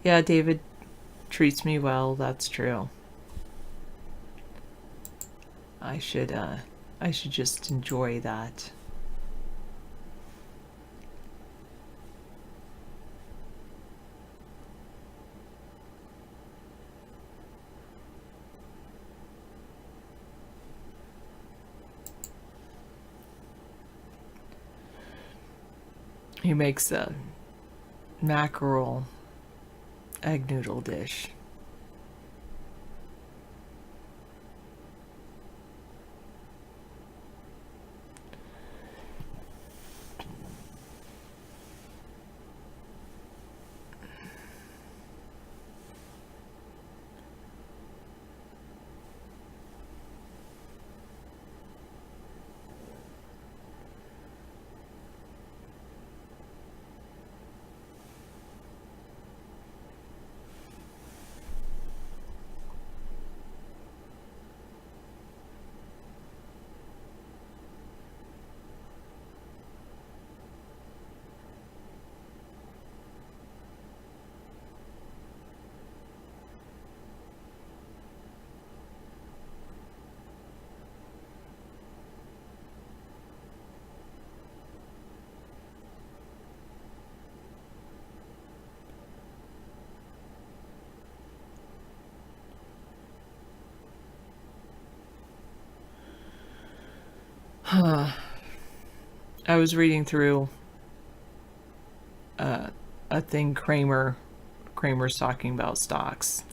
Speaker 3: yeah, David treats me well. That's true. I should just enjoy that. He makes a mackerel egg noodle dish. I was reading through a thing Kramer's talking about stocks.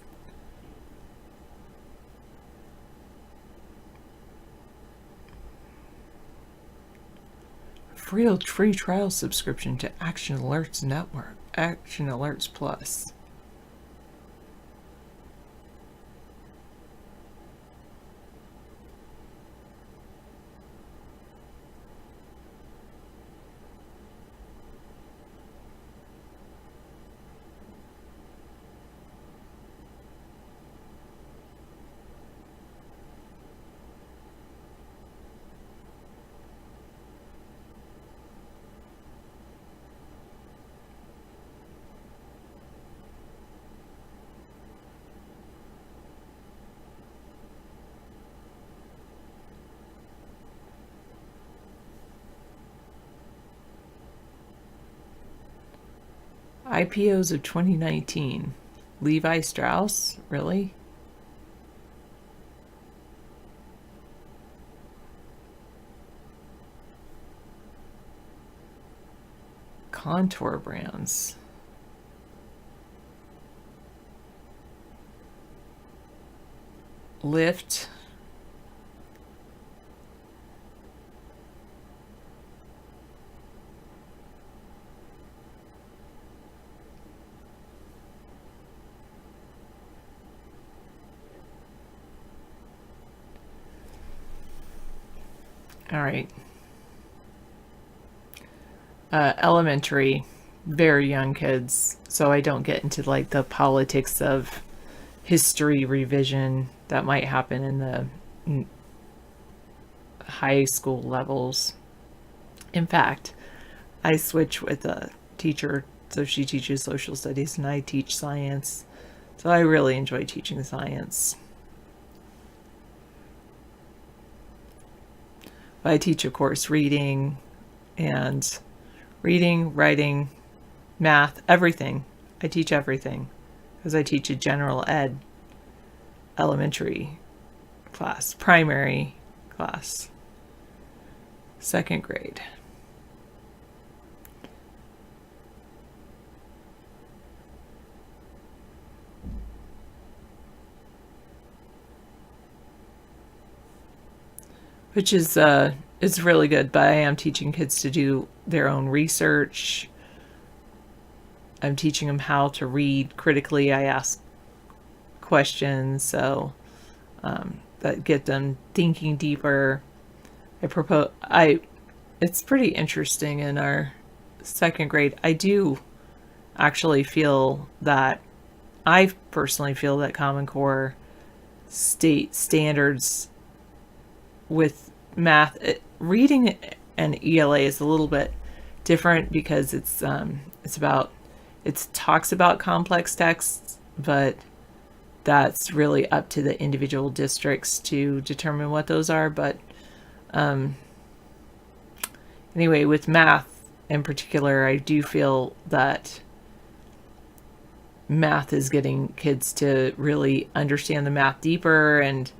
Speaker 3: Free trial subscription to Action Alerts Network, Action Alerts Plus. IPOs of 2019. Levi Strauss? Really? Contour Brands. Lyft. All right. Elementary, very young kids, so I don't get into like the politics of history revision that might happen in the high school levels. In fact, I switch with a teacher, so she teaches social studies and I teach science, so I really enjoy teaching science. I teach, of course, reading, writing, math, everything. I teach everything because I teach a general ed elementary class, primary class. second grade. Which is it's really good, but I am teaching kids to do their own research. I'm teaching them how to read critically. I ask questions, so that get them thinking deeper. It's pretty interesting in our second grade. I personally feel that Common Core state standards with math, reading and ELA is a little bit different because it talks about complex texts, but that's really up to the individual districts to determine what those are. But anyway, with math in particular, I do feel that math is getting kids to really understand the math deeper, and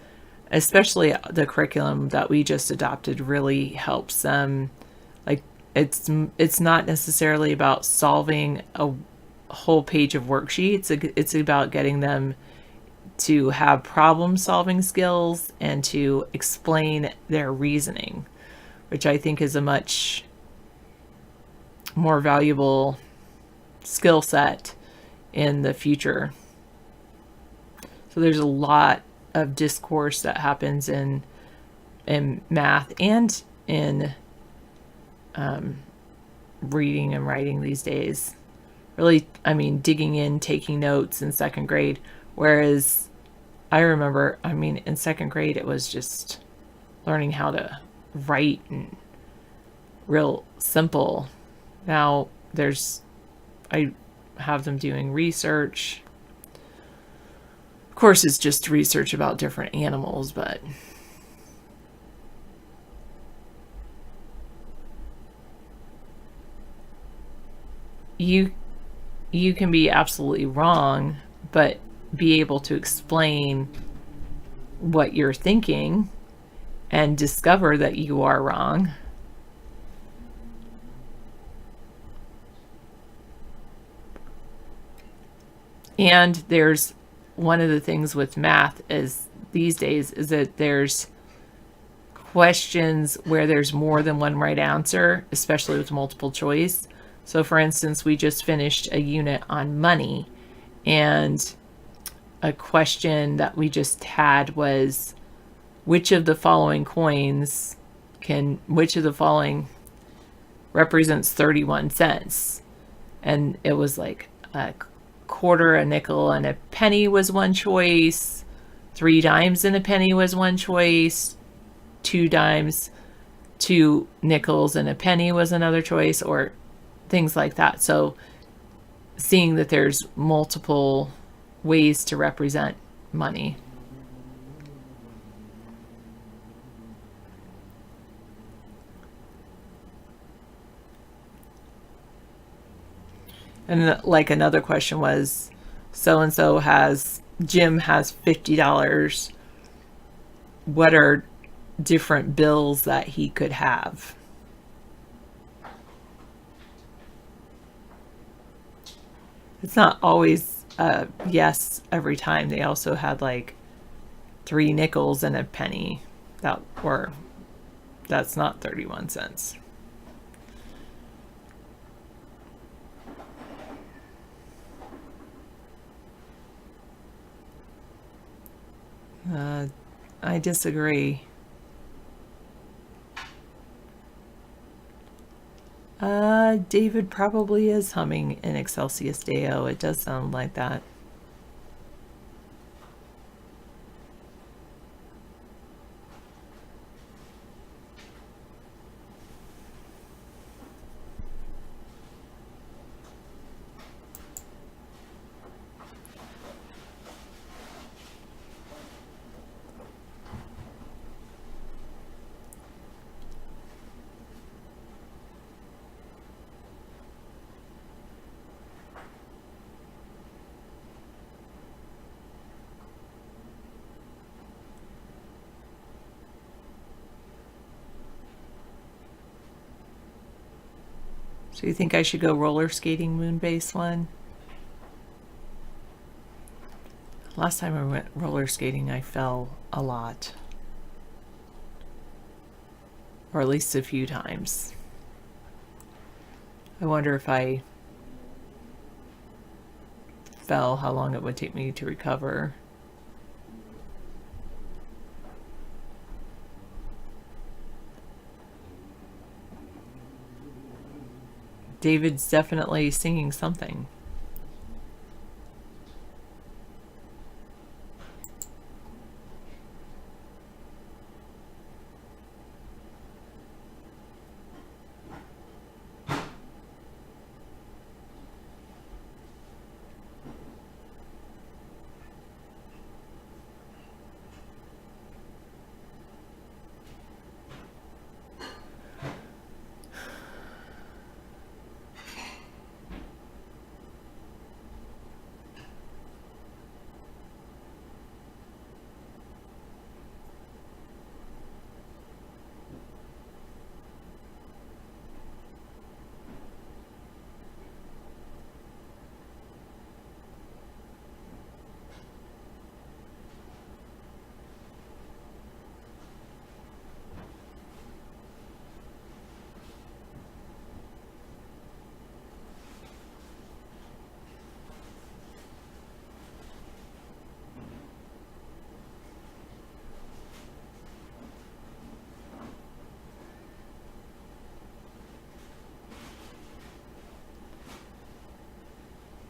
Speaker 3: especially the curriculum that we just adopted really helps them. Like, it's not necessarily about solving a whole page of worksheets. It's about getting them to have problem solving skills and to explain their reasoning, which I think is a much more valuable skill set in the future. So there's a lot of discourse that happens in math and in reading and writing these days. Really, I mean, digging in, taking notes in second grade. Whereas I remember, in second grade, it was just learning how to write and real simple. Now I have them doing research. Of course, it's just research about different animals, but you can be absolutely wrong, but be able to explain what you're thinking and discover that you are wrong. And there's one of the things with math is these days is that there's questions where there's more than one right answer, especially with multiple choice. So for instance, we just finished a unit on money, and a question that we just had was, which of the following represents 31 cents? And it was like a quarter, a nickel, and a penny was one choice. 3 dimes and a penny was one choice. 2 dimes, 2 nickels, and a penny was another choice, or things like that. So seeing that there's multiple ways to represent money. And like another question was, so-and-so Jim has $50. What are different bills that he could have? It's not always yes every time. They also had like 3 nickels and a penny. That's not 31 cents. I disagree. David probably is humming in Excelsius Deo. It does sound like that. So you think I should go roller skating moon base one? Last time I went roller skating, I fell a lot. Or at least a few times. I wonder if I fell, how long it would take me to recover. David's definitely singing something.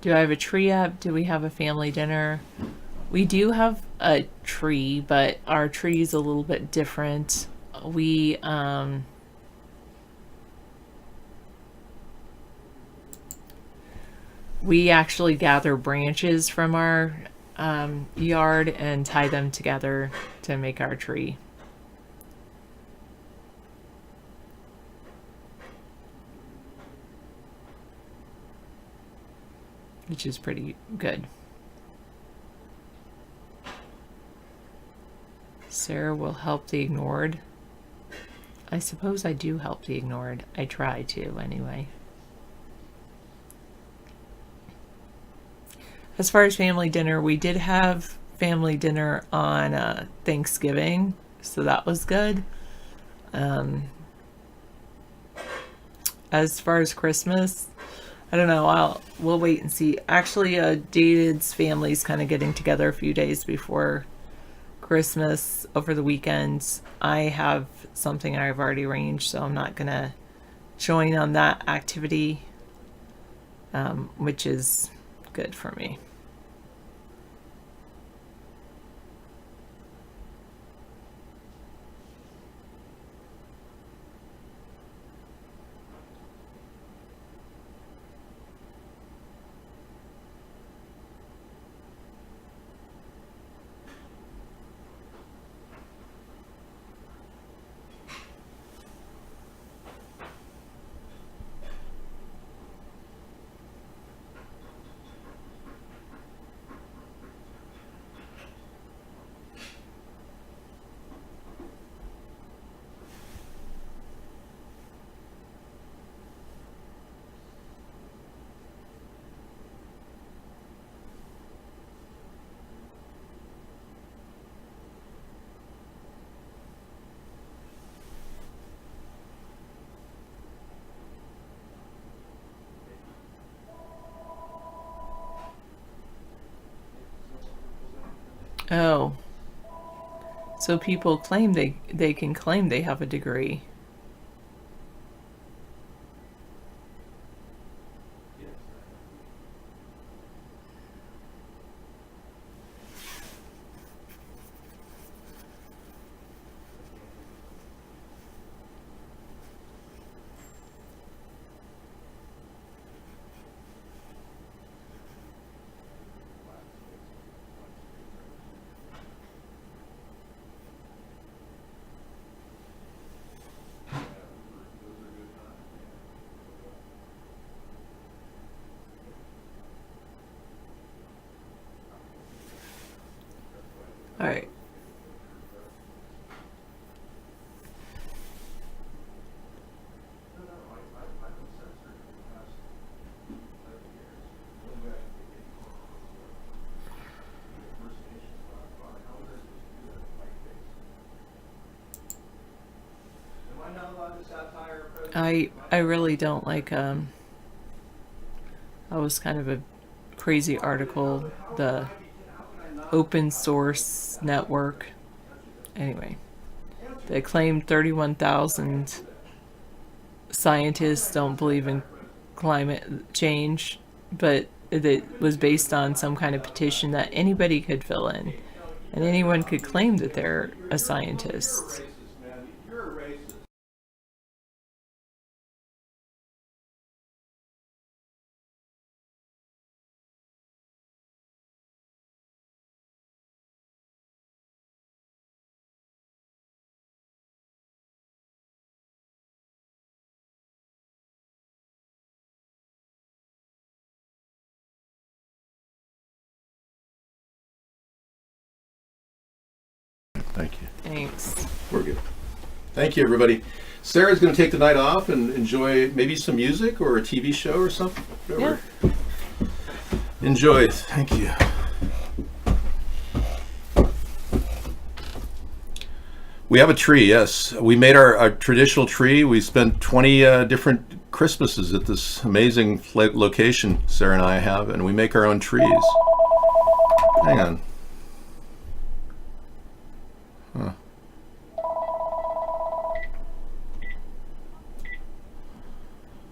Speaker 3: Do I have a tree up? Do we have a family dinner? We do have a tree, but our tree is a little bit different. We actually gather branches from our yard and tie them together to make our tree. Which is pretty good. Sarah will help the ignored. I suppose I do help the ignored. I try to, anyway. As far as family dinner, we did have family dinner on Thanksgiving, so that was good. As far as Christmas, I don't know. We'll wait and see. Actually, David's family's kind of getting together a few days before Christmas over the weekend. I have something I've already arranged, so I'm not gonna join on that activity, which is good for me. Oh. So people claim they can claim they have a degree. All right. I really don't like that was kind of a crazy article, the open source network. Anyway, they claimed 31,000 scientists don't believe in climate change, but it was based on some kind of petition that anybody could fill in, and anyone could claim that they're a scientist.
Speaker 1: Thank you.
Speaker 3: Thanks.
Speaker 1: We're good. Thank you, everybody. Sarah's going to take the night off and enjoy maybe some music or a TV show or something.
Speaker 3: Yeah.
Speaker 1: Enjoy. Thank you. We have a tree, yes. We made our traditional tree. We spent 20 different Christmases at this amazing location Sarah and I have, and we make our own trees. Hang on. Huh.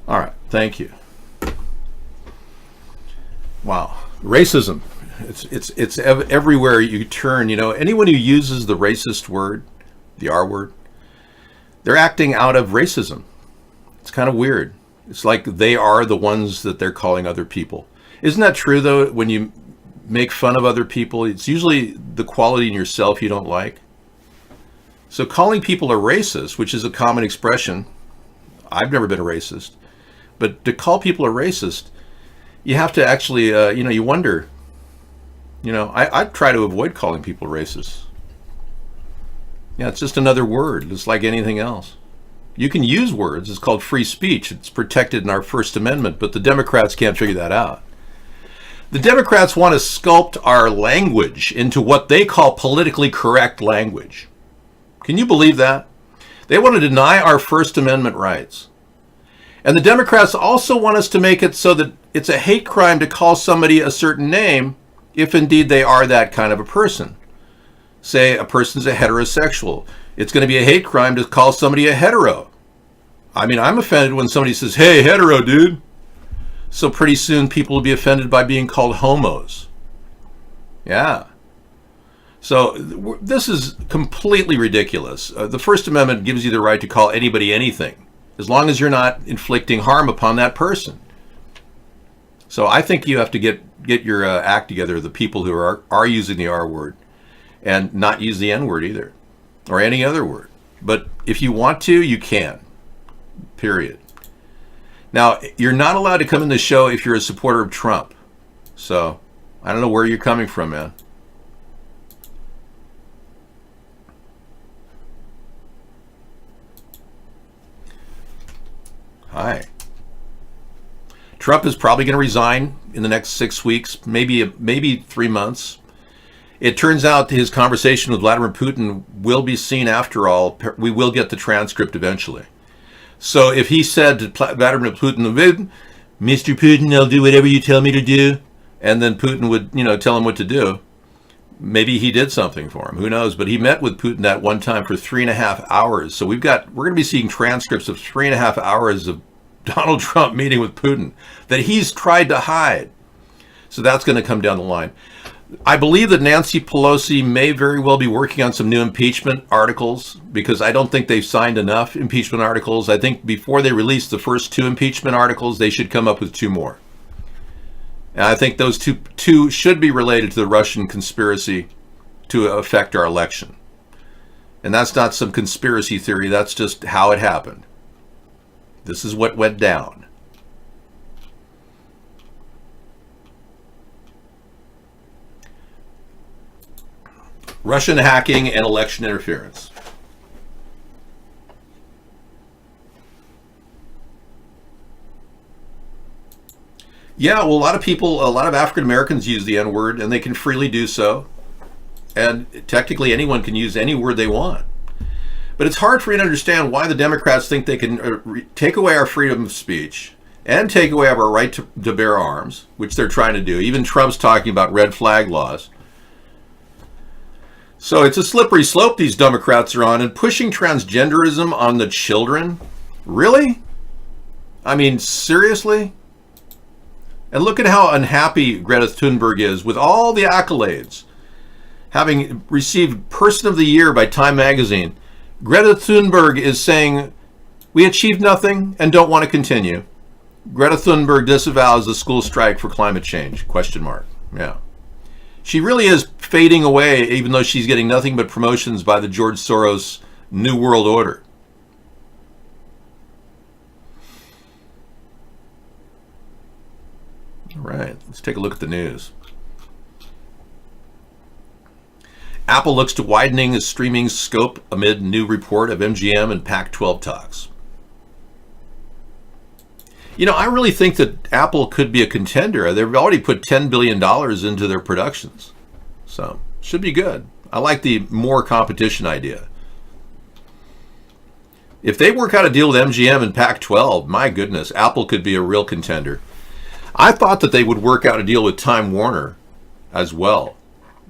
Speaker 1: All right, thank you. Wow, racism. It's everywhere you turn. You know, anyone who uses the racist word, the R word, they're acting out of racism. It's kind of weird. It's like they are the ones that they're calling other people. Isn't that true though? When you make fun of other people, it's usually the quality in yourself you don't like. So calling people a racist, which is a common expression, I've never been a racist, but to call people a racist, you have to actually, you wonder, I try to avoid calling people racist. Yeah, it's just another word. It's like anything else. You can use words. It's called free speech. It's protected in our First Amendment, but the Democrats can't figure that out. The Democrats want to sculpt our language into what they call politically correct language. Can you believe that? They want to deny our First Amendment rights. And the Democrats also want us to make it so that it's a hate crime to call somebody a certain name if indeed they are that kind of a person. Say a person's a heterosexual. It's going to be a hate crime to call somebody a hetero. I mean, I'm offended when somebody says, "Hey, hetero, dude." So pretty soon people will be offended by being called homos. Yeah. So this is completely ridiculous. The First Amendment gives you the right to call anybody anything, as long as you're not inflicting harm upon that person. So I think you have to get your act together, the people who are using the R word, and not use the N word either, or any other word. But if you want to, you can. Period. Now, you're not allowed to come in the show if you're a supporter of Trump. So I don't know where you're coming from, man. Hi. Trump is probably going to resign in the next 6 weeks, maybe 3 months. It turns out his conversation with Vladimir Putin will be seen after all. We will get the transcript eventually. So if he said to Vladimir Putin, "Mr. Putin, I'll do whatever you tell me to do," and then Putin would, tell him what to do, maybe he did something for him. Who knows? But he met with Putin that one time for 3.5 hours. So we're going to be seeing transcripts of 3.5 hours of Donald Trump meeting with Putin that he's tried to hide. So that's going to come down the line. I believe that Nancy Pelosi may very well be working on some new impeachment articles, because I don't think they've signed enough impeachment articles. I think before they release the first 2 impeachment articles, they should come up with 2 more. And I think those two should be related to the Russian conspiracy to affect our election. And that's not some conspiracy theory. That's just how it happened. This is what went down. Russian hacking and election interference. Yeah, well, a lot of African Americans use the N-word, and they can freely do so. And technically anyone can use any word they want. But it's hard for me to understand why the Democrats think they can take away our freedom of speech and take away our right to bear arms, which they're trying to do. Even Trump's talking about red flag laws. So it's a slippery slope these Democrats are on, and pushing transgenderism on the children. Really? I mean, seriously? And look at how unhappy Greta Thunberg is with all the accolades. Having received Person of the Year by Time Magazine, Greta Thunberg is saying, we achieved nothing and don't want to continue. Greta Thunberg disavows the school strike for climate change, question mark. Yeah. She really is fading away, even though she's getting nothing but promotions by the George Soros New World Order. All right, let's take a look at the news. Apple looks to widening its streaming scope amid new report of MGM and Pac-12 talks. You know, I really think that Apple could be a contender. They've already put $10 billion into their productions. So, should be good. I like the more competition idea. If they work out a deal with MGM and Pac-12, my goodness, Apple could be a real contender. I thought that they would work out a deal with Time Warner as well.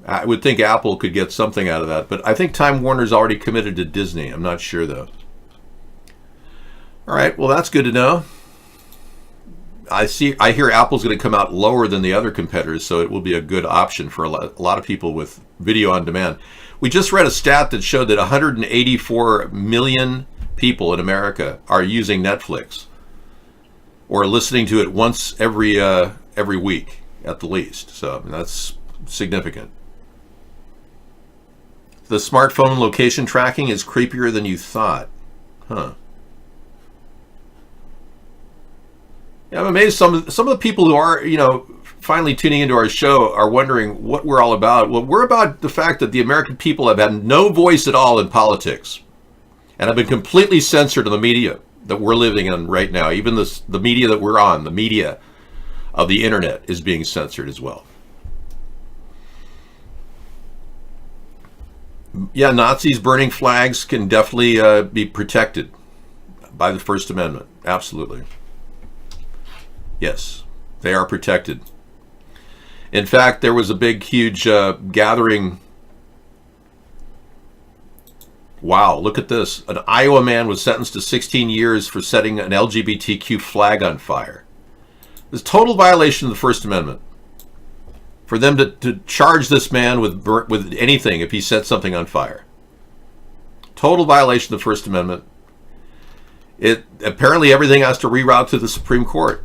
Speaker 1: I would think Apple could get something out of that, but I think Time Warner's already committed to Disney. I'm not sure, though. All right, well, that's good to know. I hear Apple's going to come out lower than the other competitors, so it will be a good option for a lot of people with video on demand. We just read a stat that showed that 184 million people in America are using Netflix or listening to it once every week at the least. So that's significant. The smartphone location tracking is creepier than you thought. Huh. Yeah, I'm amazed some of the people who are, finally tuning into our show are wondering what we're all about. Well, we're about the fact that the American people have had no voice at all in politics and have been completely censored in the media that we're living in right now. Even the media that we're on, the media of the internet, is being censored as well. Yeah, Nazis burning flags can definitely be protected by the First Amendment. Absolutely. Yes, they are protected. In fact, there was a big, huge gathering. Wow, look at this. An Iowa man was sentenced to 16 years for setting an LGBTQ flag on fire. This is total violation of the First Amendment. For them to charge this man with anything if he set something on fire. Total violation of the First Amendment. Apparently everything has to reroute to the Supreme Court.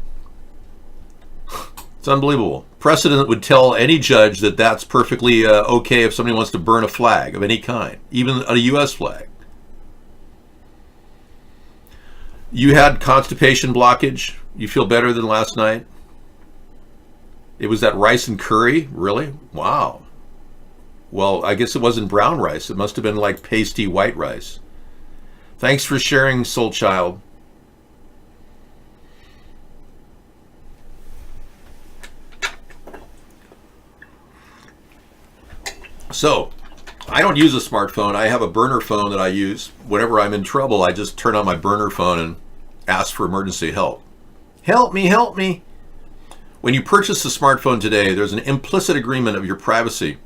Speaker 1: It's unbelievable. Precedent would tell any judge that that's perfectly okay if somebody wants to burn a flag of any kind, even a U.S. flag. You had constipation blockage. You feel better than last night? It was that rice and curry? Really? Wow. Well, I guess it wasn't brown rice. It must have been like pasty white rice. Thanks for sharing, Soul Child. So, I don't use a smartphone. I have a burner phone that I use. Whenever I'm in trouble, I just turn on my burner phone and ask for emergency help. Help me, help me. When you purchase a smartphone today, there's an implicit agreement of your privacy,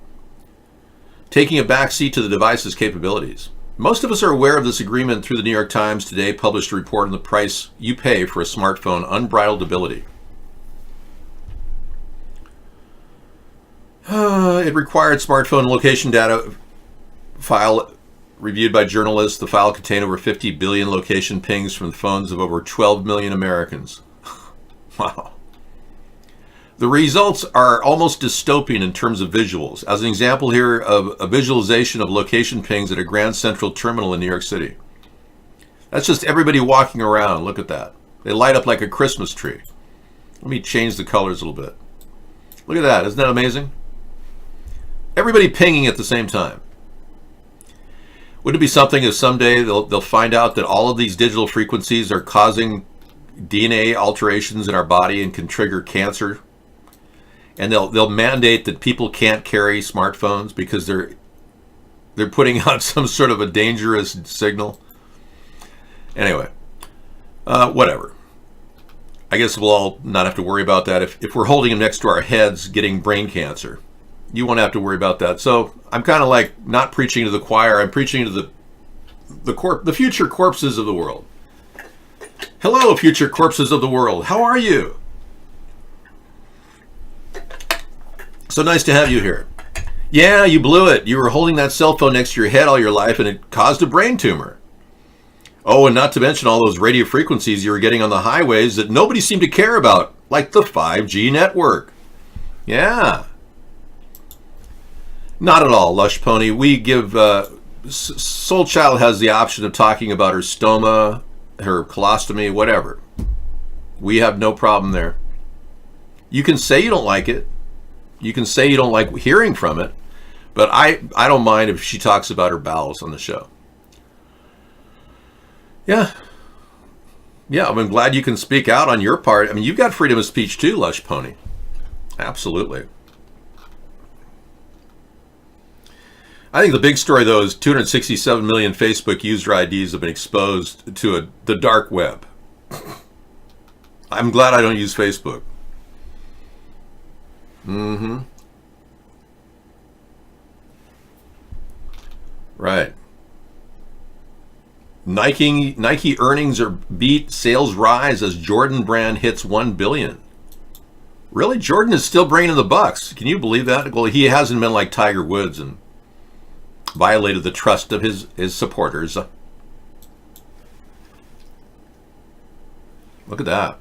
Speaker 1: taking a backseat to the device's capabilities. Most of us are aware of this agreement through the New York Times today published a report on the price you pay for a smartphone unbridled ability. It required smartphone location data file reviewed by journalists. The file contained over 50 billion location pings from the phones of over 12 million Americans. Wow. The results are almost dystopian in terms of visuals. As an example here of a visualization of location pings at a Grand Central terminal in New York City. That's just everybody walking around. Look at that. They light up like a Christmas tree. Let me change the colors a little bit. Look at that. Isn't that amazing? Everybody pinging at the same time. Wouldn't it be something if someday they'll find out that all of these digital frequencies are causing DNA alterations in our body and can trigger cancer? And they'll mandate that people can't carry smartphones because they're They're putting out some sort of a dangerous signal. Anyway, whatever. I guess we'll all not have to worry about that. If we're holding him next to our heads getting brain cancer, you won't have to worry about that. So I'm kind of like not preaching to the choir. I'm preaching to the future corpses of the world. Hello, future corpses of the world. How are you? So nice to have you here. Yeah, you blew it. You were holding that cell phone next to your head all your life, and it caused a brain tumor. Oh, and not to mention all those radio frequencies you were getting on the highways that nobody seemed to care about, like the 5G network. Yeah. Not at all, Lush Pony. We give... Soul Child has the option of talking about her stoma, her colostomy, whatever. We have no problem there. You can say you don't like it. You can say you don't like hearing from it. But I don't mind if she talks about her bowels on the show. Yeah. Yeah, I'm glad you can speak out on your part. I mean, you've got freedom of speech too, Lush Pony. Absolutely. I think the big story, though, is 267 million Facebook user IDs have been exposed to the dark web. I'm glad I don't use Facebook. Mm-hmm. Right. Nike earnings are beat, sales rise as Jordan brand hits 1 billion. Really? Jordan is still bringing in the bucks. Can you believe that? Well, he hasn't been like Tiger Woods and violated the trust of his supporters. Look at that.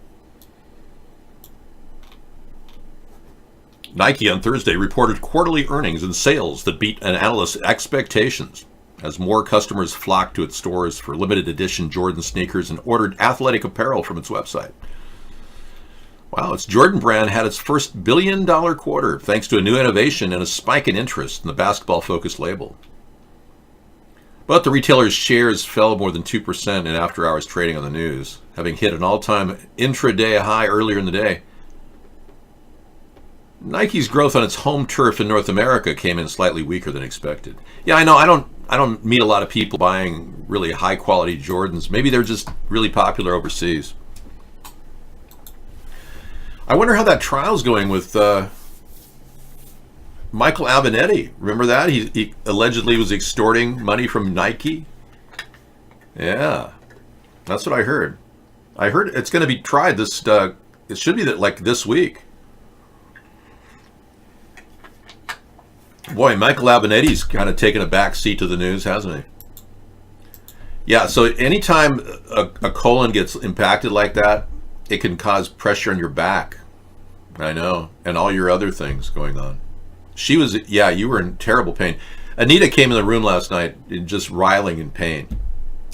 Speaker 1: Nike on Thursday reported quarterly earnings and sales that beat analysts' expectations as more customers flocked to its stores for limited edition Jordan sneakers and ordered athletic apparel from its website. Wow, its Jordan brand had its first billion-dollar quarter thanks to a new innovation and a spike in interest in the basketball-focused label. But the retailer's shares fell more than 2% in after-hours trading on the news, having hit an all-time intraday high earlier in the day. Nike's growth on its home turf in North America came in slightly weaker than expected. Yeah, I know. I don't meet a lot of people buying really high-quality Jordans. Maybe they're just really popular overseas. I wonder how that trial's going with Michael Avenatti. Remember that? He allegedly was extorting money from Nike. Yeah, that's what I heard. I heard it's going to be tried this. It should be like this week. Boy, Michael Avenatti's kind of taken a back seat to the news, hasn't he? Yeah, so anytime a colon gets impacted like that, it can cause pressure on your back. I know, and all your other things going on. She was, yeah, you were in terrible pain. Anita came in the room last night just writhing in pain.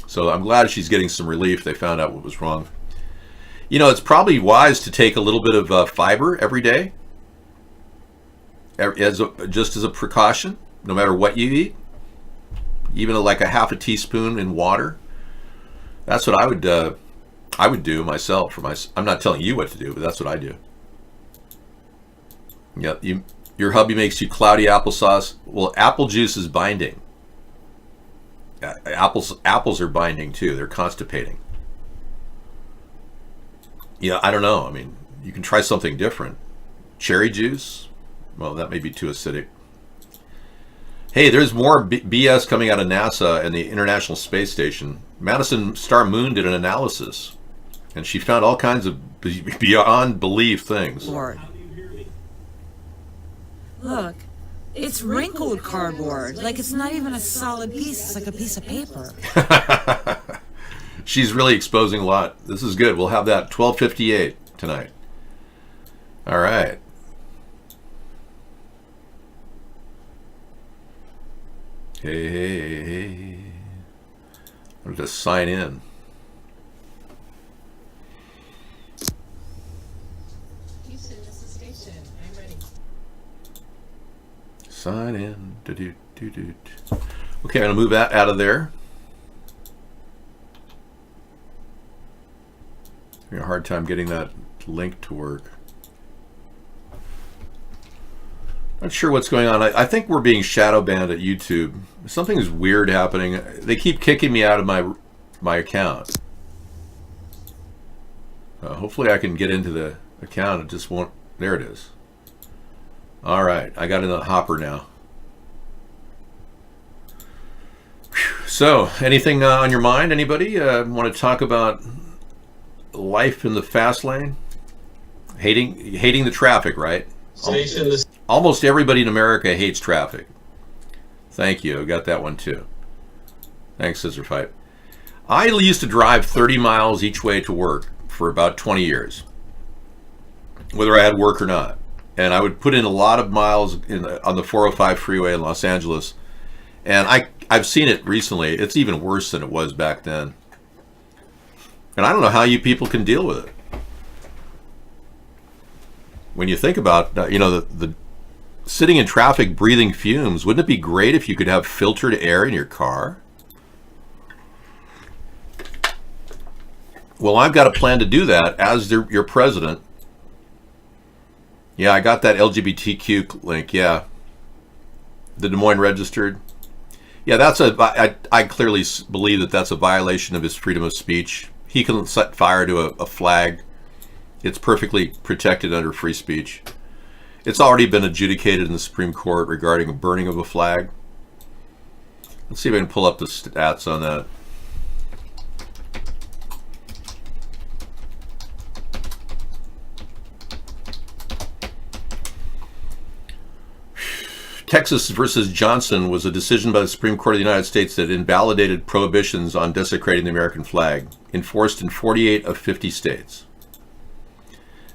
Speaker 1: So I'm glad she's getting some relief. They found out what was wrong. You know, it's probably wise to take a little bit of fiber every day. Just as a precaution, no matter what you eat, even like a half a teaspoon in water. That's what I would do myself. I'm not telling you what to do, but that's what I do. Yeah, your hubby makes you cloudy applesauce. Well, apple juice is binding. Apples are binding too. They're constipating. Yeah, I don't know. I mean, you can try something different. Cherry juice. Well, that may be too acidic. Hey, there's more BS coming out of NASA and the International Space Station. Madison Star Moon did an analysis, and she found all kinds of beyond belief things.
Speaker 2: Lord. Look, it's wrinkled cardboard. Like it's not even a solid piece. It's like a piece of paper.
Speaker 1: She's really exposing a lot. This is good. We'll have that 12:58 tonight. All right. Hey. I'll just sign in.
Speaker 22: Houston, this is station. I'm ready.
Speaker 1: Sign in. Do-do-do-do. Okay, I'm going to move that out of there. Having a hard time getting that link to work. Not sure what's going on. I think we're being shadow banned at YouTube. Something's weird happening. They keep kicking me out of my account. Hopefully I can get into the account. It just won't. There it is. All right, I got in the hopper now. Whew. So, anything on your mind? Anybody want to talk about life in the fast lane? Hating the traffic, right? Almost everybody in America hates traffic. Thank you. I got that one too. Thanks, Scissor Fight. I used to drive 30 miles each way to work for about 20 years, whether I had work or not. And I would put in a lot of miles on the 405 freeway in Los Angeles. And I've seen it recently. It's even worse than it was back then. And I don't know how you people can deal with it. When you think about, the sitting in traffic breathing fumes, wouldn't it be great if you could have filtered air in your car? Well, I've got a plan to do that as your president. Yeah, I got that LGBTQ link, yeah. The Des Moines Registered. Yeah, I clearly believe that that's a violation of his freedom of speech. He can set fire to a flag. It's perfectly protected under free speech. It's already been adjudicated in the Supreme Court regarding a burning of a flag. Let's see if I can pull up the stats on that. Texas versus Johnson was a decision by the Supreme Court of the United States that invalidated prohibitions on desecrating the American flag, enforced in 48 of 50 states.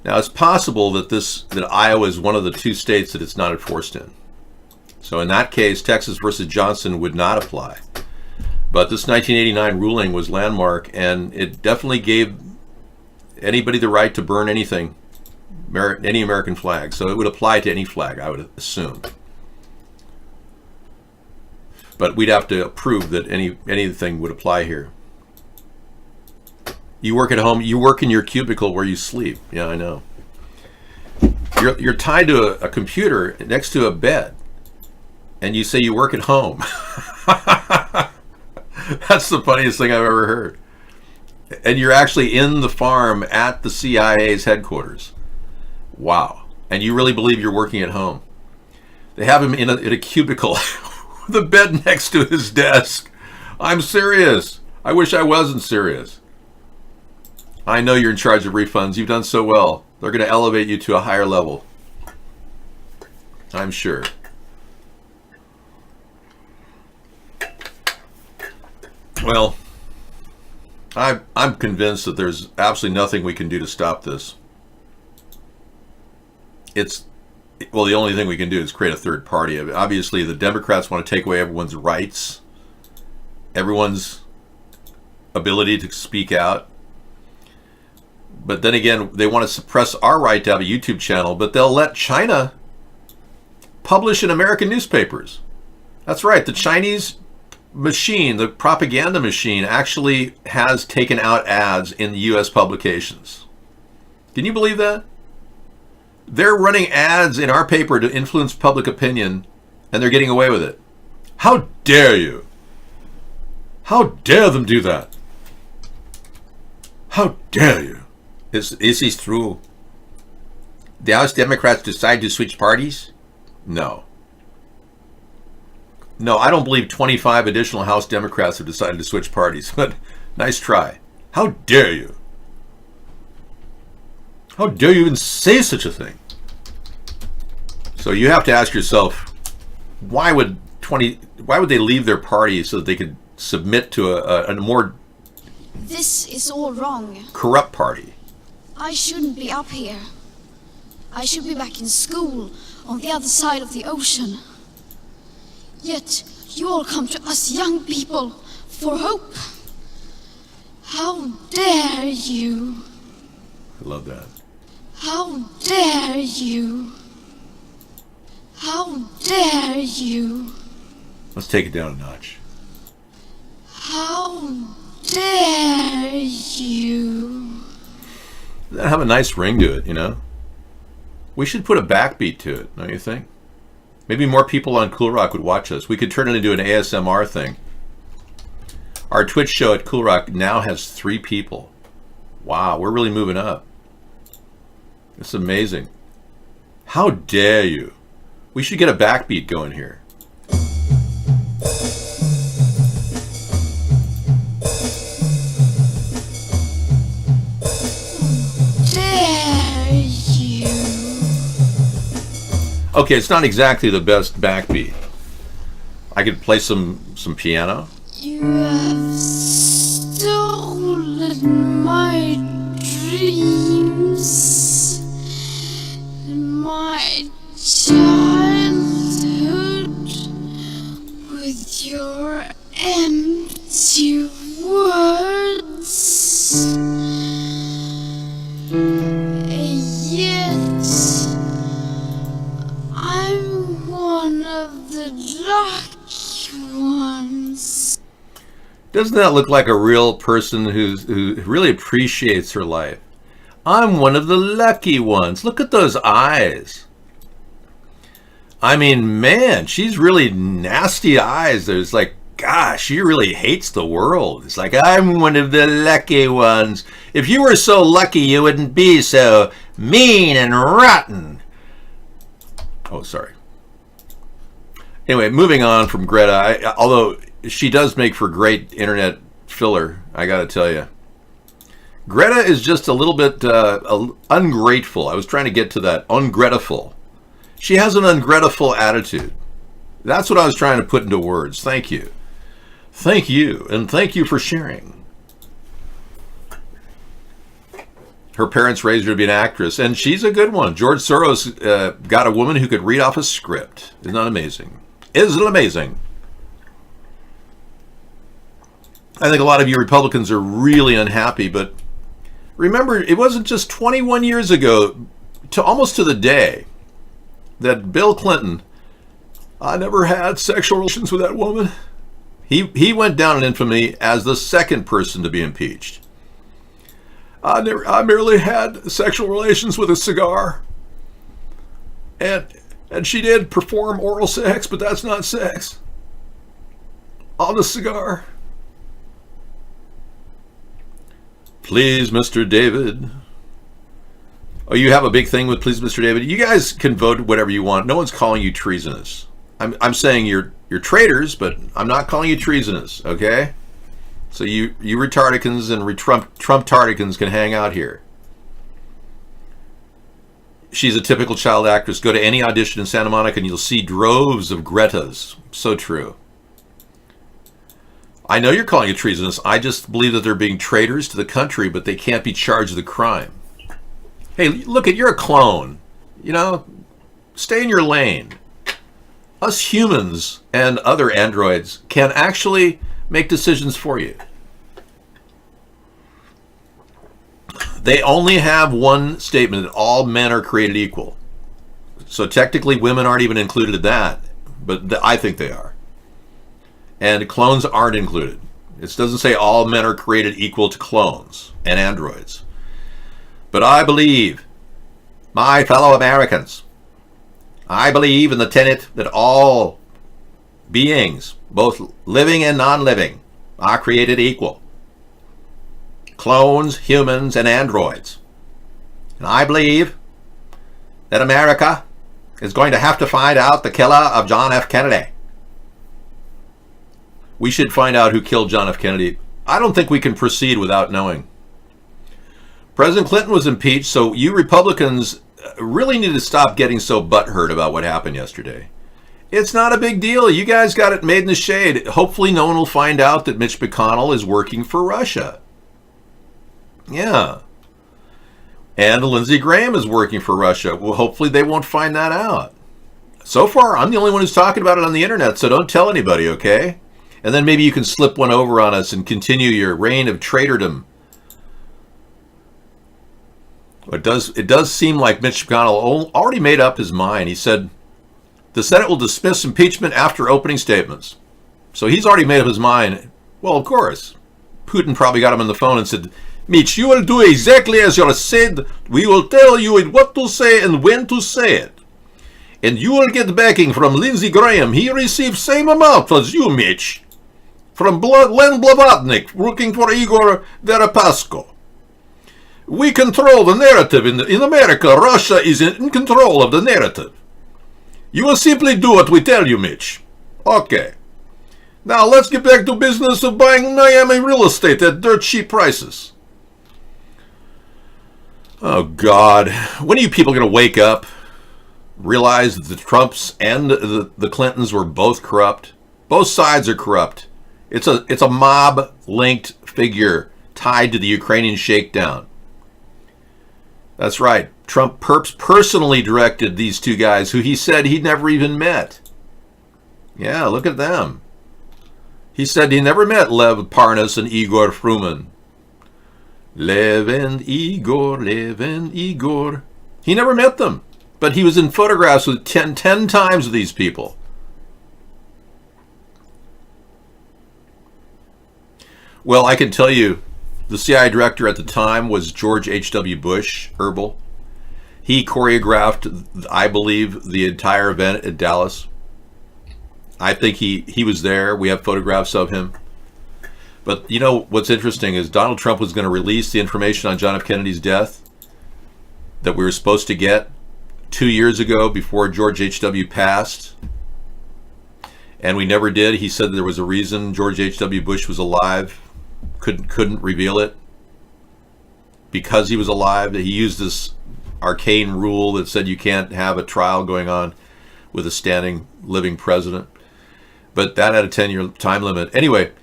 Speaker 1: Now, it's possible that Iowa is one of the 2 states that it's not enforced in. So in that case, Texas versus Johnson would not apply. But this 1989 ruling was landmark, and it definitely gave anybody the right to burn anything, any American flag. So it would apply to any flag, I would assume. But we'd have to prove that anything would apply here. You work at home, you work in your cubicle where you sleep. Yeah, I know. You're tied to a computer next to a bed, and you say you work at home. That's the funniest thing I've ever heard. And you're actually in the farm at the CIA's headquarters. Wow. And you really believe you're working at home. They have him in a cubicle. The bed next to his desk. I'm serious. I wish I wasn't serious. I know you're in charge of refunds. You've done so well. They're going to elevate you to a higher level. I'm sure. Well, I'm convinced that there's absolutely nothing we can do to stop this. Well, the only thing we can do is create a third party. Obviously, the Democrats want to take away everyone's rights, everyone's ability to speak out. But then again, they want to suppress our right to have a YouTube channel, but they'll let China publish in American newspapers. That's right. The Chinese machine, the propaganda machine, actually has taken out ads in the U.S. publications. Can you believe that? They're running ads in our paper to influence public opinion, and they're getting away with it. How dare you? How dare them do that? How dare you? Is this true? The House Democrats decide to switch parties? No. No, I don't believe 25 additional House Democrats have decided to switch parties, but nice try. How dare you? How dare you even say such a thing? So you have to ask yourself, why would they leave their party so that they could submit to a more
Speaker 14: This is all wrong.
Speaker 1: corrupt party?
Speaker 14: I shouldn't be up here. I should be back in school on the other side of the ocean. Yet you all come to us young people for hope. How dare you?
Speaker 1: I love that.
Speaker 14: How dare you? How dare you?
Speaker 1: Let's take it down a notch.
Speaker 14: How dare you?
Speaker 1: Does that have a nice ring to it, you know? We should put a backbeat to it, don't you think? Maybe more people on Cool Rock would watch us. We could turn it into an ASMR thing. Our Twitch show at Cool Rock now has 3 people. Wow, we're really moving up. It's amazing. How dare you? We should get a backbeat going here.
Speaker 14: Dare you?
Speaker 1: Okay, it's not exactly the best backbeat. I could play some piano.
Speaker 14: You have stolen my dreams, my childhood, with your empty words. And yet, I'm one of the lucky ones.
Speaker 1: Doesn't that look like a real person who really appreciates her life? I'm one of the lucky ones. Look at those eyes. I mean, man, she's really nasty eyes. There's like, gosh, she really hates the world. It's like, I'm one of the lucky ones. If you were so lucky, you wouldn't be so mean and rotten. Oh, sorry. Anyway, moving on from Greta, although she does make for great internet filler, I gotta tell you. Greta is just a little bit ungrateful. I was trying to get to that. Ungrateful. She has an ungrateful attitude. That's what I was trying to put into words. Thank you. Thank you, and thank you for sharing. Her parents raised her to be an actress, and she's a good one. George Soros got a woman who could read off a script. Isn't that amazing? Isn't it amazing? I think a lot of you Republicans are really unhappy, but remember, it wasn't just 21 years ago, to almost to the day, that Bill Clinton, I never had sexual relations with that woman. He went down in infamy as the second person to be impeached. I merely had sexual relations with a cigar. And she did perform oral sex, but that's not sex. On the cigar. Please, Mr. David. Oh, you have a big thing with please, Mr. David? You guys can vote whatever you want. No one's calling you treasonous. I'm saying you're traitors, but I'm not calling you treasonous, okay? So you retardicans and Trump-tardicans can hang out here. She's a typical child actress. Go to any audition in Santa Monica and you'll see droves of Gretas. So true. I know you're calling it treasonous. I just believe that they're being traitors to the country, but they can't be charged with a crime. Hey, look you're a clone. You know, stay in your lane. Us humans and other androids can actually make decisions for you. They only have one statement, that all men are created equal. So technically women aren't even included in that, but I think they are. And clones aren't included. It doesn't say all men are created equal to clones and androids. But I believe, my fellow Americans, I believe in the tenet that all beings, both living and non-living, are created equal. Clones, humans, and androids. And I believe that America is going to have to find out the killer of John F. Kennedy. We should find out who killed John F. Kennedy. I don't think we can proceed without knowing. President Clinton was impeached, so you Republicans really need to stop getting so butthurt about what happened yesterday. It's not a big deal. You guys got it made in the shade. Hopefully no one will find out that Mitch McConnell is working for Russia. Yeah. And Lindsey Graham is working for Russia. Well, hopefully they won't find that out. So far, I'm the only one who's talking about it on the internet, so don't tell anybody, okay? And then maybe you can slip one over on us and continue your reign of traitordom. It does seem like Mitch McConnell already made up his mind. He said, the Senate will dismiss impeachment after opening statements. So he's already made up his mind. Well, of course. Putin probably got him on the phone and said, Mitch, you will do exactly as you said. We will tell you what to say and when to say it. And you will get backing from Lindsey Graham. He received same amount as you, Mitch. From Len Blavatnik, working for Igor Deripaska. We control the narrative in America. Russia is in control of the narrative. You will simply do what we tell you, Mitch. Okay. Now let's get back to business of buying Miami real estate at dirt cheap prices. Oh, God. When are you people going to wake up? Realize that the Trumps and the Clintons were both corrupt? Both sides are corrupt. It's a mob-linked figure tied to the Ukrainian shakedown. That's right. Trump personally directed these two guys who he said he never even met. Yeah, look at them. He said he never met Lev Parnas and Igor Fruman. Lev and Igor, Lev and Igor. He never met them, but he was in photographs with 10 times these people. Well, I can tell you, the CIA director at the time was George H.W. Bush, Herbal. He choreographed, I believe, the entire event at Dallas. I think he was there. We have photographs of him. But you know what's interesting is Donald Trump was going to release the information on John F. Kennedy's death that we were supposed to get 2 years ago before George H.W. passed. And we never did. He said there was a reason George H.W. Bush was alive. Couldn't reveal it because he was alive. That he used this arcane rule that said you can't have a trial going on with a standing living president. But that had a 10-year time limit. Anyway,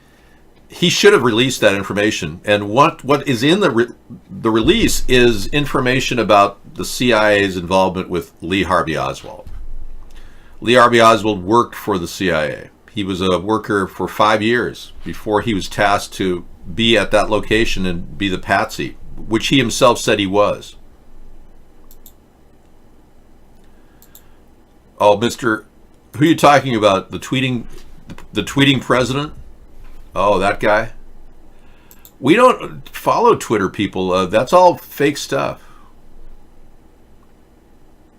Speaker 1: he should have released that information. And what is in the release is information about the CIA's involvement with Lee Harvey Oswald. Lee Harvey Oswald worked for the CIA. He was a worker for 5 years before he was tasked to be at that location and be the patsy, which he himself said he was. Oh, Mr. Who are you talking about? The tweeting president? Oh, that guy? We don't follow Twitter people. That's all fake stuff.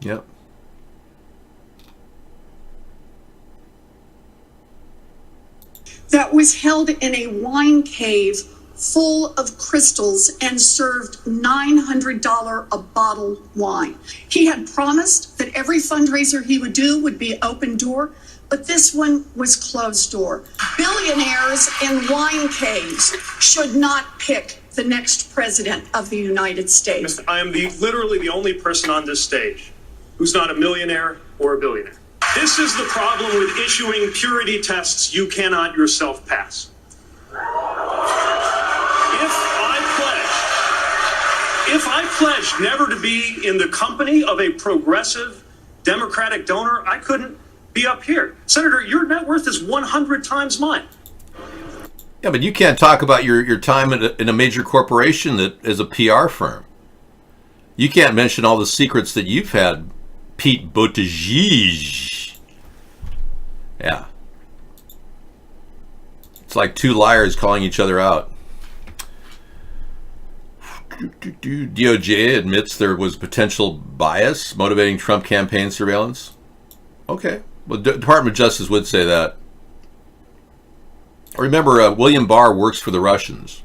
Speaker 1: Yep.
Speaker 12: That was held in a wine cave full of crystals and served $900 a bottle wine. He had promised that every fundraiser he would do would be open door, but this one was closed door. Billionaires in wine caves should not pick the next president of the United States.
Speaker 9: I am literally the only person on this stage who's not a millionaire or a billionaire. This is the problem with issuing purity tests you cannot yourself pass. If I pledged never to be in the company of a progressive Democratic donor, I couldn't be up here. Senator, your net worth is 100 times mine.
Speaker 1: Yeah, but you can't talk about your time in a major corporation that is a PR firm. You can't mention all the secrets that you've had, Pete Buttigieg. Yeah. It's like two liars calling each other out. DOJ admits there was potential bias motivating Trump campaign surveillance. Okay. Well, Department of Justice would say that. Remember, William Barr works for the Russians.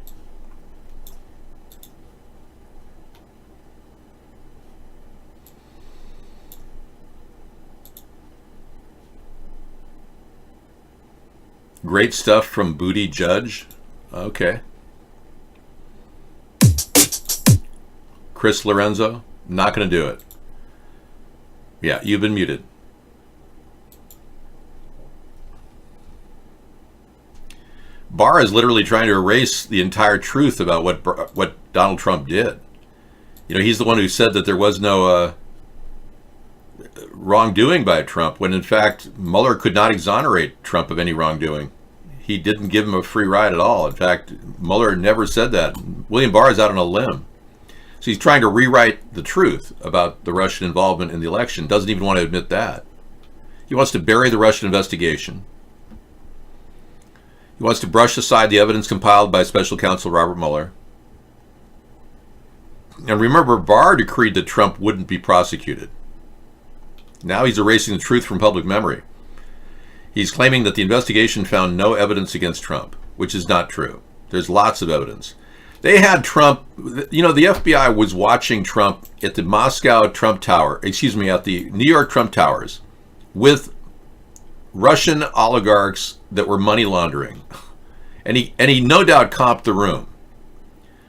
Speaker 1: Great stuff from Booty Judge. Okay. Chris Lorenzo, not going to do it. Yeah, you've been muted. Barr is literally trying to erase the entire truth about what Donald Trump did. You know, he's the one who said that there was no wrongdoing by Trump, when in fact Mueller could not exonerate Trump of any wrongdoing. He didn't give him a free ride at all. In fact, Mueller never said that. William Barr is out on a limb. So he's trying to rewrite the truth about the Russian involvement in the election. Doesn't even want to admit that. He wants to bury the Russian investigation. He wants to brush aside the evidence compiled by Special Counsel Robert Mueller. And remember, Barr decreed that Trump wouldn't be prosecuted. Now he's erasing the truth from public memory. He's claiming that the investigation found no evidence against Trump, which is not true. There's lots of evidence. They had Trump, you know, the FBI was watching Trump at the Moscow Trump Tower, at the New York Trump Towers with Russian oligarchs that were money laundering. And he no doubt comped the room.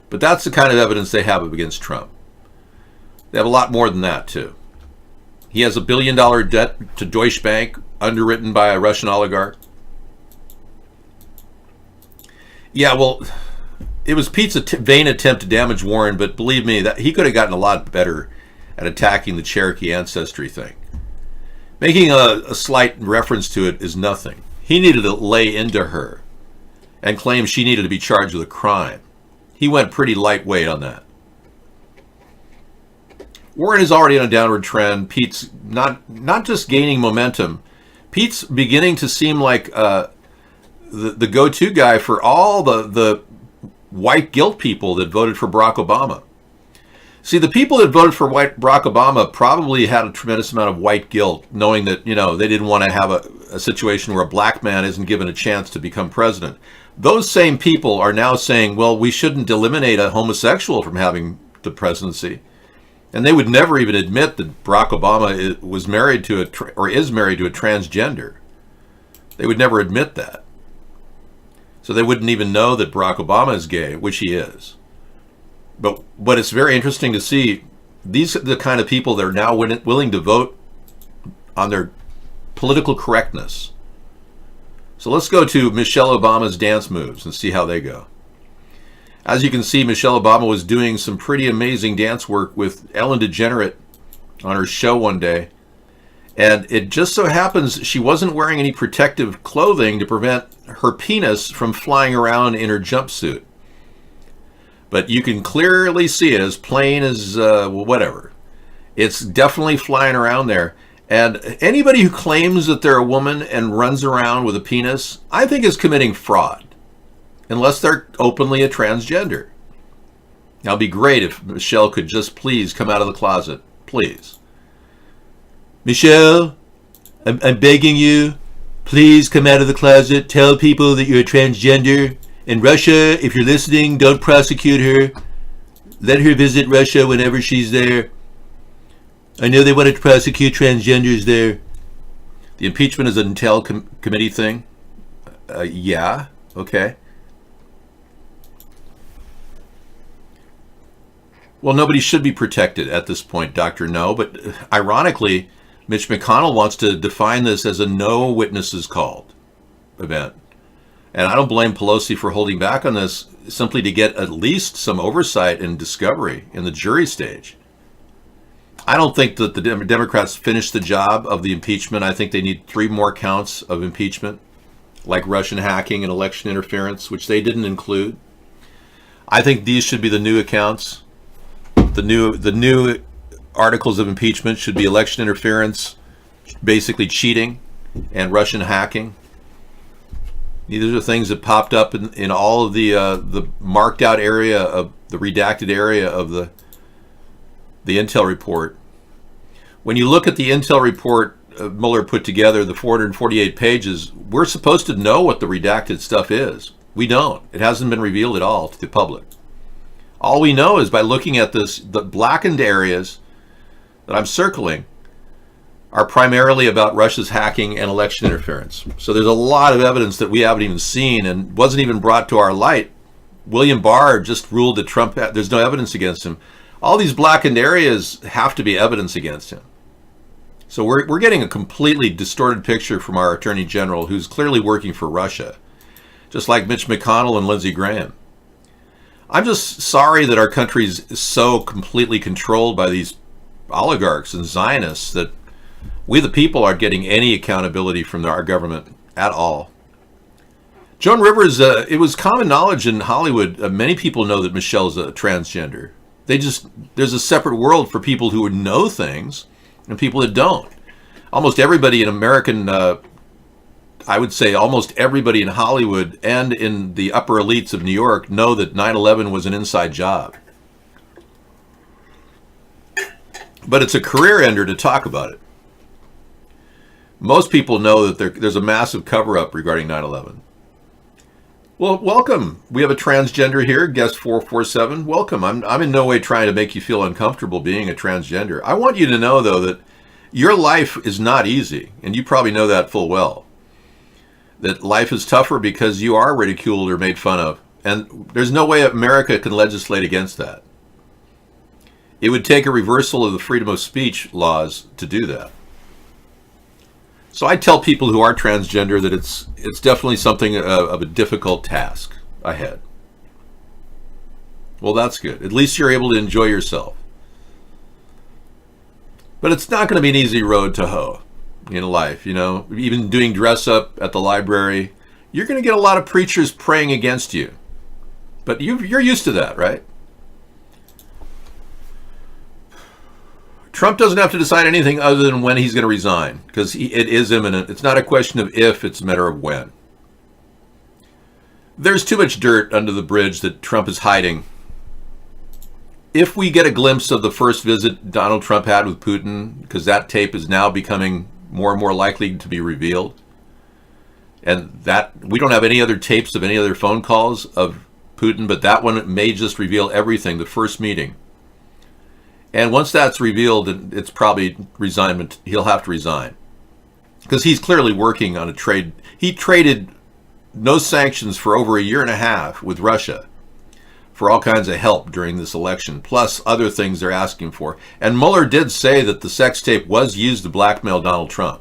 Speaker 1: But that's the kind of evidence they have against Trump. They have a lot more than that, too. He has $1 billion debt to Deutsche Bank, underwritten by a Russian oligarch. Yeah, well, it was Pete's vain attempt to damage Warren, but believe me, that he could have gotten a lot better at attacking the Cherokee ancestry thing. Making a slight reference to it is nothing. He needed to lay into her and claim she needed to be charged with a crime. He went pretty lightweight on that. Warren is already on a downward trend. Pete's not just gaining momentum. Pete's beginning to seem like the go-to guy for all the white guilt people that voted for Barack Obama. See, the people that voted for Barack Obama probably had a tremendous amount of white guilt, knowing that, you know, they didn't want to have a situation where a black man isn't given a chance to become president. Those same people are now saying, well, we shouldn't eliminate a homosexual from having the presidency. And they would never even admit that Barack Obama was married to is married to a transgender. They would never admit that. So they wouldn't even know that Barack Obama is gay, which he is. But it's very interesting to see these are the kind of people that are now willing to vote on their political correctness. So let's go to Michelle Obama's dance moves and see how they go. As you can see, Michelle Obama was doing some pretty amazing dance work with Ellen DeGeneres on her show one day. And it just so happens she wasn't wearing any protective clothing to prevent her penis from flying around in her jumpsuit. But you can clearly see it as plain as whatever. It's definitely flying around there. And anybody who claims that they're a woman and runs around with a penis, I think is committing fraud. Unless they're openly a transgender. Now, it'd be great if Michelle could just please come out of the closet. Please. Michelle, I'm begging you, please come out of the closet. Tell people that you're a transgender. In Russia, if you're listening, don't prosecute her. Let her visit Russia whenever she's there. I know they want to prosecute transgenders there. The impeachment is an Intel committee thing. Yeah, okay. Well, nobody should be protected at this point, Dr. No, but ironically, Mitch McConnell wants to define this as a no witnesses called event. And I don't blame Pelosi for holding back on this simply to get at least some oversight and discovery in the jury stage. I don't think that the Democrats finished the job of the impeachment. I think they need 3 more counts of impeachment, like Russian hacking and election interference, which they didn't include. I think these should be the new accounts. The new articles of impeachment should be election interference, basically cheating, and Russian hacking. These are things that popped up in all of the marked out area of the redacted area of the Intel report. When you look at the Intel report Mueller put together, the 448 pages, we're supposed to know what the redacted stuff is. We don't. It hasn't been revealed at all to the public. All we know is by looking at this, the blackened areas that I'm circling are primarily about Russia's hacking and election interference. So there's a lot of evidence that we haven't even seen and wasn't even brought to our light. William Barr just ruled that Trump, there's no evidence against him. All these blackened areas have to be evidence against him. So we're getting a completely distorted picture from our Attorney General, who's clearly working for Russia, just like Mitch McConnell and Lindsey Graham. I'm just sorry that our country's so completely controlled by these oligarchs and Zionists that we the people aren't getting any accountability from our government at all. Joan Rivers, it was common knowledge in Hollywood. Many people know that Michelle's a transgender. There's a separate world for people who know things and people that don't. Almost everybody in American, I would say almost everybody in Hollywood and in the upper elites of New York know that 9/11 was an inside job. But it's a career ender to talk about it. Most people know that there's a massive cover-up regarding 9/11. Well, welcome. We have a transgender here, guest 447. Welcome. I'm in no way trying to make you feel uncomfortable being a transgender. I want you to know, though, that your life is not easy, and you probably know that full well. That life is tougher because you are ridiculed or made fun of, and there's no way America can legislate against that. It would take a reversal of the freedom of speech laws to do that. So I tell people who are transgender that it's definitely something of a difficult task ahead. Well, that's good. At least you're able to enjoy yourself. But it's not going to be an easy road to hoe in life, you know. Even doing dress up at the library, you're going to get a lot of preachers praying against you. But you're used to that, right? Trump doesn't have to decide anything other than when he's going to resign, because it is imminent. It's not a question of if, it's a matter of when. There's too much dirt under the bridge that Trump is hiding. If we get a glimpse of the first visit Donald Trump had with Putin, because that tape is now becoming more and more likely to be revealed, and that we don't have any other tapes of any other phone calls of Putin, but that one may just reveal everything, the first meeting. And once that's revealed, it's probably resignment. He'll have to resign because he's clearly working on a trade. He traded no sanctions for over a year and a half with Russia for all kinds of help during this election, plus other things they're asking for. And Mueller did say that the sex tape was used to blackmail Donald Trump.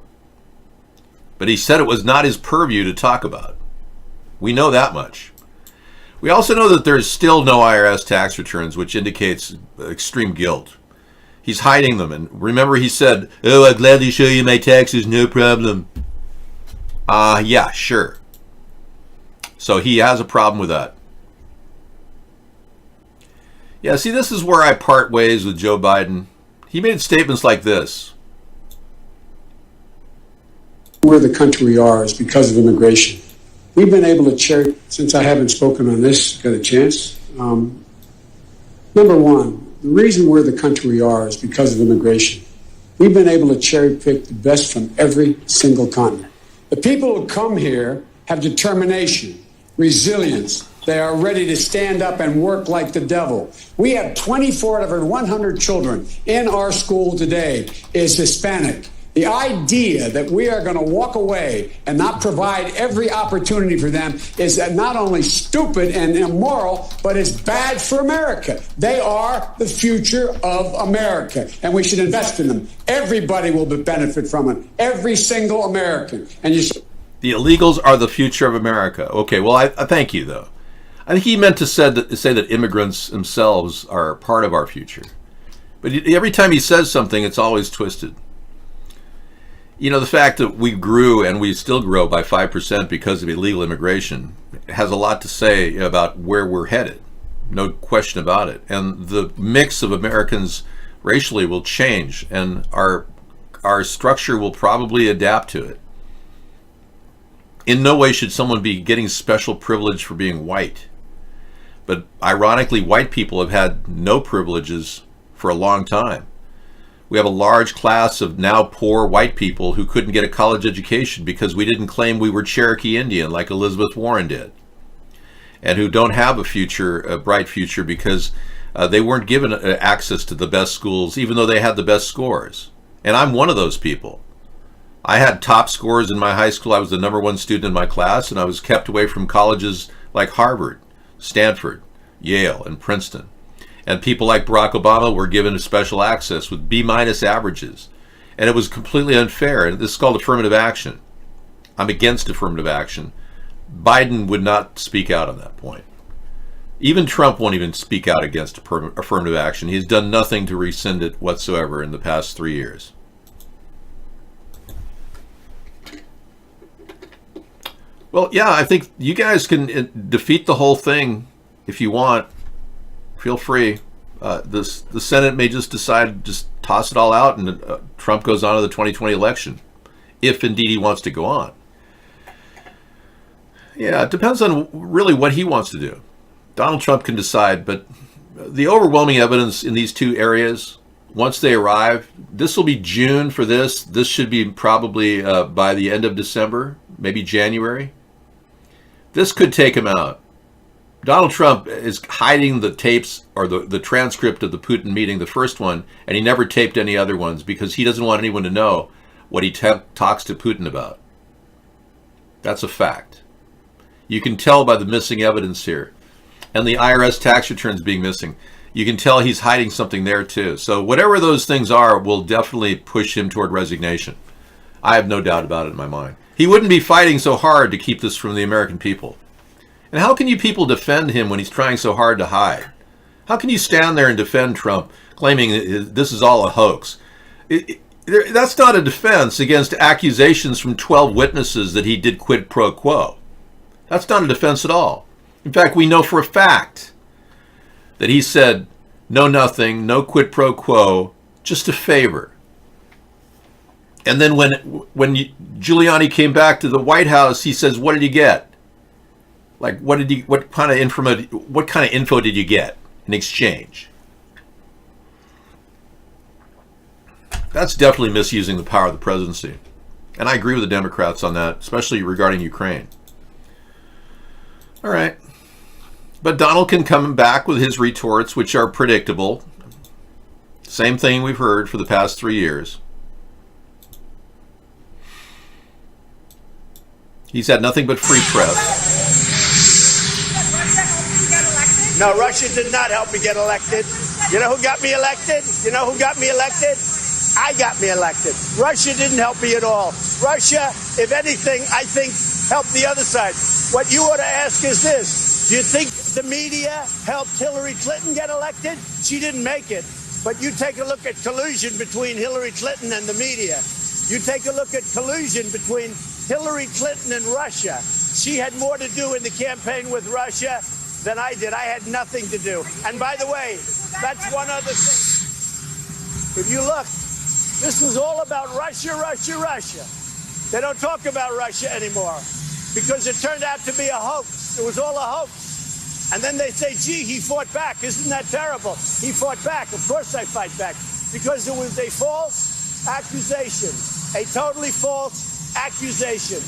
Speaker 1: But he said it was not his purview to talk about. We know that much. We also know that there's still no IRS tax returns, which indicates extreme guilt. He's hiding them. And remember, he said, "Oh, I'd gladly show you my taxes, no problem." Yeah, sure. So he has a problem with that. Yeah, see, this is where I part ways with Joe Biden. He made statements like this.
Speaker 10: Where the country we are is because of immigration. We've been able to cherry, since I haven't spoken on this, got a chance. Number one, the reason we're the country we are is because of immigration. We've been able to cherry pick the best from every single continent. The people who come here have determination, resilience. They are ready to stand up and work like the devil. We have 24 out of every 100 children in our school today is Hispanic. The idea that we are going to walk away and not provide every opportunity for them is not only stupid and immoral, but it's bad for America. They are the future of America, and we should invest in them. Everybody will benefit from it, every single American. And you should.
Speaker 1: The illegals are the future of America. Okay, well, I thank you, though. I think he meant to say that immigrants themselves are part of our future. But every time he says something, it's always twisted. You know, the fact that we grew and we still grow by 5% because of illegal immigration has a lot to say about where we're headed. No question about it. And the mix of Americans racially will change, and our structure will probably adapt to it. In no way should someone be getting special privilege for being white. But ironically, white people have had no privileges for a long time. We have a large class of now poor white people who couldn't get a college education because we didn't claim we were Cherokee Indian like Elizabeth Warren did, and who don't have a bright future because they weren't given access to the best schools, even though they had the best scores. And I'm one of those people. I had top scores in my high school. I was the #1 student in my class, and I was kept away from colleges like Harvard, Stanford, Yale, and Princeton. And people like Barack Obama were given special access with B- averages. And it was completely unfair. And this is called affirmative action. I'm against affirmative action. Biden would not speak out on that point. Even Trump won't even speak out against affirmative action. He's done nothing to rescind it whatsoever in the past 3 years. Well, yeah, I think you guys can defeat the whole thing if you want. Feel free. The Senate may just decide to just toss it all out, and Trump goes on to the 2020 election, if indeed he wants to go on. Yeah, it depends on really what he wants to do. Donald Trump can decide, but the overwhelming evidence in these two areas once they arrive, this will be June for this. This should be probably by the end of December, maybe January. This could take him out. Donald Trump is hiding the tapes or the transcript of the Putin meeting, the first one, and he never taped any other ones because he doesn't want anyone to know what he talks to Putin about. That's a fact. You can tell by the missing evidence here. And the IRS tax returns being missing. You can tell he's hiding something there too. So whatever those things are will definitely push him toward resignation. I have no doubt about it in my mind. He wouldn't be fighting so hard to keep this from the American people. And how can you people defend him when he's trying so hard to hide? How can you stand there and defend Trump, claiming this is all a hoax? That's not a defense against accusations from 12 witnesses that he did quid pro quo. That's not a defense at all. In fact, we know for a fact that he said, no nothing, no quid pro quo, just a favor. And then when Giuliani came back to the White House, he says, what did you get? Like, what kind of info did you get in exchange? That's definitely misusing the power of the presidency. And I agree with the Democrats on that, especially regarding Ukraine. All right. But Donald can come back with his retorts, which are predictable. Same thing we've heard for the past 3 years. He's had nothing but free press.
Speaker 8: No, Russia did not help me get elected. You know who got me elected? You know who got me elected? I got me elected. Russia didn't help me at all. Russia, if anything, I think helped the other side. What you ought to ask is this. Do you think the media helped Hillary Clinton get elected? She didn't make it. But you take a look at collusion between Hillary Clinton and the media. You take a look at collusion between Hillary Clinton and Russia. She had more to do in the campaign with Russia than I did. I had nothing to do. And by the way, that's one other thing. If you look, this was all about Russia, Russia, Russia. They don't talk about Russia anymore because it turned out to be a hoax. It was all a hoax. And then they say, gee, he fought back. Isn't that terrible? He fought back. Of course I fight back because it was a false accusation, a totally false accusation.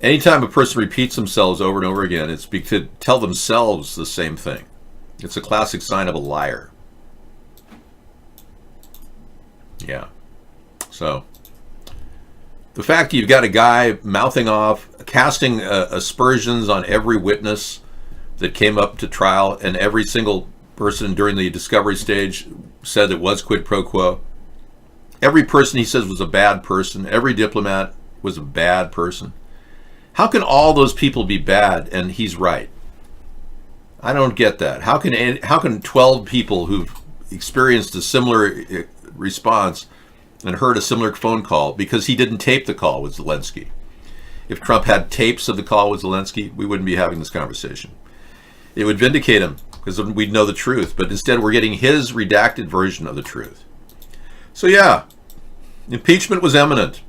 Speaker 1: Anytime a person repeats themselves over and over again, it's to tell themselves the same thing. It's a classic sign of a liar. Yeah. So, the fact that you've got a guy mouthing off, casting aspersions on every witness that came up to trial, and every single person during the discovery stage said it was quid pro quo. Every person he says was a bad person. Every diplomat was a bad person. How can all those people be bad and he's right? I don't get that. How can 12 people who've experienced a similar response and heard a similar phone call, because he didn't tape the call with Zelensky? If Trump had tapes of the call with Zelensky, we wouldn't be having this conversation. It would vindicate him because we'd know the truth, but instead we're getting his redacted version of the truth. So yeah, impeachment was imminent.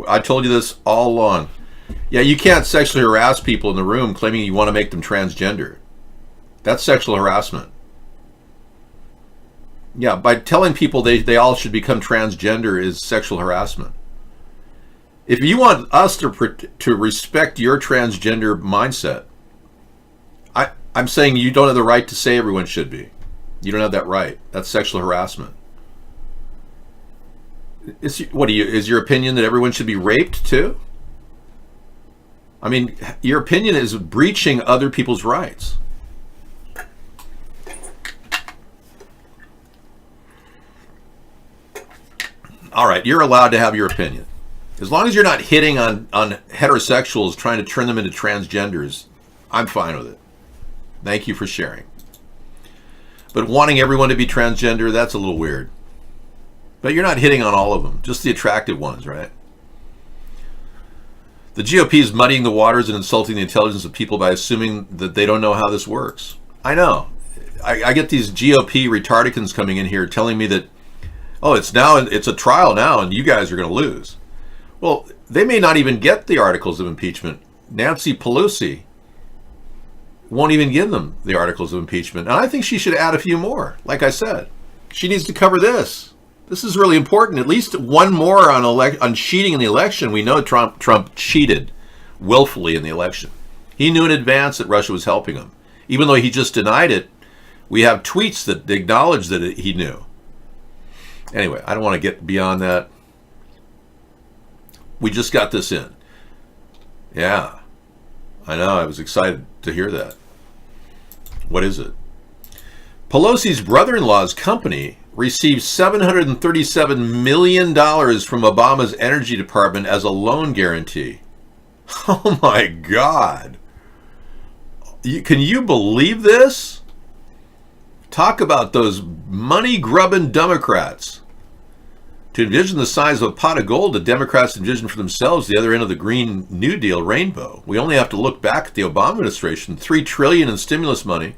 Speaker 1: I told you this all along. Yeah, you can't sexually harass people in the room claiming you want to make them transgender. That's sexual harassment. Yeah, by telling people they all should become transgender is sexual harassment. If you want us to respect your transgender mindset, I'm saying you don't have the right to say everyone should be. You don't have that right. That's sexual harassment. Is your opinion that everyone should be raped too? I mean, your opinion is breaching other people's rights. All right, you're allowed to have your opinion. As long as you're not hitting on heterosexuals, trying to turn them into transgenders, I'm fine with it. Thank you for sharing. But wanting everyone to be transgender, that's a little weird. But you're not hitting on all of them, just the attractive ones, right? The GOP is muddying the waters and insulting the intelligence of people by assuming that they don't know how this works. I know. I get these GOP retardicans coming in here telling me that, oh, it's a trial now and you guys are going to lose. Well, they may not even get the articles of impeachment. Nancy Pelosi won't even give them the articles of impeachment. And I think she should add a few more. Like I said, she needs to cover this. This is really important. At least one more on cheating in the election. We know Trump cheated willfully in the election. He knew in advance that Russia was helping him. Even though he just denied it, we have tweets that acknowledge that he knew. Anyway, I don't want to get beyond that. We just got this in. Yeah, I know. I was excited to hear that. What is it? Pelosi's brother-in-law's company received $737 million from Obama's Energy Department as a loan guarantee. Oh my God. Can you believe this? Talk about those money-grubbing Democrats. To envision the size of a pot of gold, the Democrats envision for themselves the other end of the Green New Deal rainbow. We only have to look back at the Obama administration, $3 trillion in stimulus money,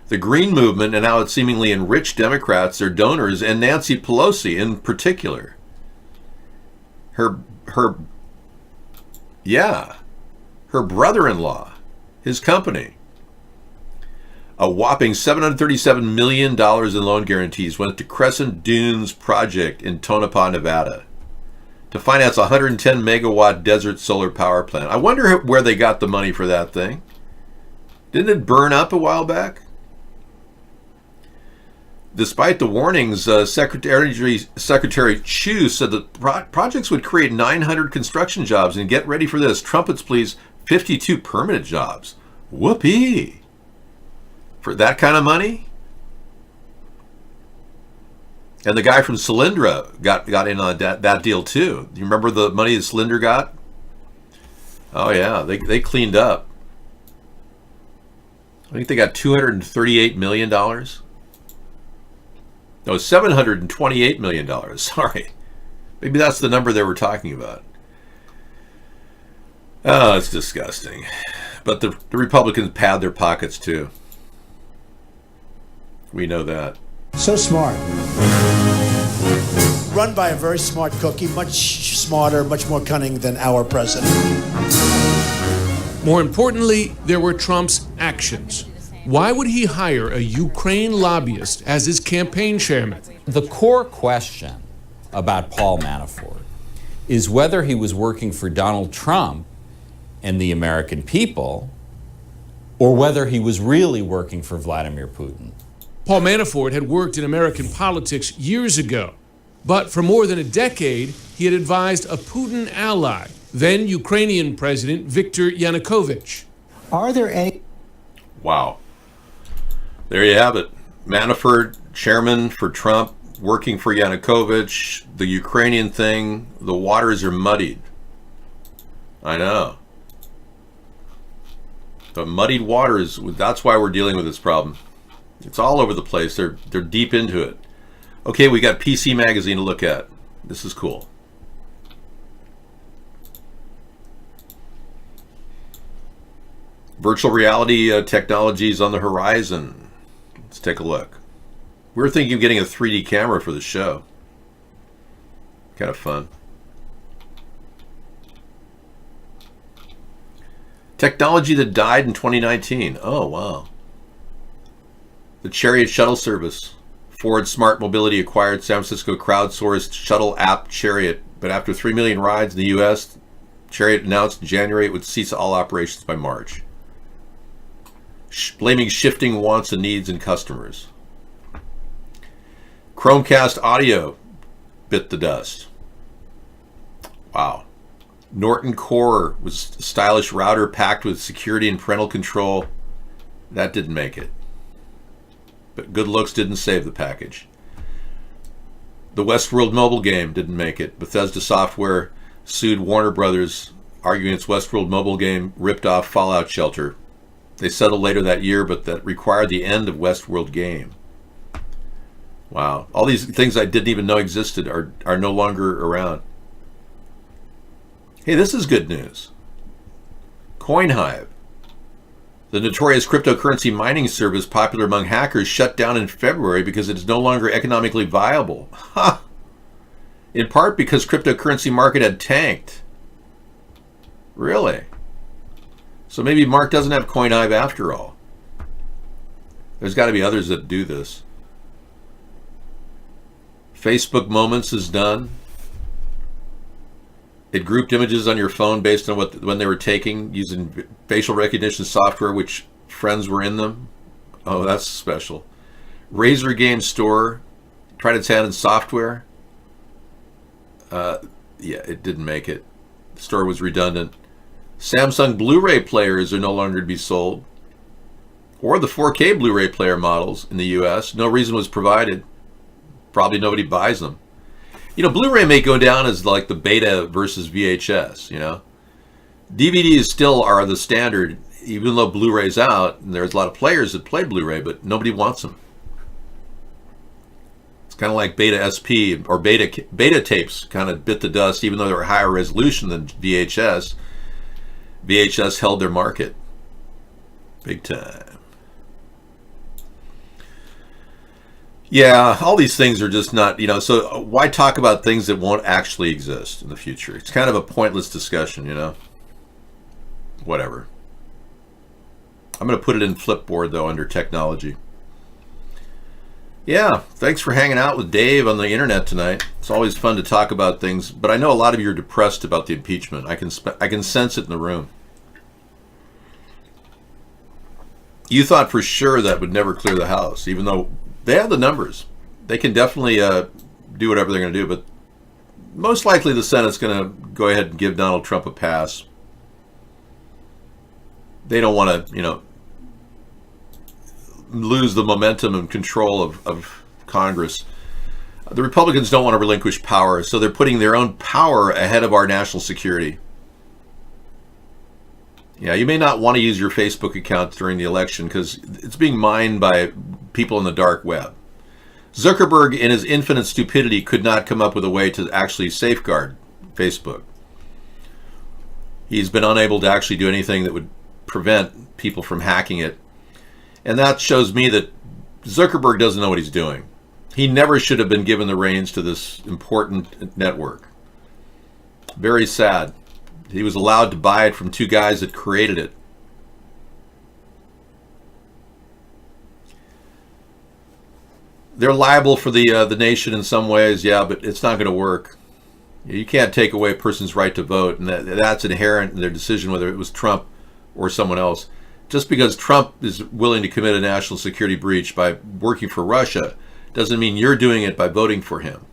Speaker 1: the Green Movement, and how it seemingly enriched Democrats, their donors, and Nancy Pelosi in particular. Her brother-in-law, his company. A whopping $737 million in loan guarantees went to Crescent Dunes Project in Tonopah, Nevada, to finance a 110 megawatt desert solar power plant. I wonder where they got the money for that thing. Didn't it burn up a while back? Despite the warnings, Secretary Chu said the projects would create 900 construction jobs, and get ready for this, trumpets please, 52 permanent jobs. Whoopee! For that kind of money? And the guy from Solyndra got in on that deal too. You remember the money that Solyndra got? Oh yeah, they cleaned up. I think they got $238 million. No, $728 million. Sorry. Maybe that's the number they were talking about. Oh, it's disgusting. But the Republicans pad their pockets too. We know that.
Speaker 6: So smart. Run by a very smart cookie, much smarter, much more cunning than our president.
Speaker 18: More importantly, there were Trump's actions. Why would he hire a Ukraine lobbyist as his campaign chairman?
Speaker 11: The core question about Paul Manafort is whether he was working for Donald Trump and the American people, or whether he was really working for Vladimir Putin.
Speaker 18: Paul Manafort had worked in American politics years ago, but for more than a decade, he had advised a Putin ally, then Ukrainian President Viktor Yanukovych.
Speaker 6: Are there any...
Speaker 1: Wow. There you have it. Manafort, chairman for Trump, working for Yanukovych, the Ukrainian thing, the waters are muddied. I know. The muddied waters, that's why we're dealing with this problem. It's all over the place. They're deep into it. Okay, we got PC Magazine to look at. This is cool. Virtual reality technologies on the horizon. Let's take a look. We were thinking of getting a 3D camera for the show. Kind of fun. Technology that died in 2019. Oh, wow. The Chariot shuttle service. Ford Smart Mobility acquired San Francisco crowdsourced shuttle app Chariot, but after 3 million rides in the U.S., Chariot announced in January it would cease all operations by March, blaming shifting wants and needs in customers. Chromecast audio bit the dust. Wow. Norton Core was a stylish router packed with security and parental control. That didn't make it. But good looks didn't save the package. The Westworld mobile game didn't make it. Bethesda Software sued Warner Brothers, arguing its Westworld mobile game ripped off Fallout Shelter. They settled later that year, but that required the end of Westworld game. Wow. All these things I didn't even know existed are no longer around. Hey, this is good news. CoinHive, the notorious cryptocurrency mining service popular among hackers, shut down in February because it is no longer economically viable. Ha! In part because cryptocurrency market had tanked. Really? So maybe Mark doesn't have Coin Hive after all. There's got to be others that do this. Facebook Moments is done. It grouped images on your phone based on when they were taking, using facial recognition software, which friends were in them. Oh, that's special. Razer Game Store tried its hand in software. Yeah, it didn't make it. The store was redundant. Samsung Blu-ray players are no longer to be sold, or the 4K Blu-ray player models in the US. No reason was provided. Probably nobody buys them. You know, Blu-ray may go down as like the beta versus VHS, you know. DVDs still are the standard, even though Blu-ray's out, and there's a lot of players that play Blu-ray, but nobody wants them. It's kind of like Beta SP or beta tapes kind of bit the dust, even though they were higher resolution than VHS. VHS held their market big time. Yeah, all these things are just not, you know, so why talk about things that won't actually exist in the future? It's kind of a pointless discussion, you know. Whatever. I'm going to put it in Flipboard, though, under technology. Yeah, thanks for hanging out with Dave on the internet tonight. It's always fun to talk about things, but I know a lot of you are depressed about the impeachment. I can sense it in the room. You thought for sure that would never clear the House, even though they have the numbers. They can definitely do whatever they're going to do, but most likely the Senate's going to go ahead and give Donald Trump a pass. They don't want to, you know, lose the momentum and control of Congress. The Republicans don't want to relinquish power, so they're putting their own power ahead of our national security. Yeah, you may not want to use your Facebook account during the election because it's being mined by people in the dark web. Zuckerberg, in his infinite stupidity, could not come up with a way to actually safeguard Facebook. He's been unable to actually do anything that would prevent people from hacking it. And that shows me that Zuckerberg doesn't know what he's doing. He never should have been given the reins to this important network. Very sad. He was allowed to buy it from two guys that created it. They're liable for the nation in some ways, yeah, but it's not going to work. You can't take away a person's right to vote, and that's inherent in their decision whether it was Trump or someone else. Just because Trump is willing to commit a national security breach by working for Russia doesn't mean you're doing it by voting for him.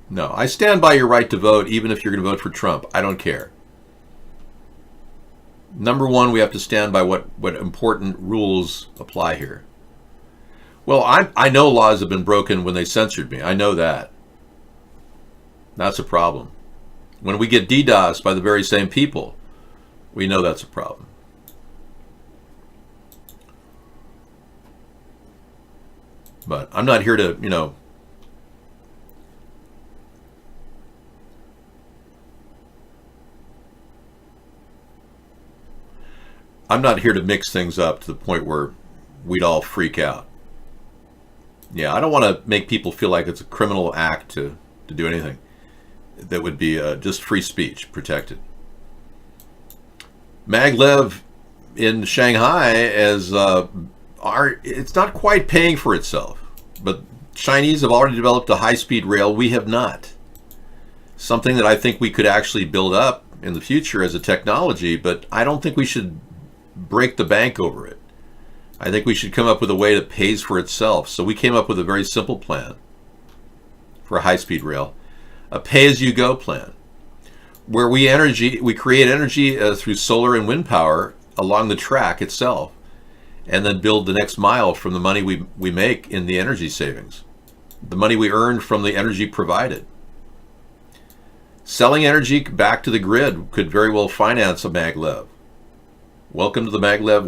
Speaker 1: No, I stand by your right to vote even if you're going to vote for Trump. I don't care. Number one, we have to stand by what important rules apply here. Well, I know laws have been broken when they censored me. I know that. That's a problem. When we get DDoSed by the very same people, we know that's a problem. But I'm not here to, you know, I'm not here to mix things up to the point where we'd all freak out. Yeah, I don't want to make people feel like it's a criminal act to do anything that would be just free speech protected. Maglev in Shanghai as it's not quite paying for itself, but Chinese have already developed a high-speed rail. We have not. Something that I think we could actually build up in the future as a technology, but I don't think we should break the bank over it. I think we should come up with a way that pays for itself. So we came up with a very simple plan for a high-speed rail, a pay-as-you-go plan, where we create energy through solar and wind power along the track itself, and then build the next mile from the money we make in the energy savings, the money we earn from the energy provided. Selling energy back to the grid could very well finance a maglev. Welcome to the maglev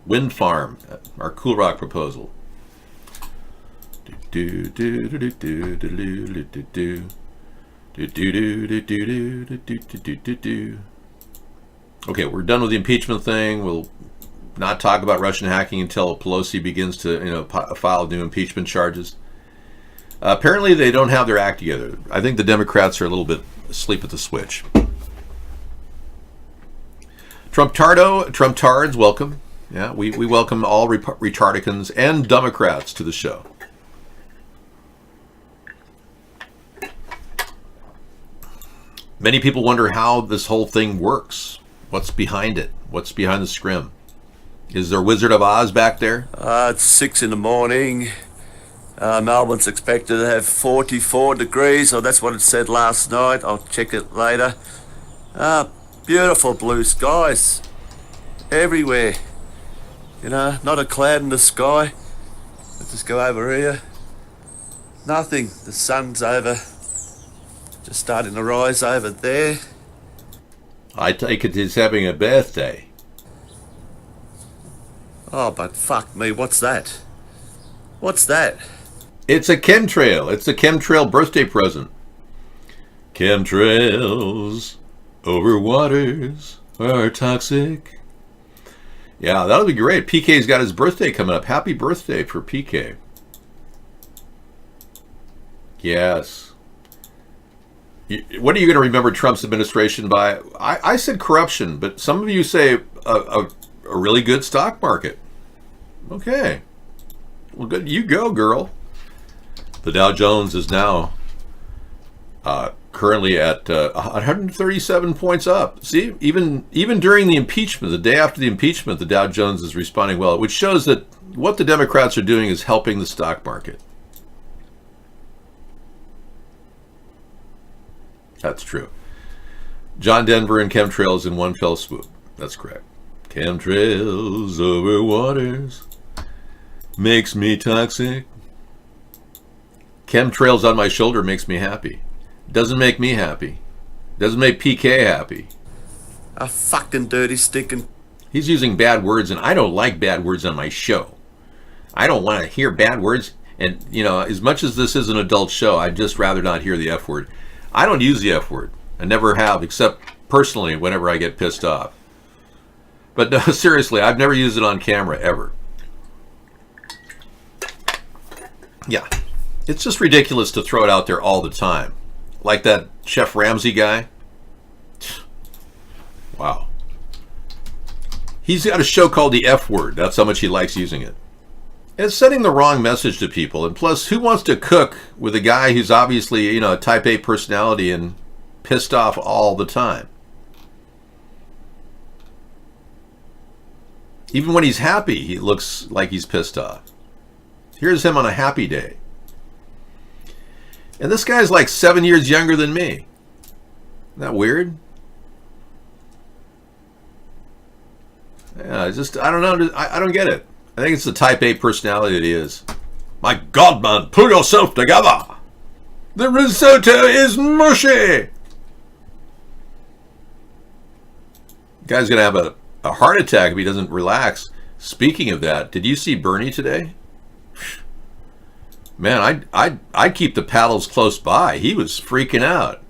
Speaker 1: wind farm, our Cool Rock proposal. Okay, we're done with the impeachment thing. We'll not talk about Russian hacking until Pelosi begins to, file new impeachment charges. Apparently, they don't have their act together. I think the Democrats are a little bit asleep at the switch. Trump-tards, welcome. Yeah, we welcome all retardicans and Democrats to the show. Many people wonder how this whole thing works. What's behind it? What's behind the scrim? Is there Wizard of Oz back there?
Speaker 4: It's 6 in the morning. Melbourne's expected to have 44 degrees, or that's what it said last night. I'll check it later. Beautiful blue skies everywhere. You know, not a cloud in the sky. Let's just go over here. Nothing. The sun's over. Just starting to rise over there.
Speaker 1: I take it he's having a birthday.
Speaker 4: Oh, but fuck me, what's that? What's that?
Speaker 1: It's a chemtrail. It's a chemtrail birthday present. Chemtrails over waters are toxic. Yeah, that'll be great. PK's got his birthday coming up. Happy birthday for PK. Yes. What are you going to remember Trump's administration by? I said corruption, but some of you say a really good stock market. Okay. Well, good. You go, girl. The Dow Jones is now currently at 137 points up. See, even during the impeachment, the day after the impeachment, the Dow Jones is responding well, which shows that what the Democrats are doing is helping the stock market. That's true. John Denver and chemtrails in one fell swoop. That's correct. Chemtrails over waters makes me toxic. Chemtrails on my shoulder makes me happy. Doesn't make me happy. Doesn't make PK happy.
Speaker 4: A fucking dirty stinking...
Speaker 1: He's using bad words, and I don't like bad words on my show. I don't want to hear bad words. And, you know, as much as this is an adult show, I'd just rather not hear the F word. I don't use the F word. I never have, except personally whenever I get pissed off. But no, seriously, I've never used it on camera, ever. Yeah. It's just ridiculous to throw it out there all the time. Like that Chef Ramsay guy. Wow. He's got a show called The F Word. That's how much he likes using it. It's sending the wrong message to people. And plus, who wants to cook with a guy who's obviously, you know, a type A personality and pissed off all the time? Even when he's happy, he looks like he's pissed off. Here's him on a happy day. And this guy's like 7 years younger than me. Isn't that weird? Yeah, I don't know. I don't get it. I think it's the type A personality that he is. My God, man, pull yourself together. The risotto is mushy. The guy's going to have a heart attack if he doesn't relax. Speaking of that, did you see Bernie today? Man, I'd keep the paddles close by. He was freaking out.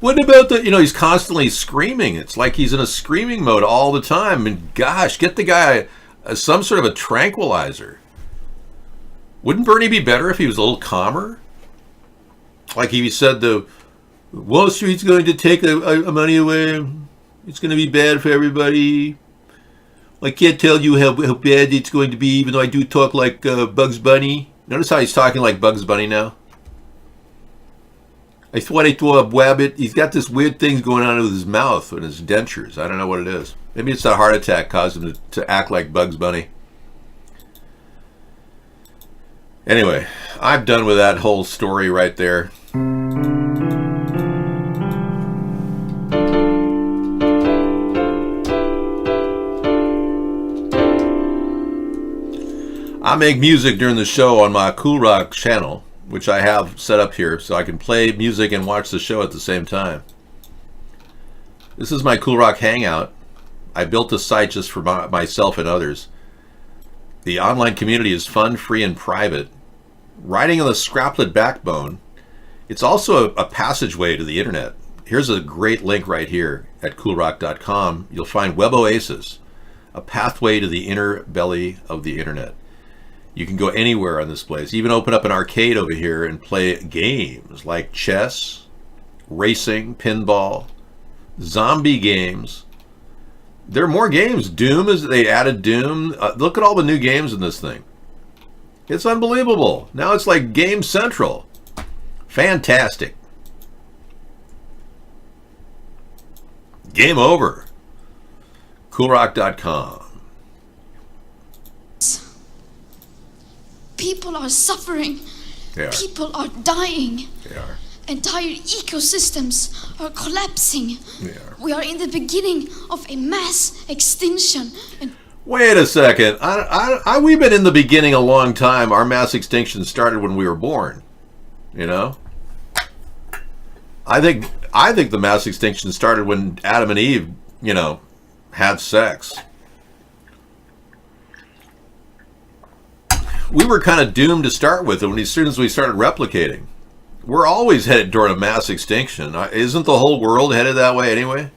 Speaker 1: What about the, you know, he's constantly screaming. It's like he's in a screaming mode all the time. And gosh, get the guy some sort of a tranquilizer. Wouldn't Bernie be better if he was a little calmer? Like he said, the Wall Street's going to take the money away. It's going to be bad for everybody. I can't tell you how bad it's going to be, even though I do talk like Bugs Bunny. Notice how he's talking like Bugs Bunny now? I thought I saw a wabbit. He's got this weird thing going on with his mouth and his dentures. I don't know what it is. Maybe it's that heart attack caused him to act like Bugs Bunny. Anyway, I'm done with that whole story right there. I make music during the show on my Cool Rock channel, which I have set up here so I can play music and watch the show at the same time. This is my Cool Rock Hangout. I built this site just for myself and others. The online community is fun, free, and private. Riding on the Scraplet backbone, it's also a passageway to the internet. Here's a great link right here at coolrock.com. You'll find Web Oasis, a pathway to the inner belly of the internet. You can go anywhere on this place. Even open up an arcade over here and play games like chess, racing, pinball, zombie games, There are more games. Doom they added Doom. Look at all the new games in this thing. It's unbelievable. Now it's like Game Central. Fantastic. Game over. Coolrock.com.
Speaker 14: People are suffering.
Speaker 1: They are.
Speaker 14: People are dying.
Speaker 1: They are.
Speaker 14: Entire ecosystems are collapsing.
Speaker 1: They are.
Speaker 14: We are in the beginning of a mass extinction. And
Speaker 1: Wait a second. We've been in the beginning a long time. Our mass extinction started when we were born. You know? I think the mass extinction started when Adam and Eve, you know, had sex. We were kind of doomed to start with, and as soon as we started replicating. We're always headed toward a mass extinction. Isn't the whole world headed that way anyway?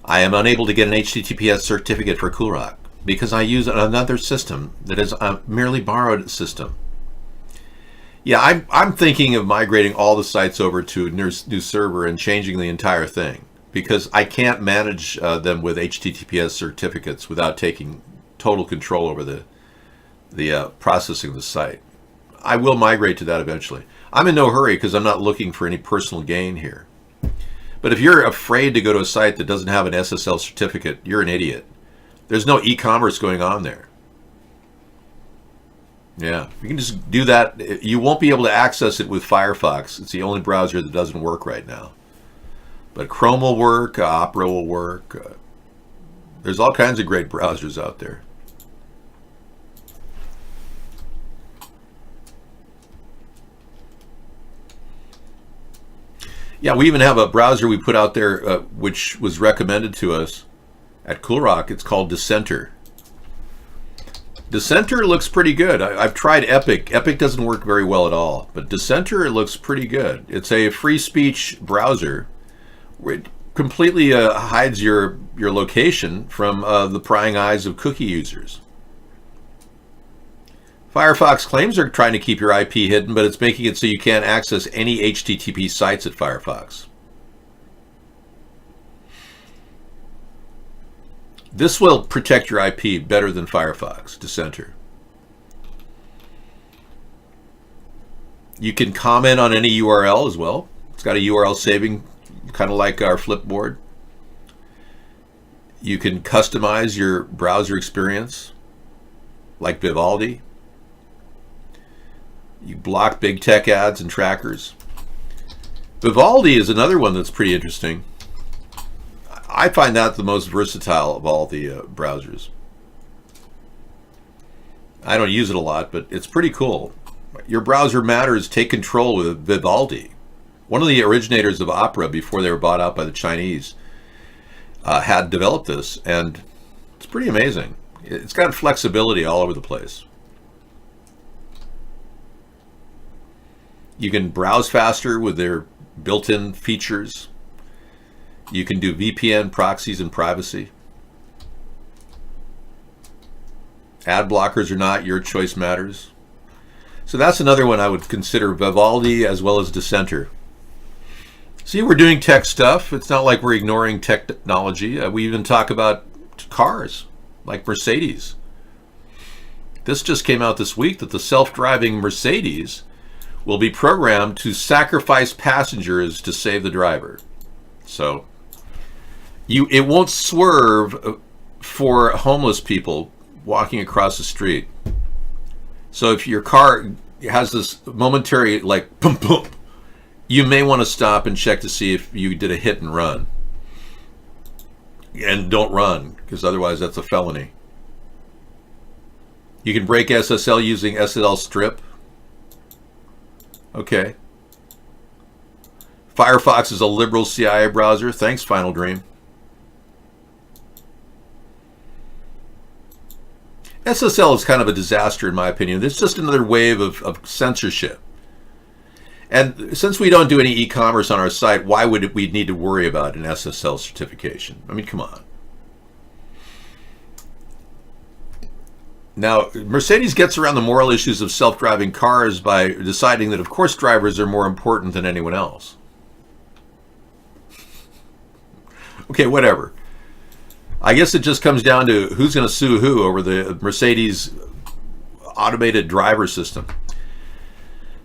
Speaker 1: I am unable to get an HTTPS certificate for CoolRock because I use another system that is a merely borrowed system. Yeah, I'm thinking of migrating all the sites over to a new server and changing the entire thing because I can't manage them with HTTPS certificates without taking total control over the processing of the site. I will migrate to that eventually. I'm in no hurry because I'm not looking for any personal gain here. But if you're afraid to go to a site that doesn't have an SSL certificate, you're an idiot. There's no e-commerce going on there. Yeah, you can just do that. You won't be able to access it with Firefox. It's the only browser that doesn't work right now. But Chrome will work, Opera will work. There's all kinds of great browsers out there. Yeah, we even have a browser we put out there which was recommended to us at CoolRock. It's called Dissenter. Dissenter looks pretty good. I've tried Epic. Epic doesn't work very well at all, but Dissenter looks pretty good. It's a free speech browser where it completely hides your location from the prying eyes of cookie users. Firefox claims they're trying to keep your IP hidden, but it's making it so you can't access any HTTP sites at Firefox. This will protect your IP better than Firefox, Dissenter. You can comment on any URL as well. It's got a URL saving, kind of like our Flipboard. You can customize your browser experience, like Vivaldi. You block big tech ads and trackers. Vivaldi is another one that's pretty interesting. I find that the most versatile of all the browsers. I don't use it a lot, but it's pretty cool. Your browser matters. Take control with Vivaldi. One of the originators of Opera before they were bought out by the Chinese had developed this, and it's pretty amazing. It's got flexibility all over the place. You can browse faster with their built-in features. You can do VPN proxies and privacy. Ad blockers or not, your choice matters. So that's another one I would consider, Vivaldi as well as Dissenter. See, we're doing tech stuff. It's not like we're ignoring technology. We even talk about cars, like Mercedes. This just came out this week that the self-driving Mercedes will be programmed to sacrifice passengers to save the driver. So it won't swerve for homeless people walking across the street. So if your car has this momentary like boom boom, you may want to stop and check to see if you did a hit and run. And don't run, because otherwise that's a felony. You can break SSL using SSL strip. Okay. Firefox is a liberal CIA browser. Thanks, Final Dream. SSL is kind of a disaster in my opinion. It's just another wave of censorship. And since we don't do any e-commerce on our site, why would we need to worry about an SSL certification? I mean, come on. Now, Mercedes gets around the moral issues of self-driving cars by deciding that, of course, drivers are more important than anyone else. Okay, whatever. I guess it just comes down to who's going to sue who over the Mercedes automated driver system.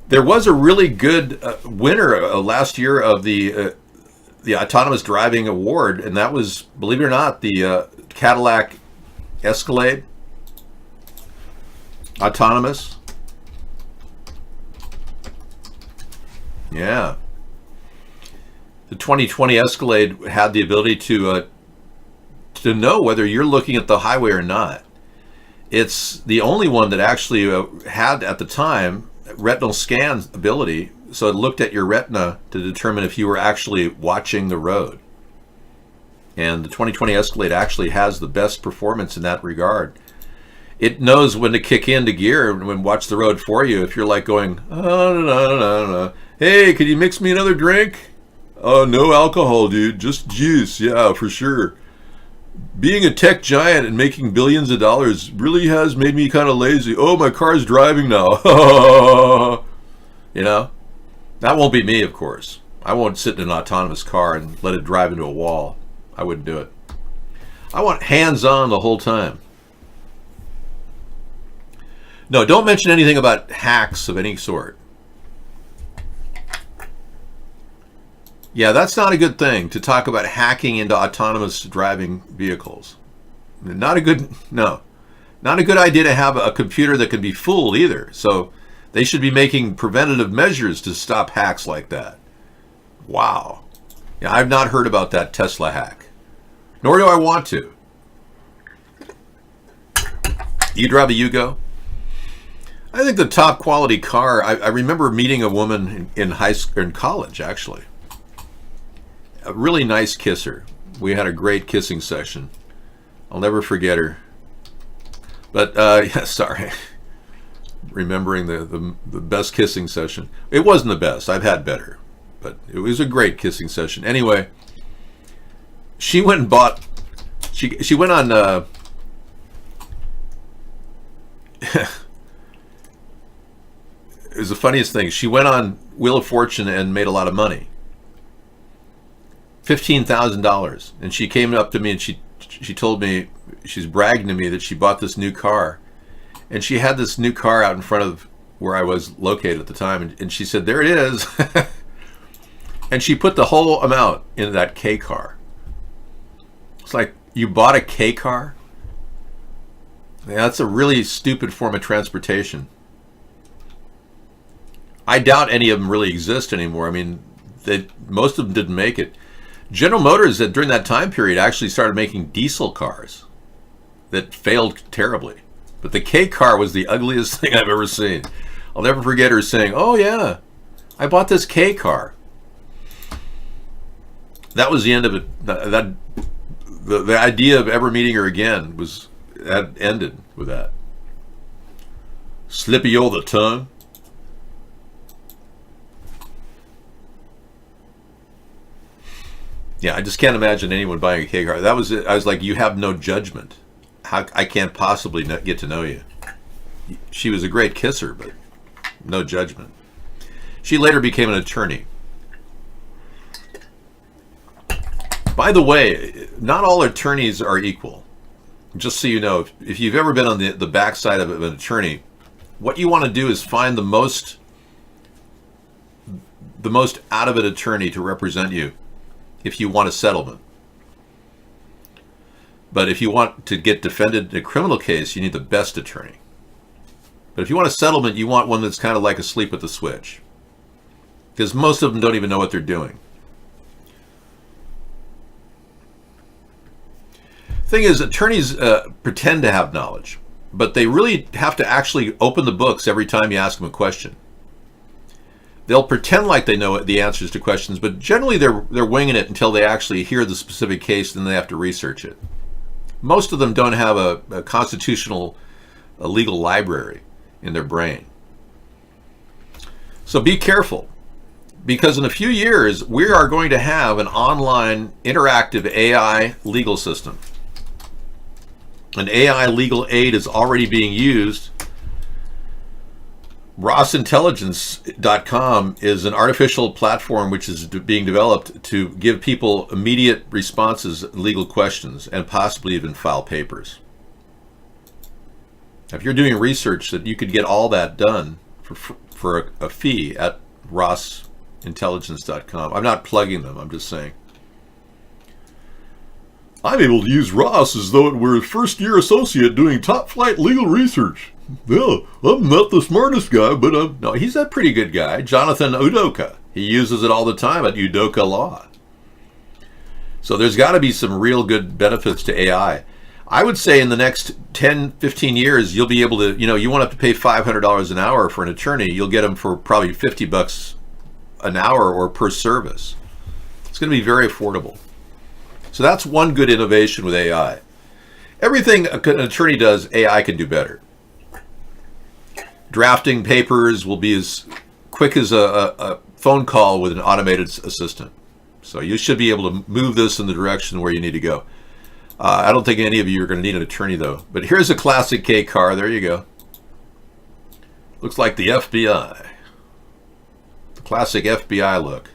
Speaker 1: There was a really good winner last year of the autonomous driving award, and that was, believe it or not, the Cadillac Escalade autonomous. Yeah. The 2020 Escalade had the ability to know whether you're looking at the highway or not. It's the only one that actually had at the time retinal scan ability, so it looked at your retina to determine if you were actually watching the road. And the 2020 Escalade actually has the best performance in that regard. It knows when to kick into gear and watch the road for you. If you're like going, oh, no. Hey, could you mix me another drink? Oh, no alcohol, dude, just juice. Yeah, for sure. Being a tech giant and making billions of dollars really has made me kind of lazy. Oh, my car's driving now. You know, that won't be me, of course. I won't sit in an autonomous car and let it drive into a wall. I wouldn't do it. I want hands-on the whole time. No, don't mention anything about hacks of any sort. Yeah, that's not a good thing to talk about hacking into autonomous driving vehicles. Not a good idea to have a computer that can be fooled either. So they should be making preventative measures to stop hacks like that. Wow. Yeah, I've not heard about that Tesla hack. Nor do I want to. You drive a Yugo? I think the top quality car, I remember meeting a woman in college, actually. A really nice kisser. We had a great kissing session. I'll never forget her. But, yeah, sorry. Remembering the best kissing session. It wasn't the best. I've had better. But it was a great kissing session. Anyway, she went and bought... She went on... It was the funniest thing. She went on Wheel of Fortune and made a lot of money. $15,000. And she came up to me and she told me, she's bragging to me that she bought this new car. And she had this new car out in front of where I was located at the time. And she said, there it is. And she put the whole amount into that K car. It's like, you bought a K car? Yeah, that's a really stupid form of transportation. I doubt any of them really exist anymore. I mean, most of them didn't make it. General Motors, during that time period, actually started making diesel cars that failed terribly. But the K car was the ugliest thing I've ever seen. I'll never forget her saying, oh yeah, I bought this K car. That was the end of it. The idea of ever meeting her again that ended with that. Slippy o' the tongue. Yeah, I just can't imagine anyone buying a K car. That was it. I was like, you have no judgment. I can't possibly get to know you. She was a great kisser, but no judgment. She later became an attorney. By the way, not all attorneys are equal. Just so you know, if you've ever been on the backside of an attorney, what you want to do is find the most out of it attorney to represent you if you want a settlement. But if you want to get defended in a criminal case, you need the best attorney. But if you want a settlement, you want one that's kind of like asleep at the switch. Because most of them don't even know what they're doing. Thing is, attorneys pretend to have knowledge, but they really have to actually open the books every time you ask them a question. They'll pretend like they know the answers to questions, but generally they're winging it until they actually hear the specific case, and then they have to research it. Most of them don't have a constitutional, a legal library in their brain. So be careful, because in a few years we are going to have an online interactive AI legal system. An AI legal aid is already being used RossIntelligence.com is an artificial platform which is being developed to give people immediate responses, legal questions, and possibly even file papers. If you're doing research, that you could get all that done for a fee at RossIntelligence.com. I'm not plugging them, I'm just saying. I'm able to use Ross as though it were a first-year associate doing top-flight legal research. Yeah, I'm not the smartest guy, but no, he's a pretty good guy. Jonathan Udoka. He uses it all the time at Udoka Law. So there's got to be some real good benefits to AI. I would say in the next 10, 15 years, you'll be able to, you won't have to pay $500 an hour for an attorney. You'll get them for probably $50 an hour or per service. It's going to be very affordable. So that's one good innovation with AI. Everything an attorney does, AI can do better. Drafting papers will be as quick as a phone call with an automated assistant. So you should be able to move this in the direction where you need to go. I don't think any of you are going to need an attorney, though. But here's a classic K car. There you go. Looks like the FBI. The classic FBI look.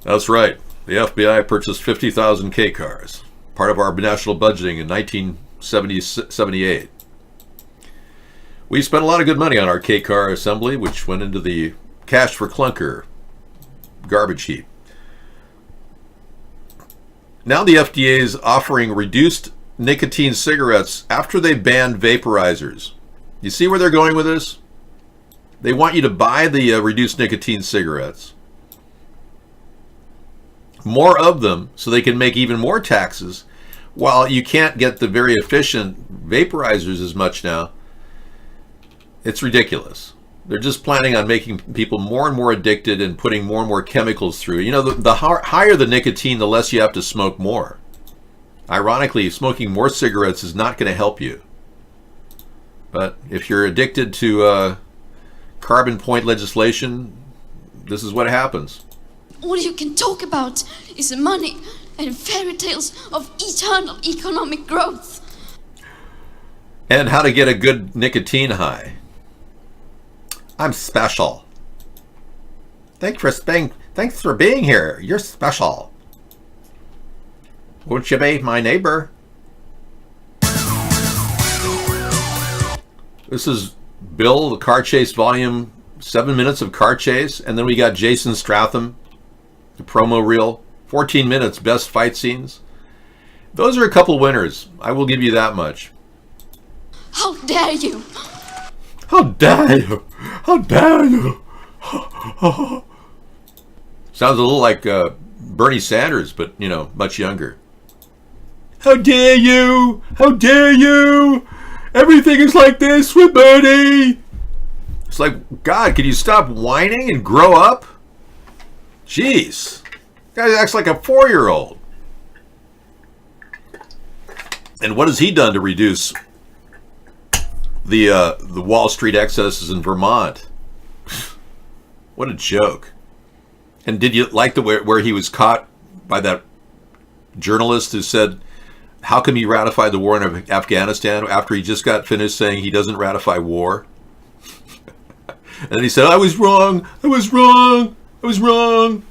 Speaker 1: That's right. The FBI purchased 50,000 K cars, part of our national budgeting in 1978. We spent a lot of good money on our K car assembly, which went into the cash for clunker garbage heap. Now the FDA is offering reduced nicotine cigarettes after they banned vaporizers. You see where they're going with this? They want you to buy the reduced nicotine cigarettes, more of them, so they can make even more taxes, while you can't get the very efficient vaporizers as much now. It's ridiculous. They're just planning on making people more and more addicted and putting more and more chemicals through. The higher the nicotine, the less you have to smoke more. Ironically, smoking more cigarettes is not going to help you. But if you're addicted to carbon point legislation, this is what happens.
Speaker 14: All you can talk about is money and fairy tales of eternal economic growth.
Speaker 1: And how to get a good nicotine high. I'm special. Thanks for being here. You're special. Won't you be my neighbor? This is Bill, the Car Chase Volume, 7 minutes of car chase. And then we got Jason Stratham, the promo reel, 14 minutes, best fight scenes. Those are a couple winners. I will give you that much.
Speaker 14: How dare you?
Speaker 1: How dare you? How dare you? Sounds a little like Bernie Sanders, but, much younger. How dare you? How dare you? Everything is like this with Bernie. It's like, God, can you stop whining and grow up? Jeez. The guy acts like a 4-year-old. And what has he done to reduce the Wall Street excesses in Vermont? What a joke. And did you like the where he was caught by that journalist who said, how come he ratified the war in Afghanistan after he just got finished saying he doesn't ratify war? And then he said, I was wrong. I was wrong. I was wrong.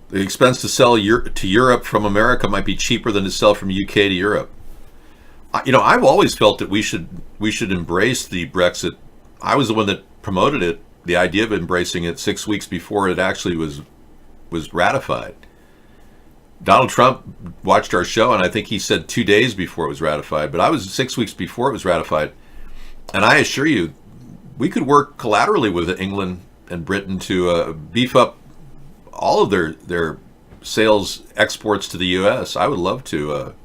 Speaker 1: The expense to sell to Europe from America might be cheaper than to sell from UK to Europe. I've always felt that we should embrace the Brexit. I was the one that promoted it, the idea of embracing it 6 weeks before it actually was ratified. Donald Trump watched our show, and I think he said 2 days before it was ratified, but I was 6 weeks before it was ratified. And I assure you, we could work collaterally with England and Britain to beef up all of their sales exports to the U.S. I would love to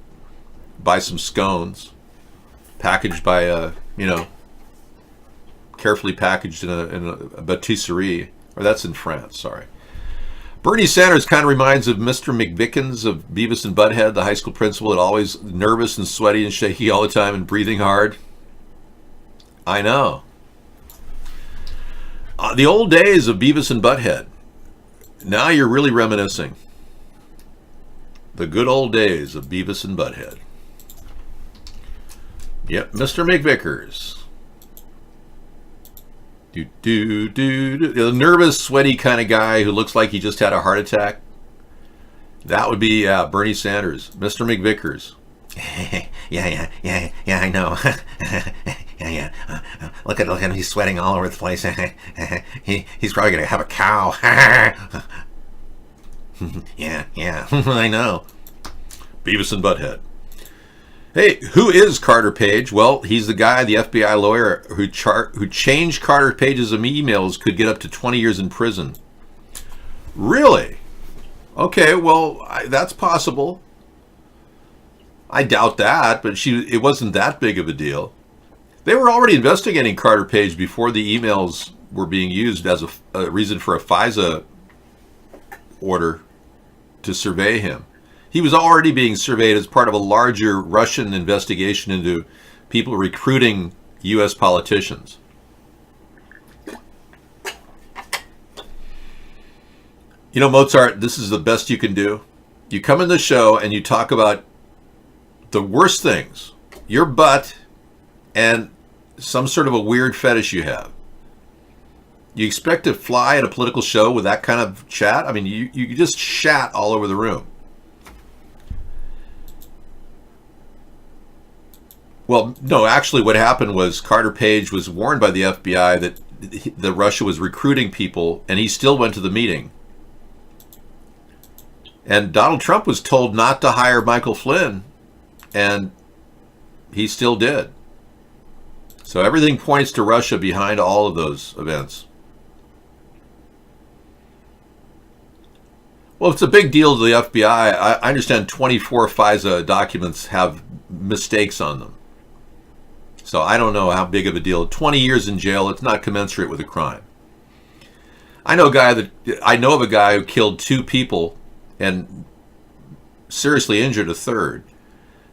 Speaker 1: buy some scones, packaged by carefully packaged in a patisserie, or that's in France. Sorry. Bernie Sanders kind of reminds of Mr. McVickens of Beavis and Butthead, the high school principal, that always nervous and sweaty and shaky all the time and breathing hard. I know. The old days of Beavis and Butthead. Now you're really reminiscing. The good old days of Beavis and Butthead. Yep, Mr. McVickers. The nervous, sweaty kind of guy who looks like he just had a heart attack. That would be Bernie Sanders, Mr. McVickers.
Speaker 5: yeah, I know. yeah. Look at him, he's sweating all over the place. He's probably gonna have a cow. yeah, I know.
Speaker 1: Beavis and Butthead. Hey, who is Carter Page? Well, he's the guy, the FBI lawyer who changed Carter Page's emails, could get up to 20 years in prison. Really? Okay, well, that's possible. I doubt that, but it wasn't that big of a deal. They were already investigating Carter Page before the emails were being used as a reason for a FISA order to survey him. He was already being surveyed as part of a larger Russian investigation into people recruiting U.S. politicians. You know, Mozart, this is the best you can do. You come in the show and you talk about the worst things, your butt, and some sort of a weird fetish you have. You expect to fly at a political show with that kind of chat? I mean, you just shat all over the room. Well, no, actually what happened was Carter Page was warned by the FBI that Russia was recruiting people, and he still went to the meeting. And Donald Trump was told not to hire Michael Flynn, and he still did. So everything points to Russia behind all of those events. Well, it's a big deal to the FBI. I understand 24 FISA documents have mistakes on them. So I don't know how big of a deal. 20 years in jail, it's not commensurate with a crime. I know of a guy who killed 2 people and seriously injured a third,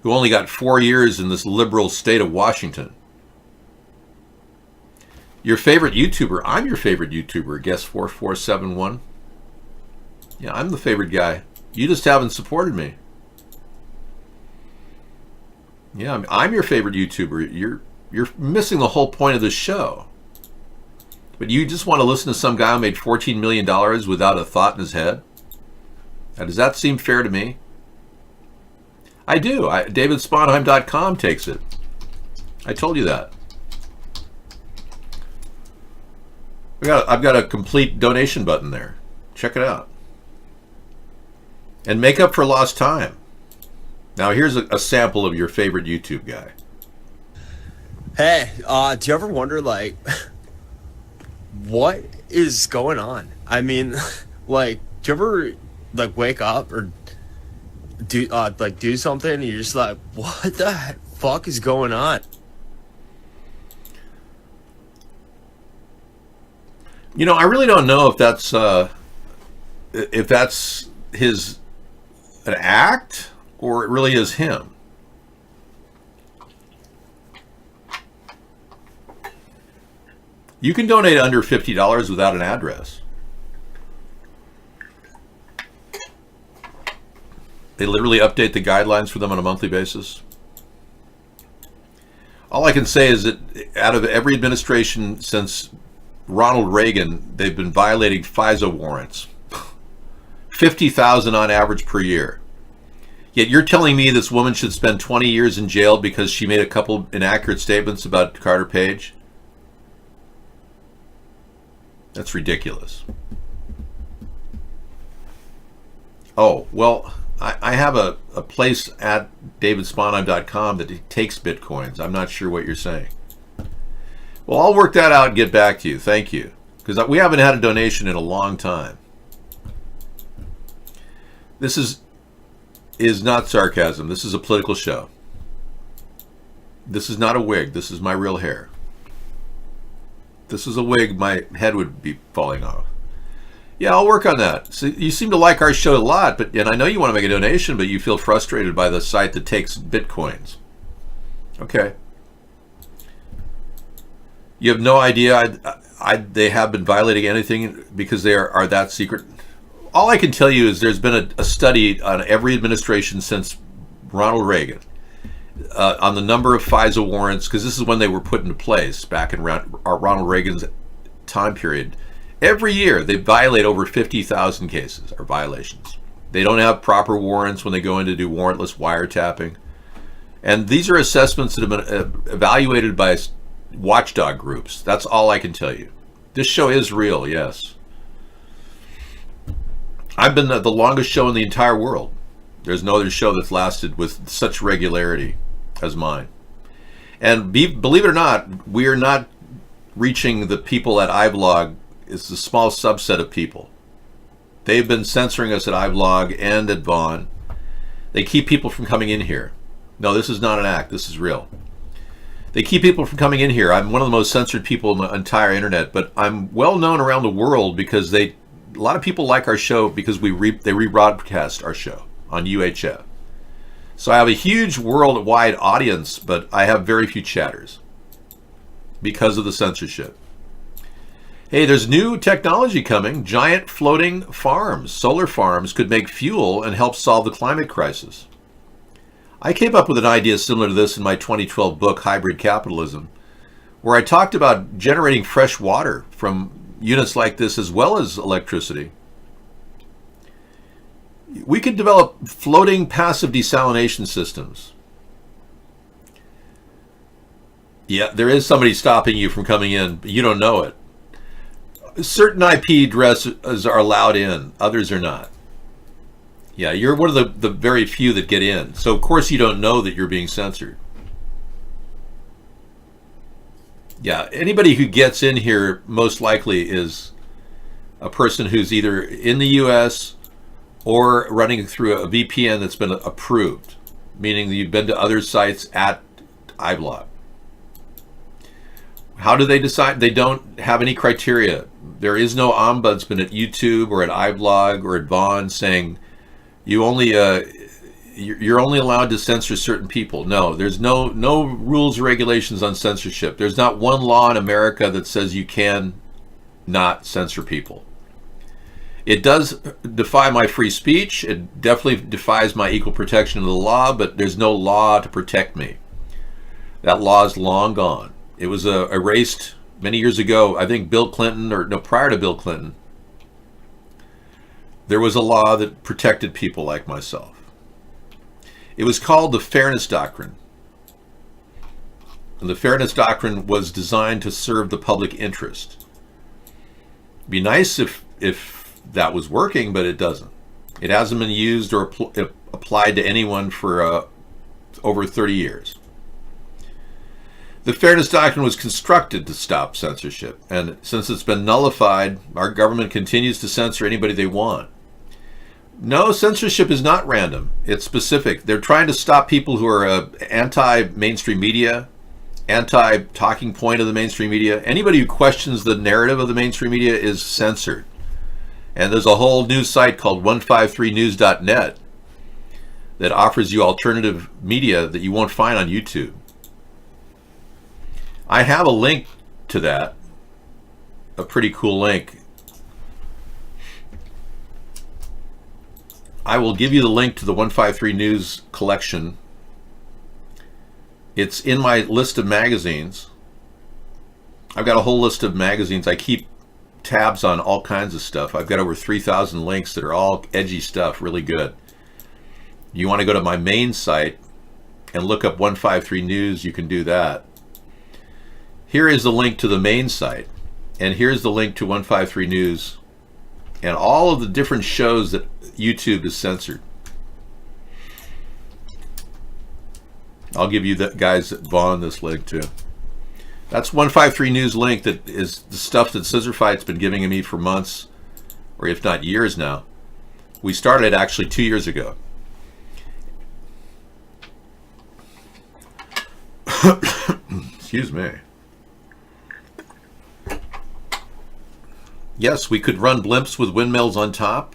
Speaker 1: who only got 4 years in this liberal state of Washington. Your favorite YouTuber? I'm your favorite YouTuber, guess 4471. Yeah, I'm the favorite guy. You just haven't supported me. Yeah, I'm your favorite YouTuber. You're missing the whole point of the show. But you just want to listen to some guy who made $14 million without a thought in his head? Now, does that seem fair to me? I do. DavidSponheim.com takes it. I told you that. I've got a complete donation button there. Check it out. And make up for lost time. Now here's a sample of your favorite YouTube guy.
Speaker 7: Hey, do you ever wonder, like, what is going on? I mean, like, do you ever, like, wake up or do something and you're just like, what the fuck is going on?
Speaker 1: You know, I really don't know if that's an act or it really is him. You can donate under $50 without an address. They literally update the guidelines for them on a monthly basis. All I can say is that out of every administration since Ronald Reagan, they've been violating FISA warrants. 50,000 on average per year. Yet you're telling me this woman should spend 20 years in jail because she made a couple inaccurate statements about Carter Page? That's ridiculous. Oh, well, I have a place at davidsponheim.com that takes bitcoins. I'm not sure what you're saying. Well, I'll work that out and get back to you. Thank you. Because we haven't had a donation in a long time. This is not sarcasm. This is a political show. This is not a wig. This is my real hair. If this is a wig, my head would be falling off. Yeah, I'll work on that. So you seem to like our show a lot, and I know you want to make a donation, but you feel frustrated by the site that takes bitcoins. Okay. You have no idea they have been violating anything because they are that secret? all I can tell you is there's been a study on every administration since Ronald Reagan on the number of FISA warrants, because this is when they were put into place back in Ronald Reagan's time period. Every year they violate over 50,000 cases or violations. They don't have proper warrants when they go in to do warrantless wiretapping. And these are assessments that have been evaluated by watchdog groups. That's all I can tell you. This show is real, yes. I've been the longest show in the entire world. There's no other show that's lasted with such regularity as mine. And believe it or not, we are not reaching the people at iVlog. It's a small subset of people. They've been censoring us at iVlog and at Vaughn. They keep people from coming in here. No, this is not an act. This is real. They keep people from coming in here. I'm one of the most censored people in the entire internet, but I'm well known around the world because a lot of people like our show because they rebroadcast our show on UHF. So I have a huge worldwide audience, but I have very few chatters because of the censorship. Hey, there's new technology coming. Giant floating farms, solar farms, could make fuel and help solve the climate crisis. I came up with an idea similar to this in my 2012 book, Hybrid Capitalism, where I talked about generating fresh water from units like this as well as electricity. We could develop floating passive desalination systems. Yeah, there is somebody stopping you from coming in, but you don't know it. Certain IP addresses are allowed in, others are not. Yeah, you're one of the very few that get in. So of course you don't know that you're being censored. Yeah, anybody who gets in here most likely is a person who's either in the US or running through a VPN that's been approved, meaning that you've been to other sites at iBlog. How do they decide? They don't have any criteria. There is no ombudsman at YouTube or at iBlog or at Vaughn saying you're only allowed to censor certain people. No, there's no rules or regulations on censorship. There's not one law in America that says you can not censor people. It does defy my free speech. It definitely defies my equal protection of the law, but there's no law to protect me. That law is long gone. It was erased many years ago. I think Bill Clinton, or no, prior to Bill Clinton, there was a law that protected people like myself. It was called the Fairness Doctrine. And the Fairness Doctrine was designed to serve the public interest. It'd be nice if that was working, but it doesn't. It hasn't been used or applied to anyone for over 30 years. The Fairness Doctrine was constructed to stop censorship, and since it's been nullified, our government continues to censor anybody they want. No, censorship is not random. It's specific. They're trying to stop people who are anti-mainstream media, anti-talking point of the mainstream media. Anybody who questions the narrative of the mainstream media is censored. And there's a whole news site called 153news.net that offers you alternative media that you won't find on YouTube. I have a link to that, a pretty cool link. I will give you the link to the 153 News collection. It's in my list of magazines. I've got a whole list of magazines. I keep tabs on all kinds of stuff. I've got over 3,000 links that are all edgy stuff, really good. You want to go to my main site and look up 153 News, you can do that. Here is the link to the main site, and here's the link to 153 News and all of the different shows that YouTube has censored. I'll give you the guys at Vaughn this link too. That's 153 News link. That is the stuff that Scissorfight's been giving me for months, or if not years now. We started actually 2 years ago. Excuse me. Yes, we could run blimps with windmills on top.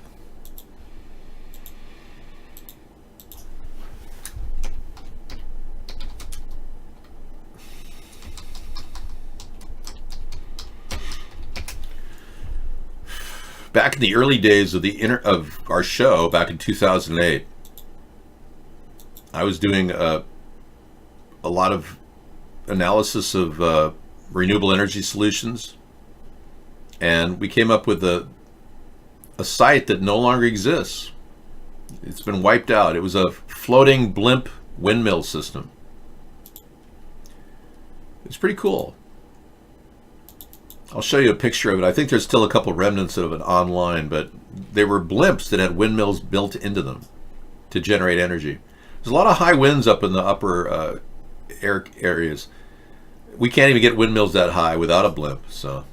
Speaker 1: back in the early days of of our show, back in 2008, I was doing a lot of analysis of renewable energy solutions, and we came up with a site that no longer exists. It's been wiped out. It was a floating blimp windmill system. It's pretty cool. I'll show you a picture of it. I think there's still a couple remnants of it online, but they were blimps that had windmills built into them to generate energy. There's a lot of high winds up in the upper air areas. We can't even get windmills that high without a blimp. So,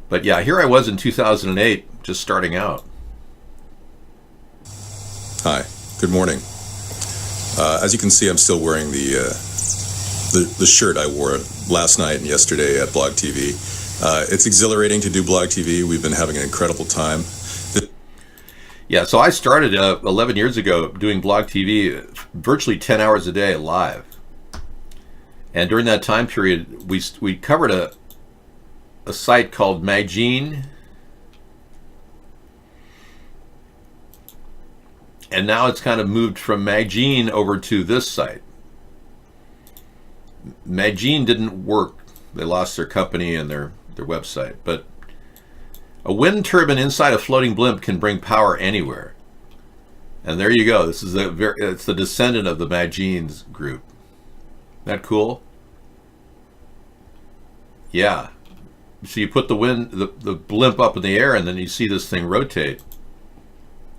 Speaker 1: but yeah, here I was in 2008, just starting out.
Speaker 13: Hi, good morning. As you can see, I'm still wearing the shirt I wore last night and yesterday at Blog TV. It's exhilarating to do Blog TV. We've been having an incredible time.
Speaker 1: Yeah, so I started 11 years ago doing Blog TV virtually 10 hours a day live. And during that time period, we covered a site called Magine. And now it's kind of moved from Magine over to this site. Magine didn't work. They lost their company and their website. But a wind turbine inside a floating blimp can bring power anywhere. And there you go. This is it's the descendant of the Magines group. Isn't that cool? Yeah. So you put the blimp up in the air, and then you see this thing rotate.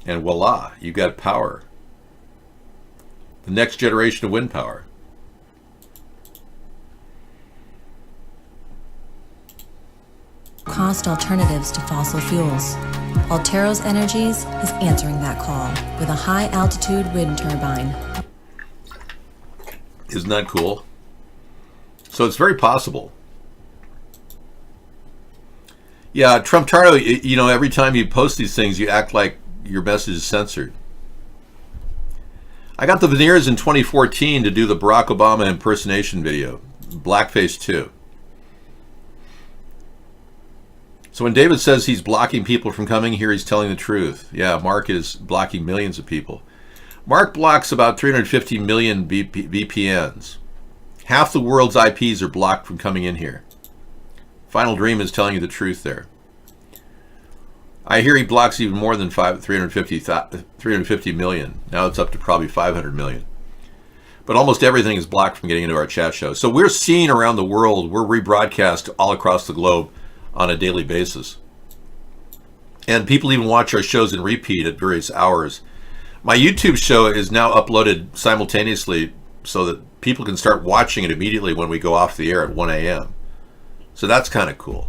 Speaker 1: And voila, you got power. The next generation of wind power.
Speaker 15: Cost alternatives to fossil fuels. Altero's Energies is answering that call with a high-altitude wind turbine.
Speaker 1: Isn't that cool? So it's very possible. Yeah, Trump Tardo, you know, every time you post these things, you act like your message is censored. I got the veneers in 2014 to do the Barack Obama impersonation video, Blackface 2. So when David says he's blocking people from coming here, he's telling the truth. Yeah, Mark is blocking millions of people. Mark blocks about 350 million VPNs. Half the world's IPs are blocked from coming in here. Final Dream is telling you the truth there. I hear he blocks even more than 350 million. Now it's up to probably 500 million. But almost everything is blocked from getting into our chat show. So we're seen around the world. We're rebroadcast all across the globe on a daily basis. And people even watch our shows in repeat at various hours. My YouTube show is now uploaded simultaneously so that people can start watching it immediately when we go off the air at 1 a.m. So that's kind of cool.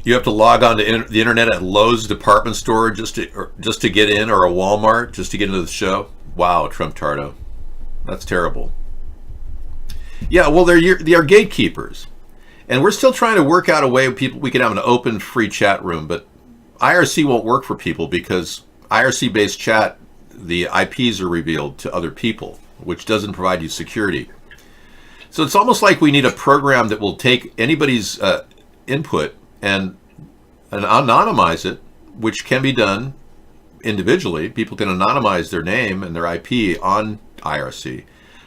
Speaker 1: You have to log on to the internet at Lowe's department store just to get in, or a Walmart just to get into the show. Wow, Trump Tardo, that's terrible. Yeah, well, they are gatekeepers, and we're still trying to work out a way we can have an open, free chat room. But IRC won't work for people because IRC-based chat, the IPs are revealed to other people, which doesn't provide you security. So it's almost like we need a program that will take anybody's input and anonymize it, which can be done individually. People can anonymize their name and their IP on IRC,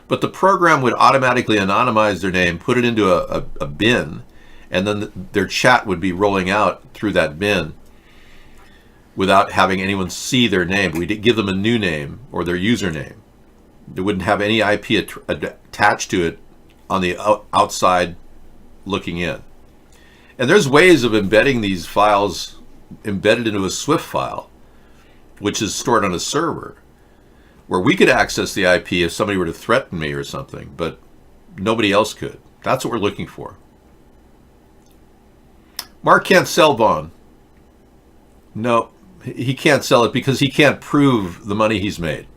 Speaker 1: but the program would automatically anonymize their name, put it into a bin, and then their chat would be rolling out through that bin without having anyone see their name. We'd give them a new name or their username. They wouldn't have any IP attached to it on the outside looking in. And there's ways of embedding these files embedded into a Swift file, which is stored on a server, where we could access the IP if somebody were to threaten me or something, but nobody else could. That's what we're looking for. Mark can't sell Vaughn. No, he can't sell it because he can't prove the money he's made.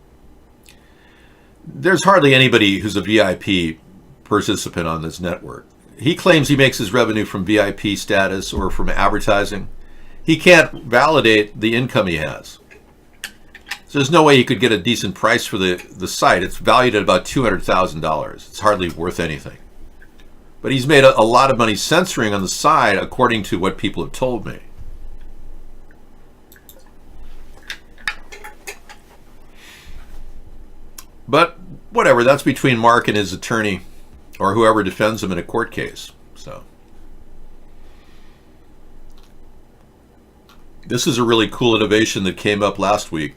Speaker 1: There's hardly anybody who's a VIP participant on this network. He claims he makes his revenue from VIP status or from advertising. he can't validate the income he has. So there's no way he could get a decent price for the site. It's valued at about $200,000. It's hardly worth anything. But he's made a lot of money censoring on the side, according to what people have told me. But whatever, that's between Mark and his attorney, or whoever defends him in a court case. So this is a really cool innovation that came up last week.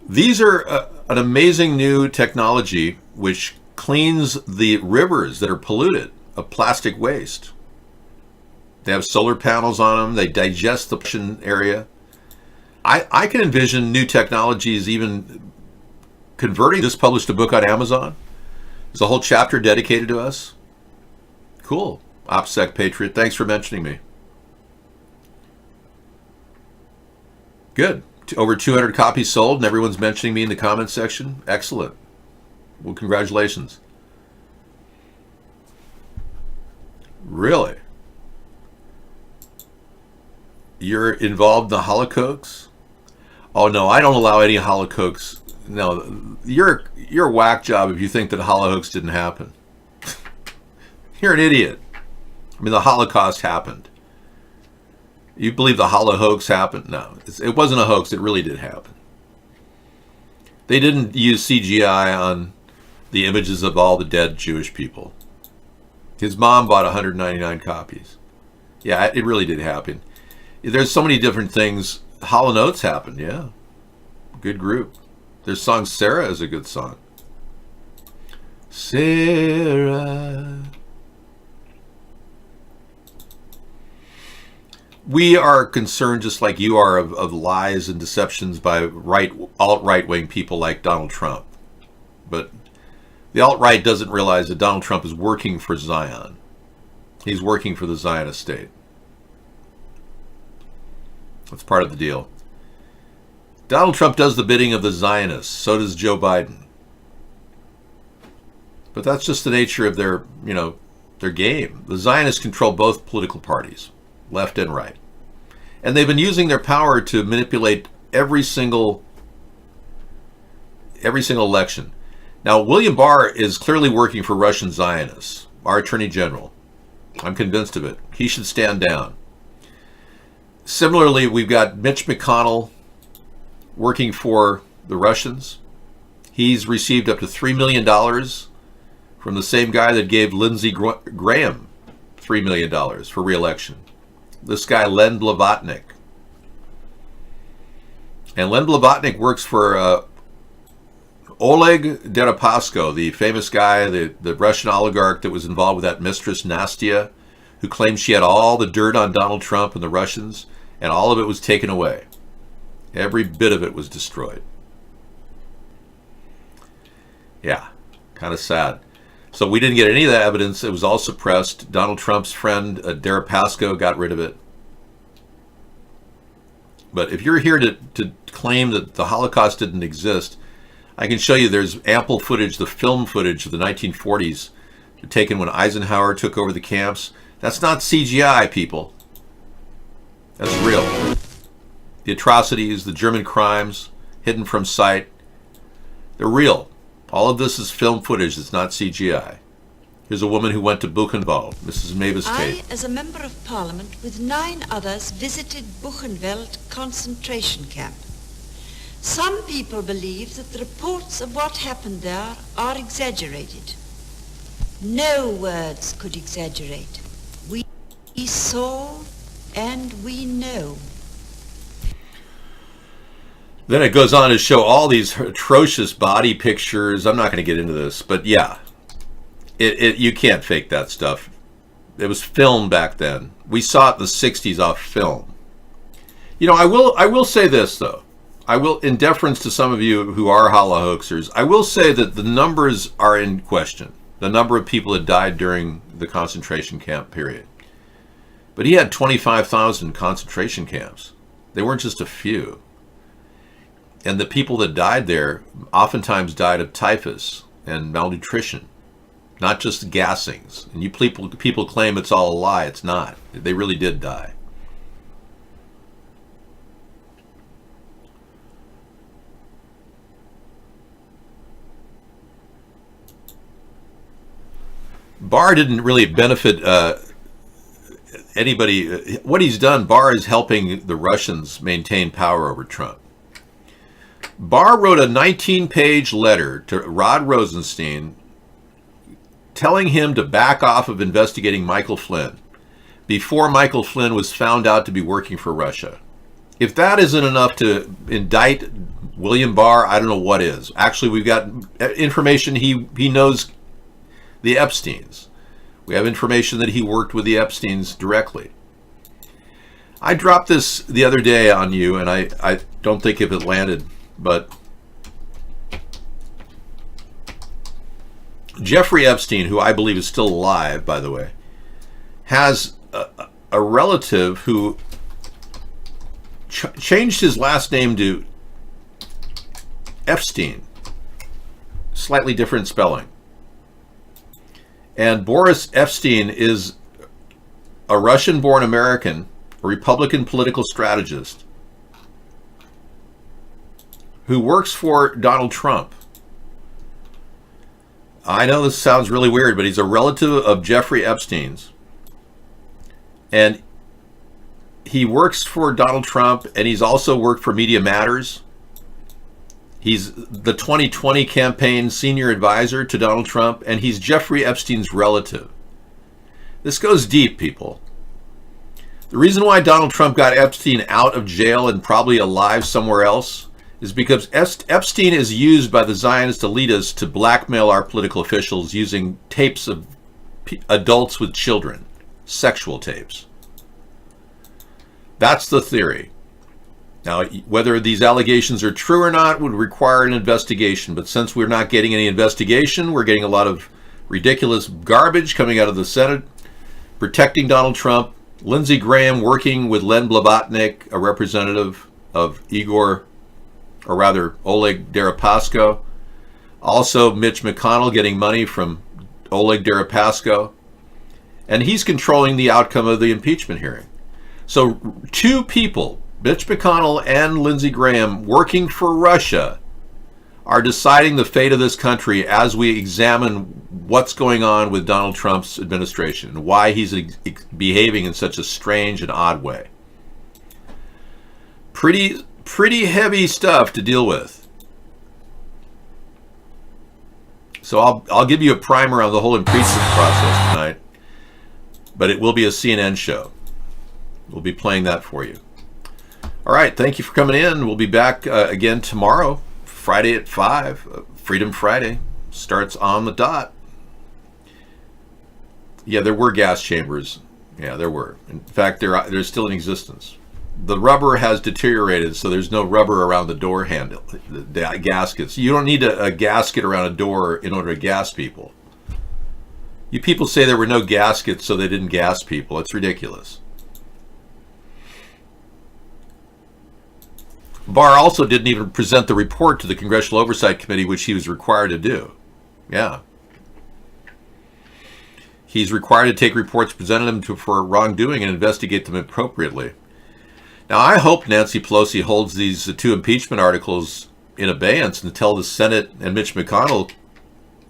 Speaker 1: These are an amazing new technology which cleans the rivers that are polluted of plastic waste. They have solar panels on them. They digest the pollution area. I can envision new technologies even converting. Just published a book on Amazon. There's a whole chapter dedicated to us. Cool. OPSEC Patriot, thanks for mentioning me. Good. Over 200 copies sold, and everyone's mentioning me in the comments section. Excellent. Well, congratulations. Really? You're involved in the holocaust? Oh no, I don't allow any holocaust. No, you're a whack job if you think that a holocaust didn't happen. You're an idiot. I mean, the Holocaust happened. You believe the hoax happened? No, it wasn't a hoax. It really did happen. They didn't use CGI on the images of all the dead Jewish people. His mom bought 199 copies. Yeah, it really did happen. There's so many different things. Hall & Oates happened, yeah. Good group. Their song Sarah is a good song. Sarah. We are concerned, just like you are, of lies and deceptions by alt-right wing people like Donald Trump. But the alt-right doesn't realize that Donald Trump is working for Zion. He's working for the Zionist state. That's part of the deal. Donald Trump does the bidding of the Zionists. So does Joe Biden. But that's just the nature of their game. The Zionists control both political parties, left and right. And they've been using their power to manipulate every single election. Now, William Barr is clearly working for Russian Zionists, our Attorney General. I'm convinced of it. He should stand down. Similarly, we've got Mitch McConnell working for the Russians. He's received up to $3 million from the same guy that gave Lindsey Graham $3 million for re-election. This guy, Len Blavatnik. And Len Blavatnik works for Oleg Deripaska, the famous guy, the Russian oligarch that was involved with that mistress, Nastia, who claimed she had all the dirt on Donald Trump and the Russians, and all of it was taken away. Every bit of it was destroyed. Yeah, kind of sad. So we didn't get any of that evidence. It was all suppressed. Donald Trump's friend, Deripaska, got rid of it. But if you're here to claim that the Holocaust didn't exist, I can show you there's ample footage, the film footage of the 1940s, taken when Eisenhower took over the camps. That's not CGI, people. That's real. The atrocities, the German crimes, hidden from sight, they're real. All of this is film footage. It's not CGI. Here's a woman who went to Buchenwald, Mrs. Mavis Tate.
Speaker 16: I, as a member of parliament with 9 others, visited Buchenwald concentration camp. Some people believe that the reports of what happened there are exaggerated. No words could exaggerate. We saw and we know.
Speaker 1: Then it goes on to show all these atrocious body pictures. I'm not going to get into this, but yeah, you can't fake that stuff. It was filmed back then. We saw it in the 60s off film. You know, I will say this, though. I will, in deference to some of you who are holo-hoaxers, I will say that the numbers are in question. The number of people that died during the concentration camp period. But he had 25,000 concentration camps. They weren't just a few. And the people that died there oftentimes died of typhus and malnutrition, not just gassings. And you people claim it's all a lie. It's not. They really did die. Barr didn't really benefit anybody. What he's done, Barr is helping the Russians maintain power over Trump. Barr wrote a 19-page letter to Rod Rosenstein telling him to back off of investigating Michael Flynn before Michael Flynn was found out to be working for Russia. If that isn't enough to indict William Barr, I don't know what is. Actually, we've got information he knows the Epsteins. We have information that he worked with the Epsteins directly. I dropped this the other day on you, and I don't think if it landed, but Jeffrey Epstein, who I believe is still alive, by the way, has a relative who changed his last name to Epstein, slightly different spelling. And Boris Epstein is a Russian-born American, a Republican political strategist who works for Donald Trump. I know this sounds really weird, but he's a relative of Jeffrey Epstein's. And he works for Donald Trump, and he's also worked for Media Matters. He's the 2020 campaign senior advisor to Donald Trump, and he's Jeffrey Epstein's relative. This goes deep, people. The reason why Donald Trump got Epstein out of jail and probably alive somewhere else is because Epstein is used by the Zionist elitists to blackmail our political officials using tapes of adults with children, sexual tapes. That's the theory. Now, whether these allegations are true or not would require an investigation, but since we're not getting any investigation, we're getting a lot of ridiculous garbage coming out of the Senate, protecting Donald Trump, Lindsey Graham working with Len Blavatnik, a representative of Oleg Deripaska, also Mitch McConnell getting money from Oleg Deripaska, and he's controlling the outcome of the impeachment hearing. So two people, Mitch McConnell and Lindsey Graham, working for Russia, are deciding the fate of this country as we examine what's going on with Donald Trump's administration and why he's behaving in such a strange and odd way. Pretty heavy stuff to deal with. So I'll give you a primer on the whole impeachment process tonight, but it will be a CNN show. We'll be playing that for you. All right, thank you for coming in. We'll be back again tomorrow, Friday at 5. Freedom Friday starts on the dot. Yeah, there were gas chambers. Yeah, there were. In fact, they're still in existence. The rubber has deteriorated, so there's no rubber around the door handle, the gaskets. You don't need a gasket around a door in order to gas people. You people say there were no gaskets, so they didn't gas people. It's ridiculous. Barr also didn't even present the report to the Congressional Oversight Committee, which he was required to do. Yeah. He's required to take reports presented to him for wrongdoing and investigate them appropriately. Now, I hope Nancy Pelosi holds these two impeachment articles in abeyance until the Senate and Mitch McConnell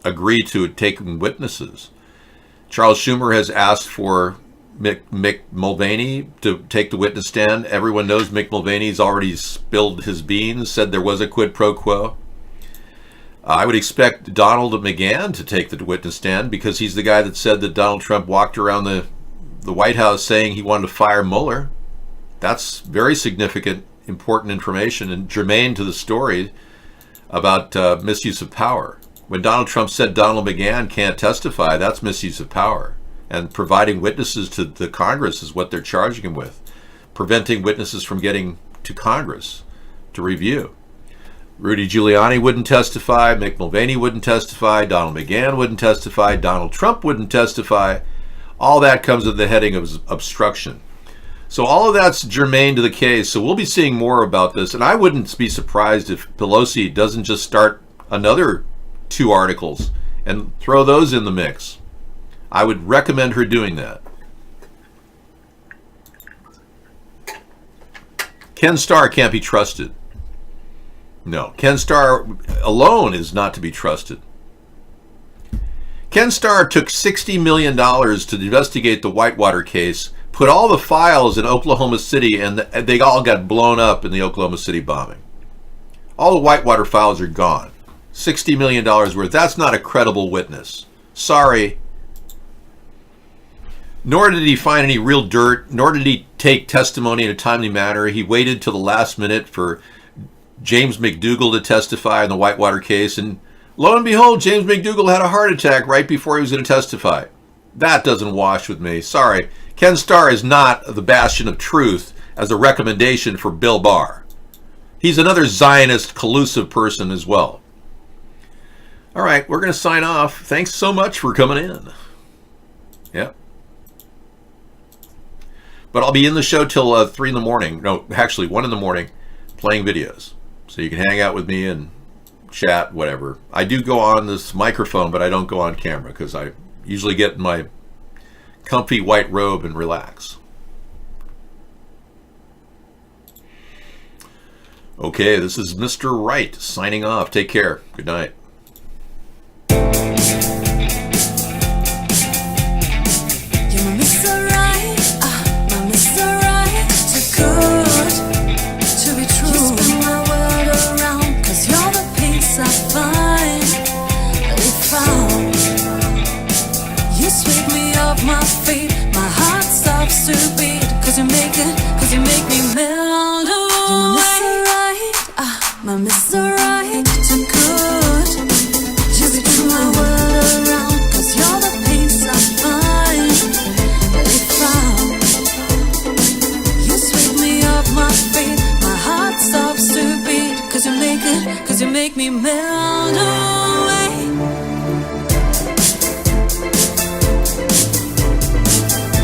Speaker 1: agree to taking witnesses. Charles Schumer has asked for Mick Mulvaney to take the witness stand. Everyone knows Mick Mulvaney's already spilled his beans, said there was a quid pro quo. I would expect Donald McGahn to take the witness stand because he's the guy that said that Donald Trump walked around the White House saying he wanted to fire Mueller. That's very significant, important information and germane to the story about misuse of power. When Donald Trump said Donald McGahn can't testify, that's misuse of power. And providing witnesses to the Congress is what they're charging him with. Preventing witnesses from getting to Congress to review. Rudy Giuliani wouldn't testify, Mick Mulvaney wouldn't testify, Donald McGahn wouldn't testify, Donald Trump wouldn't testify. All that comes at the heading of obstruction. So all of that's germane to the case. So we'll be seeing more about this. And I wouldn't be surprised if Pelosi doesn't just start another 2 articles and throw those in the mix. I would recommend her doing that. Ken Starr can't be trusted. No, Ken Starr alone is not to be trusted. Ken Starr took $60 million to investigate the Whitewater case, put all the files in Oklahoma City, and they all got blown up in the Oklahoma City bombing. All the Whitewater files are gone. $60 million worth. That's not a credible witness. Sorry. Nor did he find any real dirt, nor did he take testimony in a timely manner. He waited till the last minute for James McDougal to testify in the Whitewater case, and lo and behold, James McDougal had a heart attack right before he was going to testify. That doesn't wash with me. Sorry. Ken Starr is not the bastion of truth as a recommendation for Bill Barr. He's another Zionist, collusive person as well. All right, we're going to sign off. Thanks so much for coming in. Yep. But I'll be in the show till 3 in the morning. No, actually 1 in the morning playing videos. So you can hang out with me and chat, whatever. I do go on this microphone, but I don't go on camera because I usually get in my comfy white robe and relax. Okay, this is Mr. Wright signing off. Take care. Good night.
Speaker 2: Cause you make me melt away. My Mr. Right, too good. Just spin my world around, cause you're the peace I find. If you sweep me off my feet, my heart stops to beat. Cause you make me melt away.